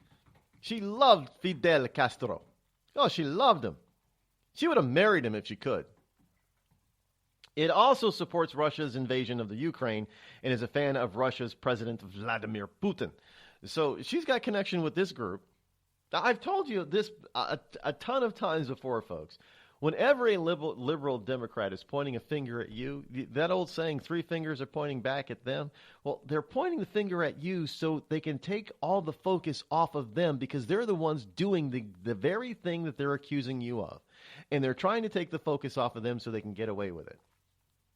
Fidel Castro. Oh, she loved him. She would have married him if she could. It also supports Russia's invasion of the Ukraine and is a fan of Russia's President Vladimir Putin. So she's got connection with this group. I've told you this a ton of times before, folks. Whenever a liberal Democrat is pointing a finger at you, that old saying, 3 fingers are pointing back at them, well, they're pointing the finger at you so they can take all the focus off of them because they're the ones doing the very thing that they're accusing you of. And they're trying to take the focus off of them so they can get away with it.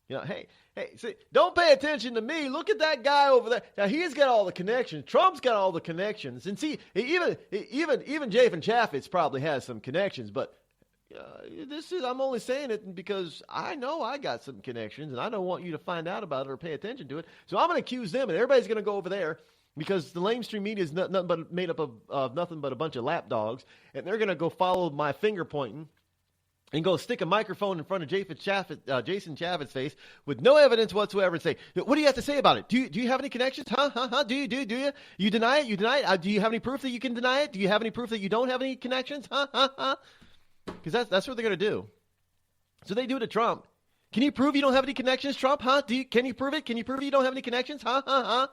You know, hey, see, don't pay attention to me. Look at that guy over there. Now, he's got all the connections. Trump's got all the connections. And see, even Jafin Chaffetz probably has some connections, but I'm only saying it because I know I got some connections, and I don't want you to find out about it or pay attention to it. So I'm going to accuse them, and everybody's going to go over there because the mainstream media is nothing but made up of nothing but a bunch of lapdogs, and they're going to go follow my finger pointing and go stick a microphone in front of Jason Chaffetz's face with no evidence whatsoever and say, what do you have to say about it? Do you have any connections? Do you? You deny it? You deny it? Do you have any proof that you can deny it? Do you have any proof that you don't have any connections? Because that's what they're going to do. So they do it to Trump. Can you prove you don't have any connections, Trump? Can you prove it? Can you prove you don't have any connections? In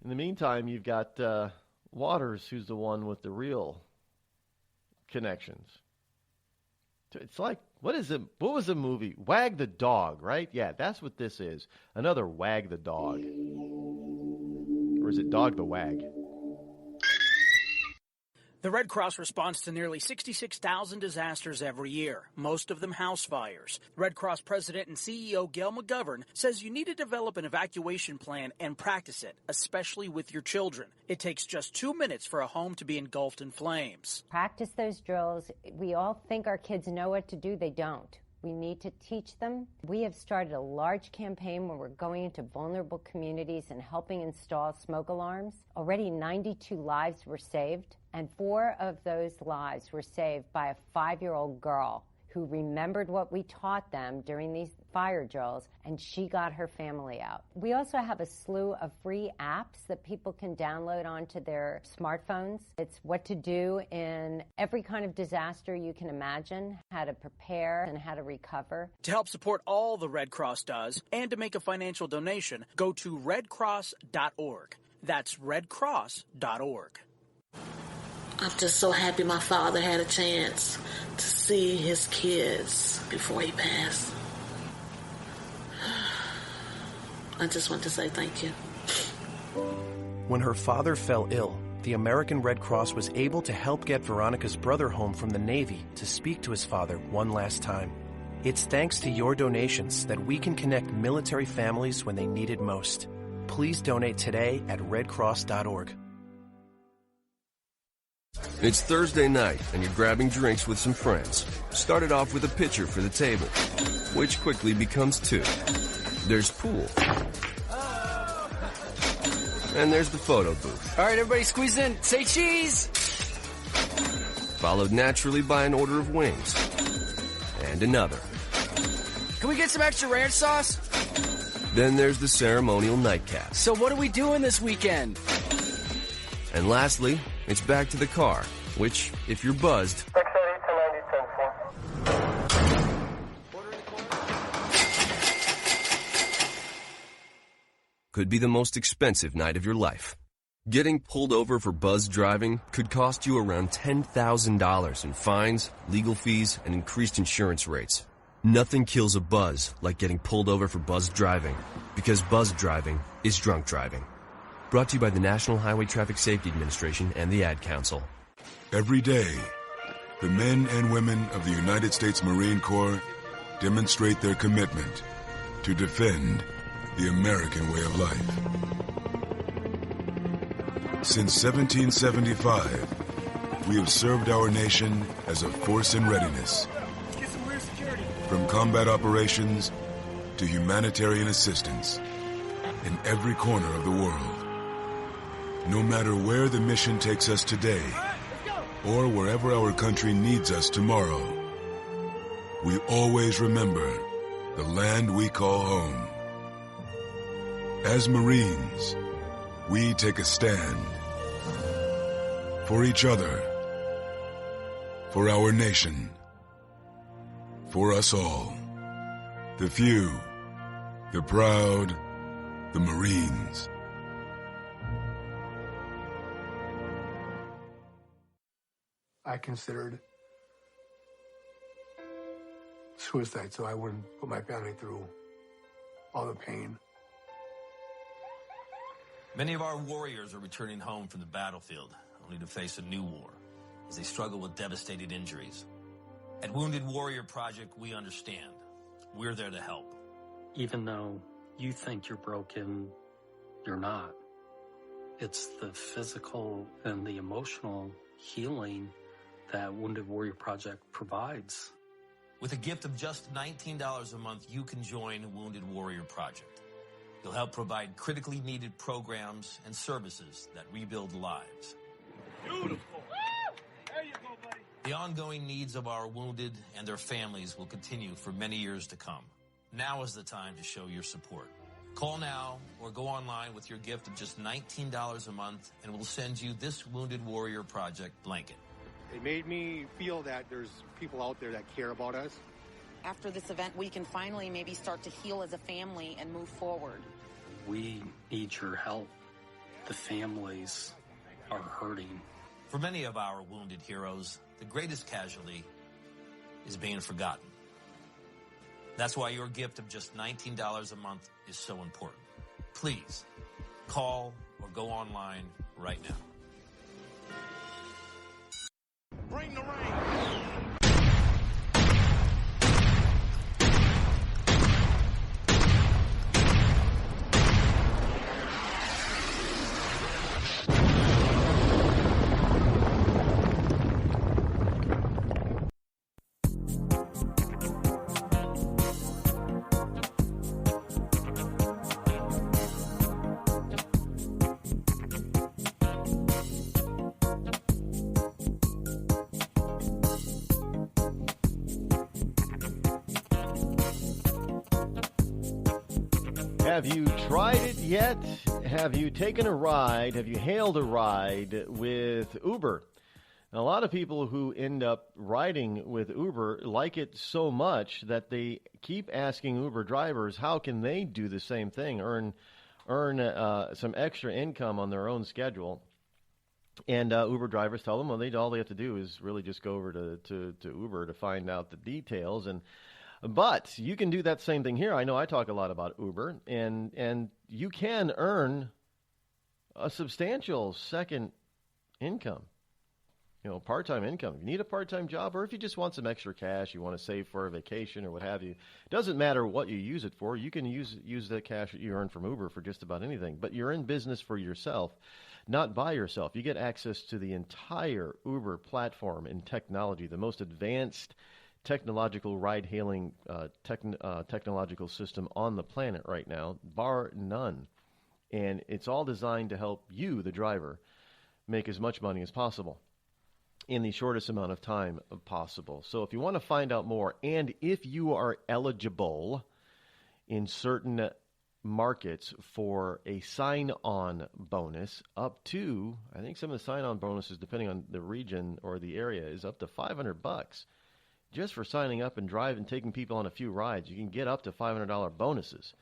the meantime, you've got Waters, who's the one with the real connections. It's like, what was the movie? Wag the Dog, right? Yeah, that's what this is. Another Wag the Dog. Or is it Dog the Wag? The Red Cross responds to nearly 66,000 disasters every year, most of them house fires. Red Cross President and CEO Gail McGovern says you need to develop an evacuation plan and practice it, especially with your children. It takes just 2 minutes for a home to be engulfed in flames. Practice those drills. We all think our kids know what to do. They don't. We need to teach them. We have started a large campaign where we're going into vulnerable communities and helping install smoke alarms. Already 92 lives were saved, and 4 of those lives were saved by a 5-year-old girl who remembered what we taught them during these fire drills, and she got her family out. We also have a slew of free apps that people can download onto their smartphones. It's what to do in every kind of disaster you can imagine, how to prepare and how to recover. To help support all the Red Cross does and to make a financial donation, go to redcross.org. That's redcross.org. I'm just so happy my father had a chance to see his kids before he passed. I just want to say thank you. When her father fell ill, the American Red Cross was able to help get Veronica's brother home from the Navy to speak to his father one last time. It's thanks to your donations that we can connect military families when they need it most. Please donate today at redcross.org. It's Thursday night, and you're grabbing drinks with some friends. Started off with a pitcher for the table, which quickly becomes 2. There's pool. And there's the photo booth. All right, everybody squeeze in. Say cheese! Followed naturally by an order of wings. And another. Can we get some extra ranch sauce? Then there's the ceremonial nightcap. So what are we doing this weekend? And lastly, it's back to the car, which, if you're buzzed, could be the most expensive night of your life. Getting pulled over for buzzed driving could cost you around $10,000 in fines, legal fees, and increased insurance rates. Nothing kills a buzz like getting pulled over for buzzed driving, because buzzed driving is drunk driving. Brought to you by the National Highway Traffic Safety Administration and the Ad Council. Every day, the men and women of the United States Marine Corps demonstrate their commitment to defend the American way of life. Since 1775, we have served our nation as a force in readiness. Get some rear security. From combat operations to humanitarian assistance in every corner of the world. No matter where the mission takes us today, or wherever our country needs us tomorrow, we always remember the land we call home. As Marines, we take a stand for each other, for our nation, for us all. The few, the proud, the Marines. I considered suicide so I wouldn't put my family through all the pain. Many of our warriors are returning home from the battlefield, only to face a new war as they struggle with devastating injuries. At Wounded Warrior Project, we understand. We're there to help. Even though you think you're broken, you're not. It's the physical and the emotional healing that Wounded Warrior Project provides. With a gift of just $19 a month, you can join Wounded Warrior Project. You'll help provide critically needed programs and services that rebuild lives. Beautiful. There you go, buddy. The ongoing needs of our wounded and their families will continue for many years to come. Now is the time to show your support. Call now or go online with your gift of just $19 a month, and we'll send you this Wounded Warrior Project blanket. It made me feel that there's people out there that care about us. After this event, we can finally maybe start to heal as a family and move forward. We need your help. The families are hurting. For many of our wounded heroes, the greatest casualty is being forgotten. That's why your gift of just $19 a month is so important. Please, call or go online right now. Bring the rain. Have you tried it yet? Have you taken a ride? Have you hailed a ride with Uber? And a lot of people who end up riding with Uber like it so much that they keep asking Uber drivers how can they do the same thing, earn some extra income on their own schedule. And Uber drivers tell them, well, all they have to do is really just go over to Uber to find out the details. But you can do that same thing here. I know I talk a lot about Uber, and you can earn a substantial second income, part-time income. If you need a part-time job, or if you just want some extra cash, you want to save for a vacation or what have you, it doesn't matter what you use it for. You can use the cash that you earn from Uber for just about anything. But you're in business for yourself, not by yourself. You get access to the entire Uber platform and technology, the most advanced technological ride-hailing technological system on the planet right now, bar none. And it's all designed to help you, the driver, make as much money as possible in the shortest amount of time possible. So if you want to find out more, and if you are eligible in certain markets for a sign-on bonus up to, I think some of the sign-on bonuses, depending on the region or the area, is up to $500. Just for signing up and driving, taking people on a few rides, you can get up to $500 bonuses.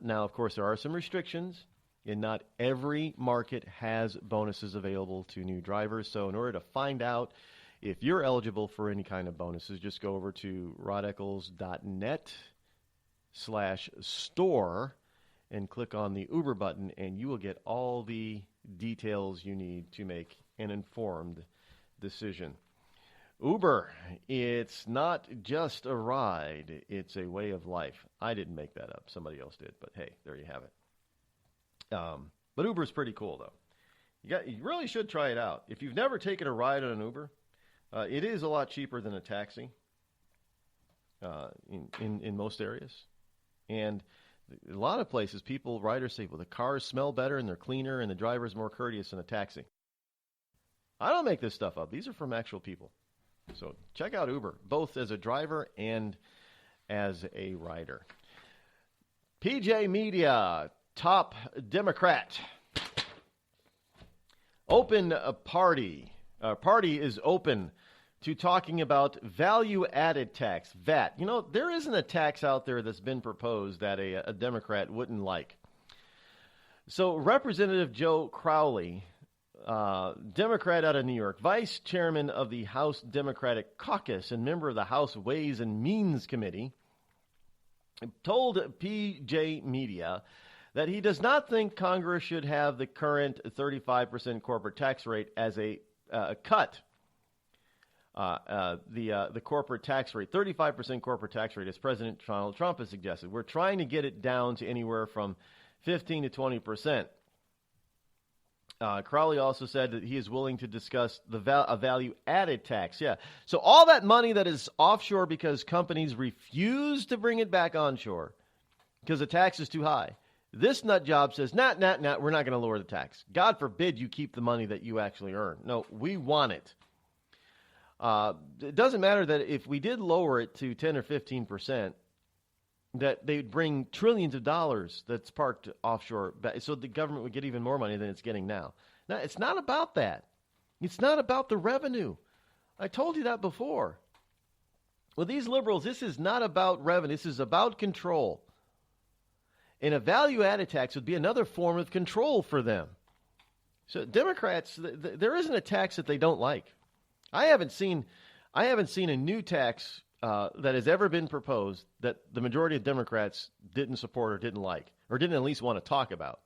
Now, of course, there are some restrictions, and not every market has bonuses available to new drivers. So in order to find out if you're eligible for any kind of bonuses, just go over to rodeccles.net/store and click on the Uber button, and you will get all the details you need to make an informed decision. Uber, it's not just a ride, it's a way of life. I didn't make that up. Somebody else did, but hey, there you have it. But Uber's pretty cool, though. You really should try it out. If you've never taken a ride on an Uber, it is a lot cheaper than a taxi in most areas. And a lot of places, riders say, well, the cars smell better and they're cleaner and the driver's more courteous than a taxi. I don't make this stuff up. These are from actual people. So check out Uber, both as a driver and as a rider. PJ Media, top Democrat. Open a party. Party is open to talking about value-added tax, VAT. You know, there isn't a tax out there that's been proposed that a Democrat wouldn't like. So Representative Joe Crowley, Democrat out of New York, vice chairman of the House Democratic Caucus and member of the House Ways and Means Committee, told PJ Media that he does not think Congress should have the current 35% corporate tax rate as a cut. The corporate tax rate, 35% corporate tax rate, as President Donald Trump has suggested. We're trying to get it down to anywhere from 15 to 20%. Crowley also said that he is willing to discuss a value-added tax. Yeah. So all that money that is offshore because companies refuse to bring it back onshore because the tax is too high. This nut job says, nah, we're not going to lower the tax. God forbid you keep the money that you actually earn. No, we want it. It doesn't matter that if we did lower it to 10 or 15%, that they'd bring trillions of dollars that's parked offshore, so the government would get even more money than it's getting now. Now, it's not about that. It's not about the revenue. I told you that before. With these liberals, this is not about revenue. This is about control. And a value-added tax would be another form of control for them. So Democrats, there isn't a tax that they don't like. I haven't seen a new tax that has ever been proposed that the majority of Democrats didn't support or didn't like, or didn't at least want to talk about,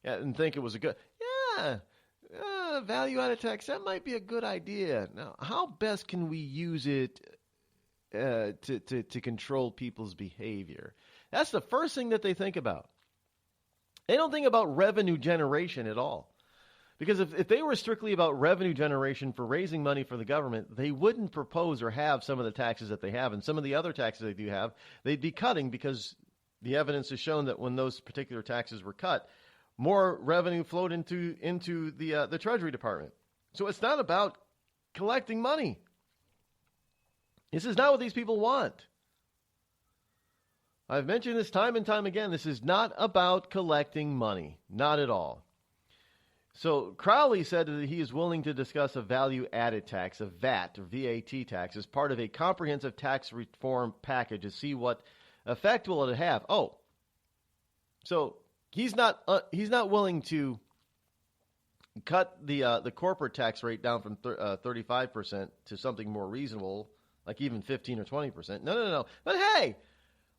and think it was a good, value-added tax, that might be a good idea. Now, how best can we use it to control people's behavior? That's the first thing that they think about. They don't think about revenue generation at all. Because if they were strictly about revenue generation for raising money for the government, they wouldn't propose or have some of the taxes that they have. And some of the other taxes they do have, they'd be cutting because the evidence has shown that when those particular taxes were cut, more revenue flowed into the Treasury Department. So it's not about collecting money. This is not what these people want. I've mentioned this time and time again. This is not about collecting money. Not at all. So Crowley said that he is willing to discuss a value-added tax, a VAT or VAT tax, as part of a comprehensive tax reform package to see what effect will it have. Oh, so he's not willing to cut the corporate tax rate down from 35% to something more reasonable, like even 15 or 20%. No. But hey.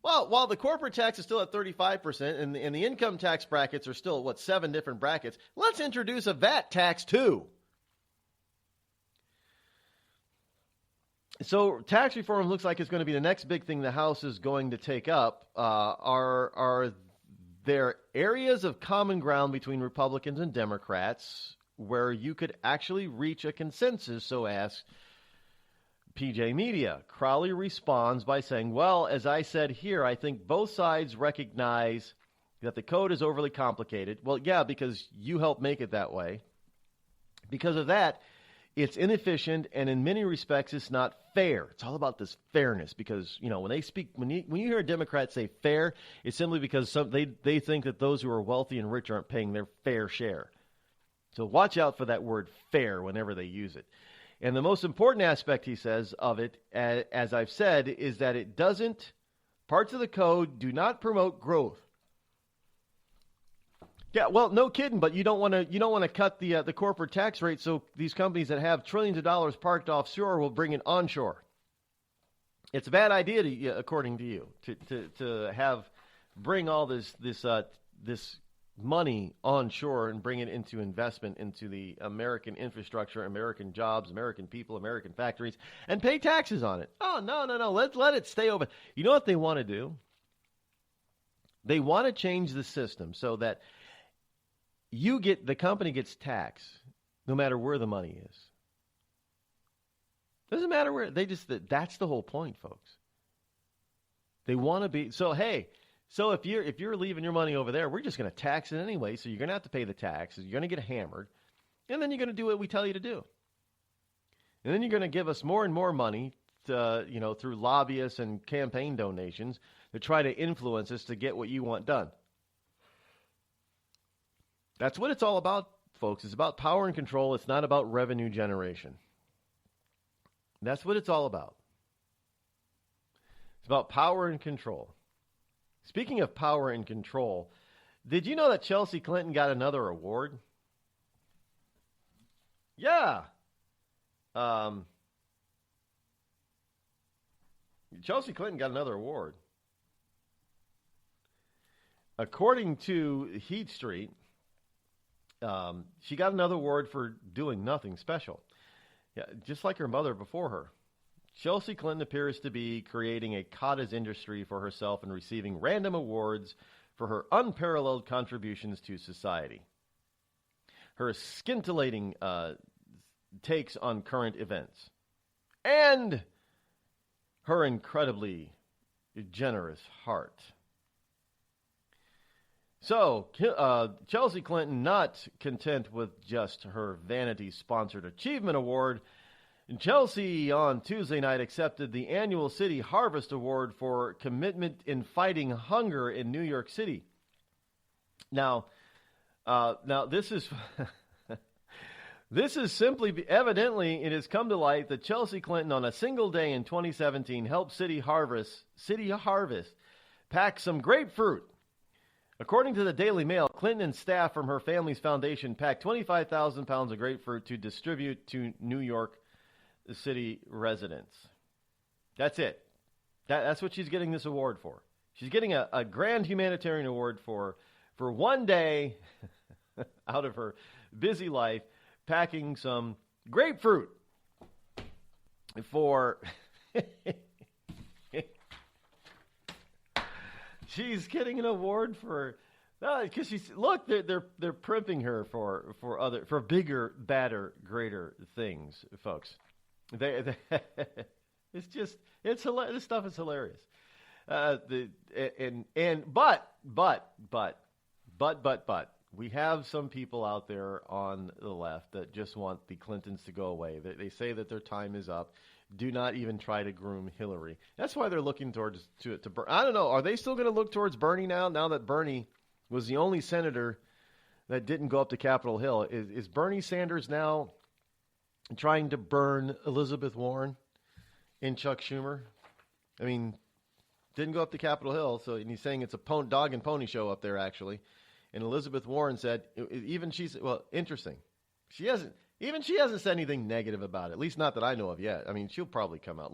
Well, while the corporate tax is still at 35% and the income tax brackets are still, 7 different brackets, let's introduce a VAT tax too. So tax reform looks like it's going to be the next big thing the House is going to take up. Are there areas of common ground between Republicans and Democrats where you could actually reach a consensus, so asks PJ Media. Crowley responds by saying, well, as I said here, I think both sides recognize that the code is overly complicated. Well, yeah, because you helped make it that way. Because of that, it's inefficient, and in many respects, it's not fair. It's all about this fairness because, when you hear a Democrat say fair, it's simply because they think that those who are wealthy and rich aren't paying their fair share. So watch out for that word fair whenever they use it. And the most important aspect, he says, of it, as I've said, is that it doesn't, parts of the code do not promote growth. Yeah, well, no kidding, but you don't want to cut the corporate tax rate so these companies that have trillions of dollars parked offshore will bring it onshore. It's a bad idea, according to you, to bring all this money onshore and bring it into investment into the American infrastructure, American jobs, American people, American factories, and pay taxes on it. Oh, no. Let it stay open. You know what they want to do? They want to change the system so that the company gets taxed no matter where the money is. Doesn't matter where. That's the whole point, folks. They want to be, so hey, so if you're leaving your money over there, we're just going to tax it anyway. So you're going to have to pay the taxes. You're going to get hammered, and then you're going to do what we tell you to do. And then you're going to give us more and more money, through lobbyists and campaign donations to try to influence us to get what you want done. That's what it's all about, folks. It's about power and control. It's not about revenue generation. That's what it's all about. It's about power and control. Speaking of power and control, did you know that Chelsea Clinton got another award? Yeah. Chelsea Clinton got another award. According to Heat Street, she got another award for doing nothing special. Yeah, just like her mother before her. Chelsea Clinton appears to be creating a cottage industry for herself and receiving random awards for her unparalleled contributions to society. Her scintillating takes on current events. And her incredibly generous heart. So, Chelsea Clinton, not content with just her vanity-sponsored achievement award, Chelsea on Tuesday night accepted the annual City Harvest Award for commitment in fighting hunger in New York City. Now this is this is simply evidently it has come to light that Chelsea Clinton on a single day in 2017 helped City Harvest pack some grapefruit. According to the Daily Mail, Clinton and staff from her family's foundation packed 25,000 pounds of grapefruit to distribute to New York City residents. That's it. That's what she's getting this award for. She's getting a grand humanitarian award for one day out of her busy life packing some grapefruit for... She's getting an award for because they're primping her for bigger, badder, greater things, folks. It's hilarious. This stuff is hilarious. But we have some people out there on the left that just want the Clintons to go away. They say that their time is up. Do not even try to groom Hillary. That's why they're looking towards to I don't know. Are they still going to look towards Bernie now? Now that Bernie was the only senator that didn't go up to Capitol Hill, is Bernie Sanders now trying to burn Elizabeth Warren and Chuck Schumer? I mean, didn't go up to Capitol Hill, and he's saying it's a dog and pony show up there actually. And Elizabeth Warren said, interesting. She hasn't said anything negative about it, at least not that I know of yet. I mean, she'll probably come out.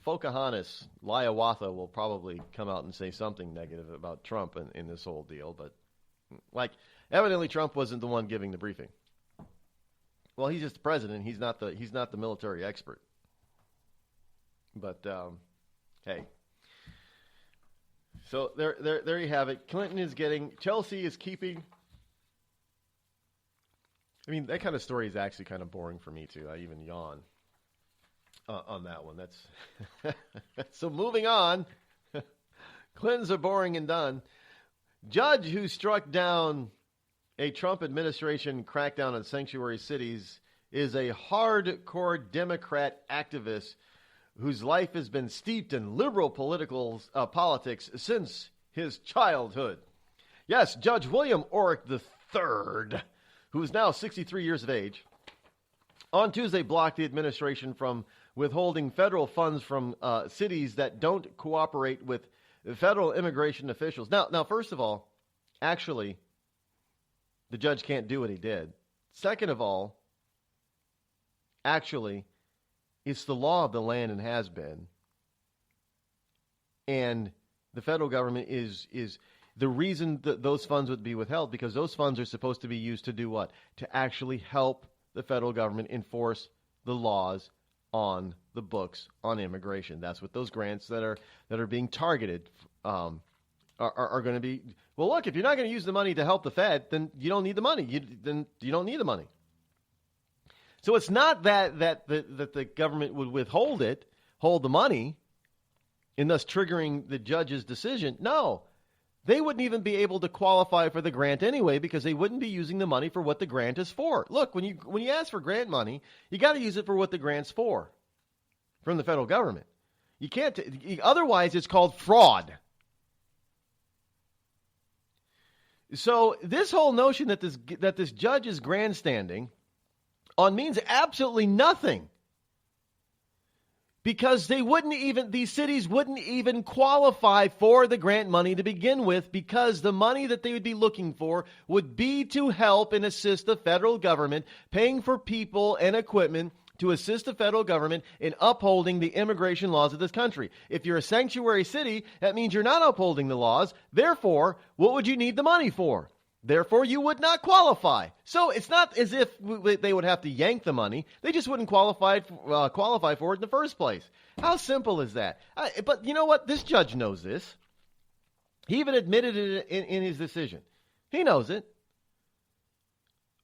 Pocahontas, Liawatha will probably come out and say something negative about Trump in this whole deal. But, evidently Trump wasn't the one giving the briefing. Well, he's just the president. He's not the military expert. But, hey. So there you have it. Clinton is getting, Chelsea is keeping... I mean, that kind of story is actually kind of boring for me, too. I even yawn on that one. That's so moving on. Clintons are boring and done. Judge who struck down a Trump administration crackdown on sanctuary cities is a hardcore Democrat activist whose life has been steeped in liberal politics since his childhood. Yes, Judge William Orrick III, who is now 63 years of age, on Tuesday blocked the administration from withholding federal funds from cities that don't cooperate with federal immigration officials. Now, first of all, actually, the judge can't do what he did. Second of all, actually, it's the law of the land and has been. And the federal government is the reason that those funds would be withheld, because those funds are supposed to be used to do what? To actually help the federal government enforce the laws on the books on immigration. That's what those grants that are being targeted are going to be. Well, look, if you're not going to use the money to help the Fed, then you don't need the money. Then you don't need the money. So it's not that the government would hold the money, and thus triggering the judge's decision. No. They wouldn't even be able to qualify for the grant anyway, because they wouldn't be using the money for what the grant is for. Look, when you ask for grant money, you got to use it for what the grant's for from the federal government. You can't. Otherwise, it's called fraud. So this whole notion that this judge is grandstanding on means absolutely nothing. because these cities wouldn't even qualify for the grant money to begin with, because the money that they would be looking for would be to help and assist the federal government, paying for people and equipment to assist the federal government in upholding the immigration laws of this country. If you're a sanctuary city, that means you're not upholding the laws. Therefore, what would you need the money for? Therefore, you would not qualify. So it's not as if they would have to yank the money. They just wouldn't qualify for it in the first place. How simple is that? But you know what? This judge knows this. He even admitted it in his decision. He knows it.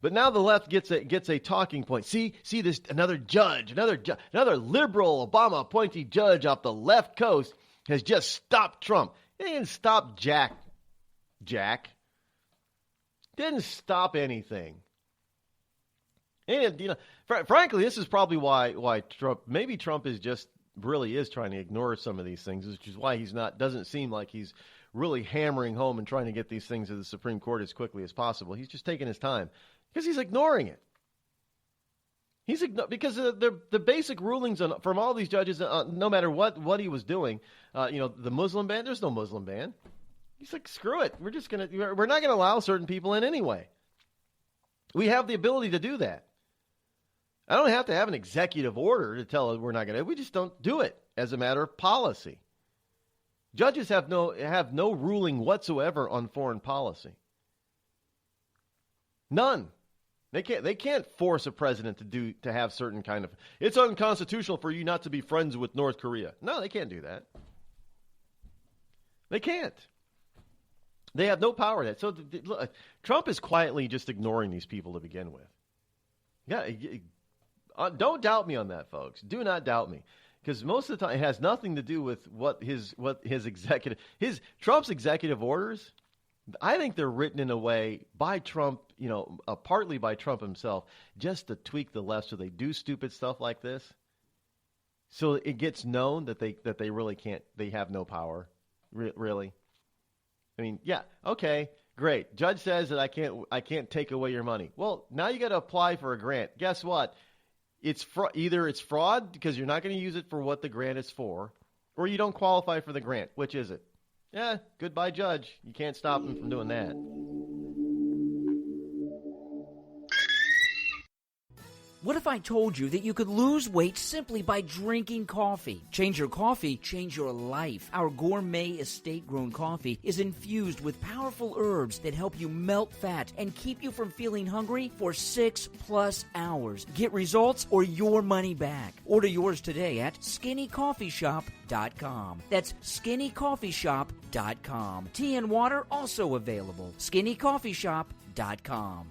But now the left gets a talking point. See this another liberal Obama appointee judge off the left coast has just stopped Trump. He didn't stop Jack. Didn't stop anything. And frankly, this is probably why Trump is just really is trying to ignore some of these things, which is why doesn't seem like he's really hammering home and trying to get these things to the Supreme Court as quickly as possible. He's just taking his time because he's ignoring it. Because the basic rulings from all these judges, no matter what he was doing, the Muslim ban, there's no Muslim ban. He's like, screw it. We're not going to allow certain people in anyway. We have the ability to do that. I don't have to have an executive order to tell us we're not going to. We just don't do it as a matter of policy. Judges have no ruling whatsoever on foreign policy. None. They can't force a president to have certain kind of. It's unconstitutional for you not to be friends with North Korea. No, they can't do that. They can't. They have no power to that. So look, Trump is quietly just ignoring these people to begin with. Yeah, don't doubt me on that, folks. Do not doubt me, because most of the time it has nothing to do with Trump's executive orders. I think they're written in a way by Trump, partly by Trump himself, just to tweak the left so they do stupid stuff like this. So it gets known that they really can't. They have no power, really. I mean, yeah, okay, great. Judge says that I can't take away your money. Well, now you got to apply for a grant. Guess what? Either it's fraud because you're not going to use it for what the grant is for, or you don't qualify for the grant. Which is it? Yeah, goodbye, judge. You can't stop him from doing that. What if I told you that you could lose weight simply by drinking coffee? Change your coffee, change your life. Our gourmet estate-grown coffee is infused with powerful herbs that help you melt fat and keep you from feeling hungry for 6+ hours. Get results or your money back. Order yours today at skinnycoffeeshop.com. That's skinnycoffeeshop.com. Tea and water also available. skinnycoffeeshop.com.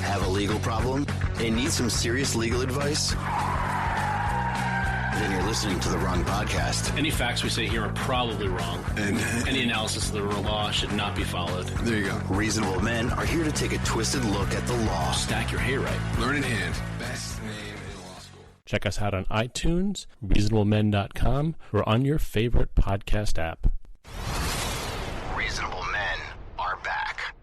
Have a legal problem and need some serious legal advice? Then you're listening to the wrong podcast. Any facts we say here are probably wrong, and any analysis of the law should not be followed. There you go. Reasonable men are here to take a twisted look at the law. Stack your hayride. Learn in hand. Best name in law school. Check us out on iTunes, reasonablemen.com, or on your favorite podcast app. Reasonable men are back.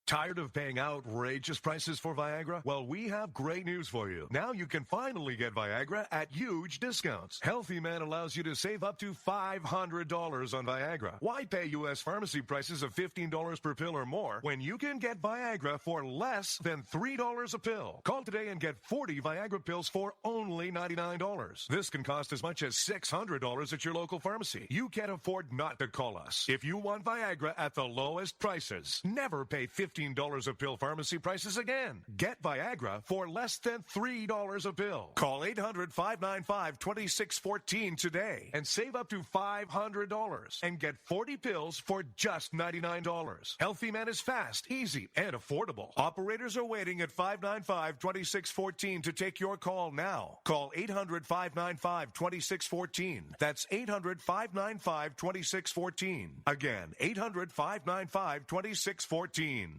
Tired of paying outrageous prices for Viagra? Well, we have great news for you. Now you can finally get Viagra at huge discounts. Healthy Man allows you to save up to $500 on Viagra. Why pay U.S. pharmacy prices of $15 per pill or more when you can get Viagra for less than $3 a pill? Call today and get 40 Viagra pills for only $99. This can cost as much as $600 at your local pharmacy. You can't afford not to call us. If you want Viagra at the lowest prices, never pay $15 a pill pharmacy prices again. Get Viagra for less than $3 a pill. Call 800-595-2614 today and save up to $500 and get 40 pills for just $99. Healthy Man is fast, easy, and affordable. Operators are waiting at 595-2614 to take your call now. Call 800-595-2614. That's 800-595-2614. Again, 800-595-2614.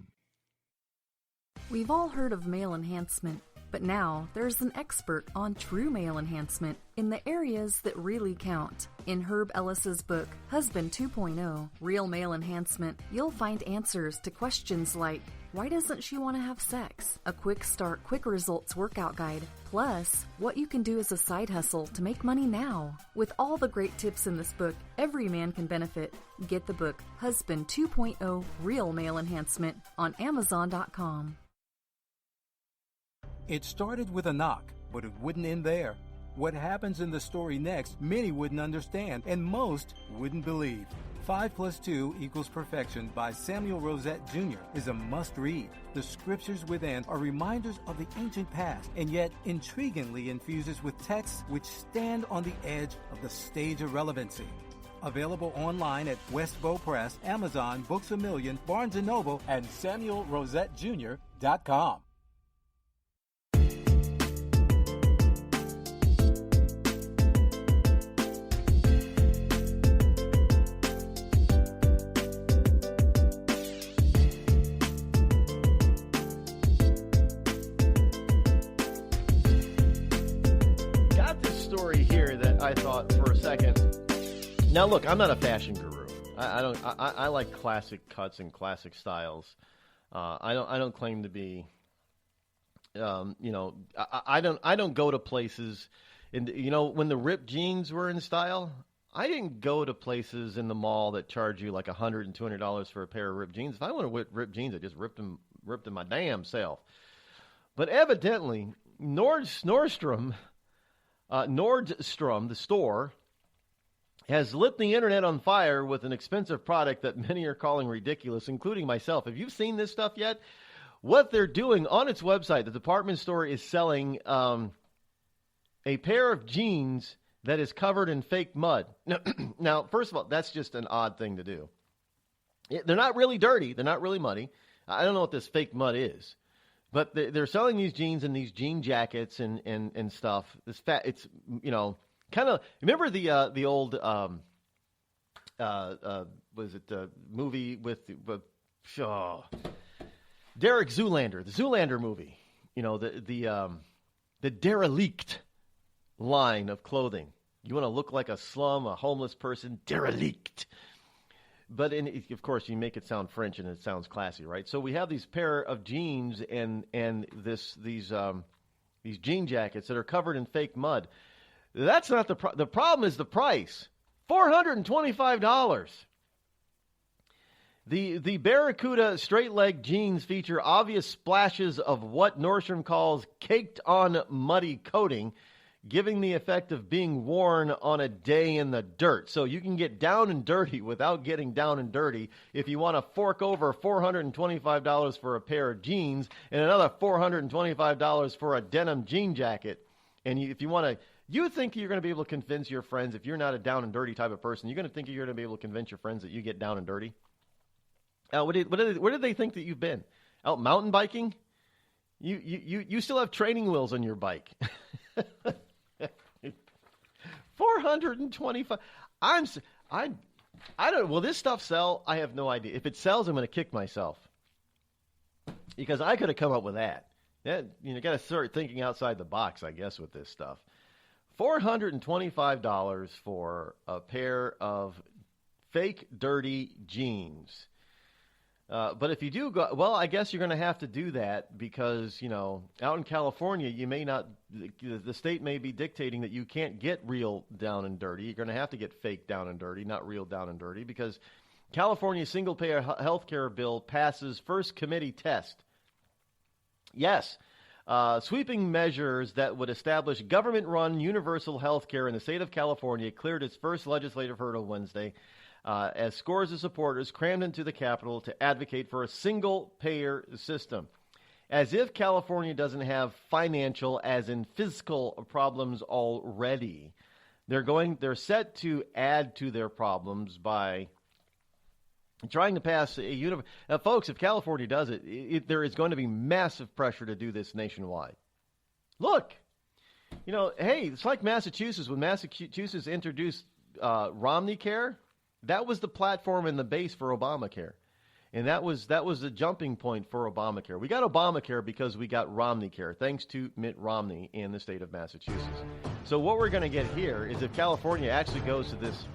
We've all heard of male enhancement, But now there's an expert on true male enhancement in the areas that really count. In Herb Ellis's book, Husband 2.0, Real Male Enhancement, you'll find answers to questions like, why doesn't she want to have sex? A quick start, quick results workout guide. Plus, what you can do as a side hustle to make money now. With all the great tips in this book, every man can benefit. Get the book, Husband 2.0, Real Male Enhancement, on Amazon.com. It started with a knock, but it wouldn't end there. What happens in the story next, many wouldn't understand, and most wouldn't believe. 5 + 2 = Perfection by Samuel Rosette Jr. is a must-read. The scriptures within are reminders of the ancient past, and yet intriguingly infuses with texts which stand on the edge of the stage of relevancy. Available online at Westbow Press, Amazon, Books A Million, Barnes & Noble, and SamuelRosetteJr.com. I thought for a second. Now, look, I'm not a fashion guru. I like classic cuts and classic styles. I don't claim to be. I don't go to places. When the ripped jeans were in style, I didn't go to places in the mall that charge you like $100 and $200 for a pair of ripped jeans. If I want to rip jeans, I just ripped them my damn self. But evidently, Nordstrom, the store, has lit the internet on fire with an expensive product that many are calling ridiculous, including myself. Have you seen this stuff yet? What they're doing on its website, the department store is selling a pair of jeans that is covered in fake mud. Now, first of all, that's just an odd thing to do. They're not really dirty. They're not really muddy. I don't know what this fake mud is. But they're selling these jeans and these jean jackets and stuff. It's kind of, remember the old, movie with Derek Zoolander, the Zoolander movie, the derelict line of clothing. You want to look like a slum, a homeless person, derelict. But of course, you make it sound French and it sounds classy, right? So we have these pair of jeans and these jean jackets that are covered in fake mud. That's not the problem. The problem is the price, $425. The Barracuda straight leg jeans feature obvious splashes of what Nordstrom calls caked on muddy coating, giving the effect of being worn on a day in the dirt. So you can get down and dirty without getting down and dirty if you want to fork over $425 for a pair of jeans and another $425 for a denim jean jacket. And if you want to, you think you're going to be able to convince your friends, if you're not a down and dirty type of person, you're going to think you're going to be able to convince your friends that you get down and dirty? Where did they think that you've been? Out mountain biking? You still have training wheels on your bike. 425. I don't. Will this stuff sell? I have no idea. If it sells, I'm going to kick myself because I could have come up with that. Got to start thinking outside the box, I guess, with this stuff. $425 for a pair of fake dirty jeans. But if you do go, well, I guess you're going to have to do that because, out in California, you may not, the state may be dictating that you can't get real down and dirty. You're going to have to get fake down and dirty, not real down and dirty, because California's single-payer health care bill passes first committee test. Yes, sweeping measures that would establish government-run universal health care in the state of California cleared its first legislative hurdle Wednesday. As scores of supporters crammed into the Capitol to advocate for a single-payer system. As if California doesn't have financial, as in fiscal, problems already. They're set to add to their problems by trying to pass a universal. Now, folks, if California does it, there is going to be massive pressure to do this nationwide. Look, hey, it's like Massachusetts. When Massachusetts introduced Romney Care, that was the platform and the base for Obamacare. And that was the jumping point for Obamacare. We got Obamacare because we got Romneycare, thanks to Mitt Romney in the state of Massachusetts. So what we're going to get here is if California actually goes to this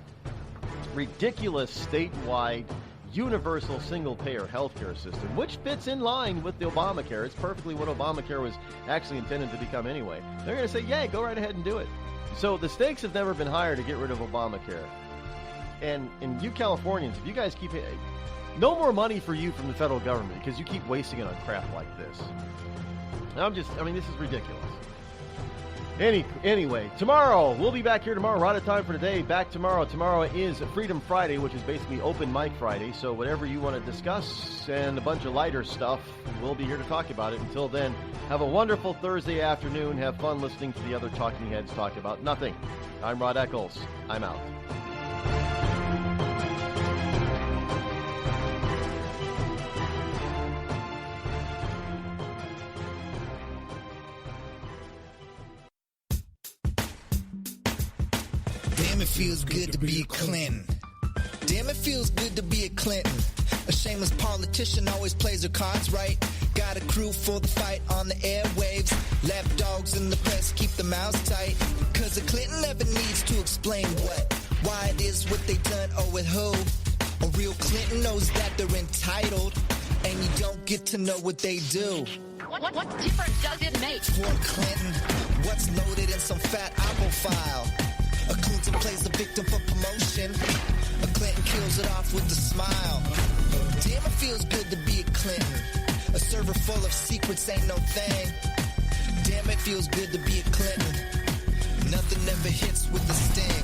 ridiculous statewide universal single-payer healthcare system, which fits in line with the Obamacare. It's perfectly what Obamacare was actually intended to become anyway. They're going to say, yeah, go right ahead and do it. So the stakes have never been higher to get rid of Obamacare. And you Californians, if you guys keep it, no more money for you from the federal government because you keep wasting it on crap like this. This is ridiculous. Anyway, tomorrow, we'll be back here tomorrow. We're out of time for today. Back tomorrow. Tomorrow is Freedom Friday, which is basically Open Mic Friday. So whatever you want to discuss and a bunch of lighter stuff, we'll be here to talk about it. Until then, have a wonderful Thursday afternoon. Have fun listening to the other talking heads talk about nothing. I'm Rod Eccles. I'm out. Damn, it feels good to be a Clinton. Damn, it feels good to be a Clinton. A shameless politician always plays her cards right. Got a crew for the fight on the airwaves. Lapdogs in the press keep their mouths tight. Cause a Clinton never needs to explain what, why it is what they done or with who. A real Clinton knows that they're entitled, and you don't get to know what they do. What difference does it make? For Clinton, what's loaded in some fat apple file? A Clinton plays the victim for promotion. A Clinton kills it off with a smile. Damn, it feels good to be a Clinton. A server full of secrets ain't no thing. Damn, it feels good to be a Clinton. Nothing ever hits with a sting.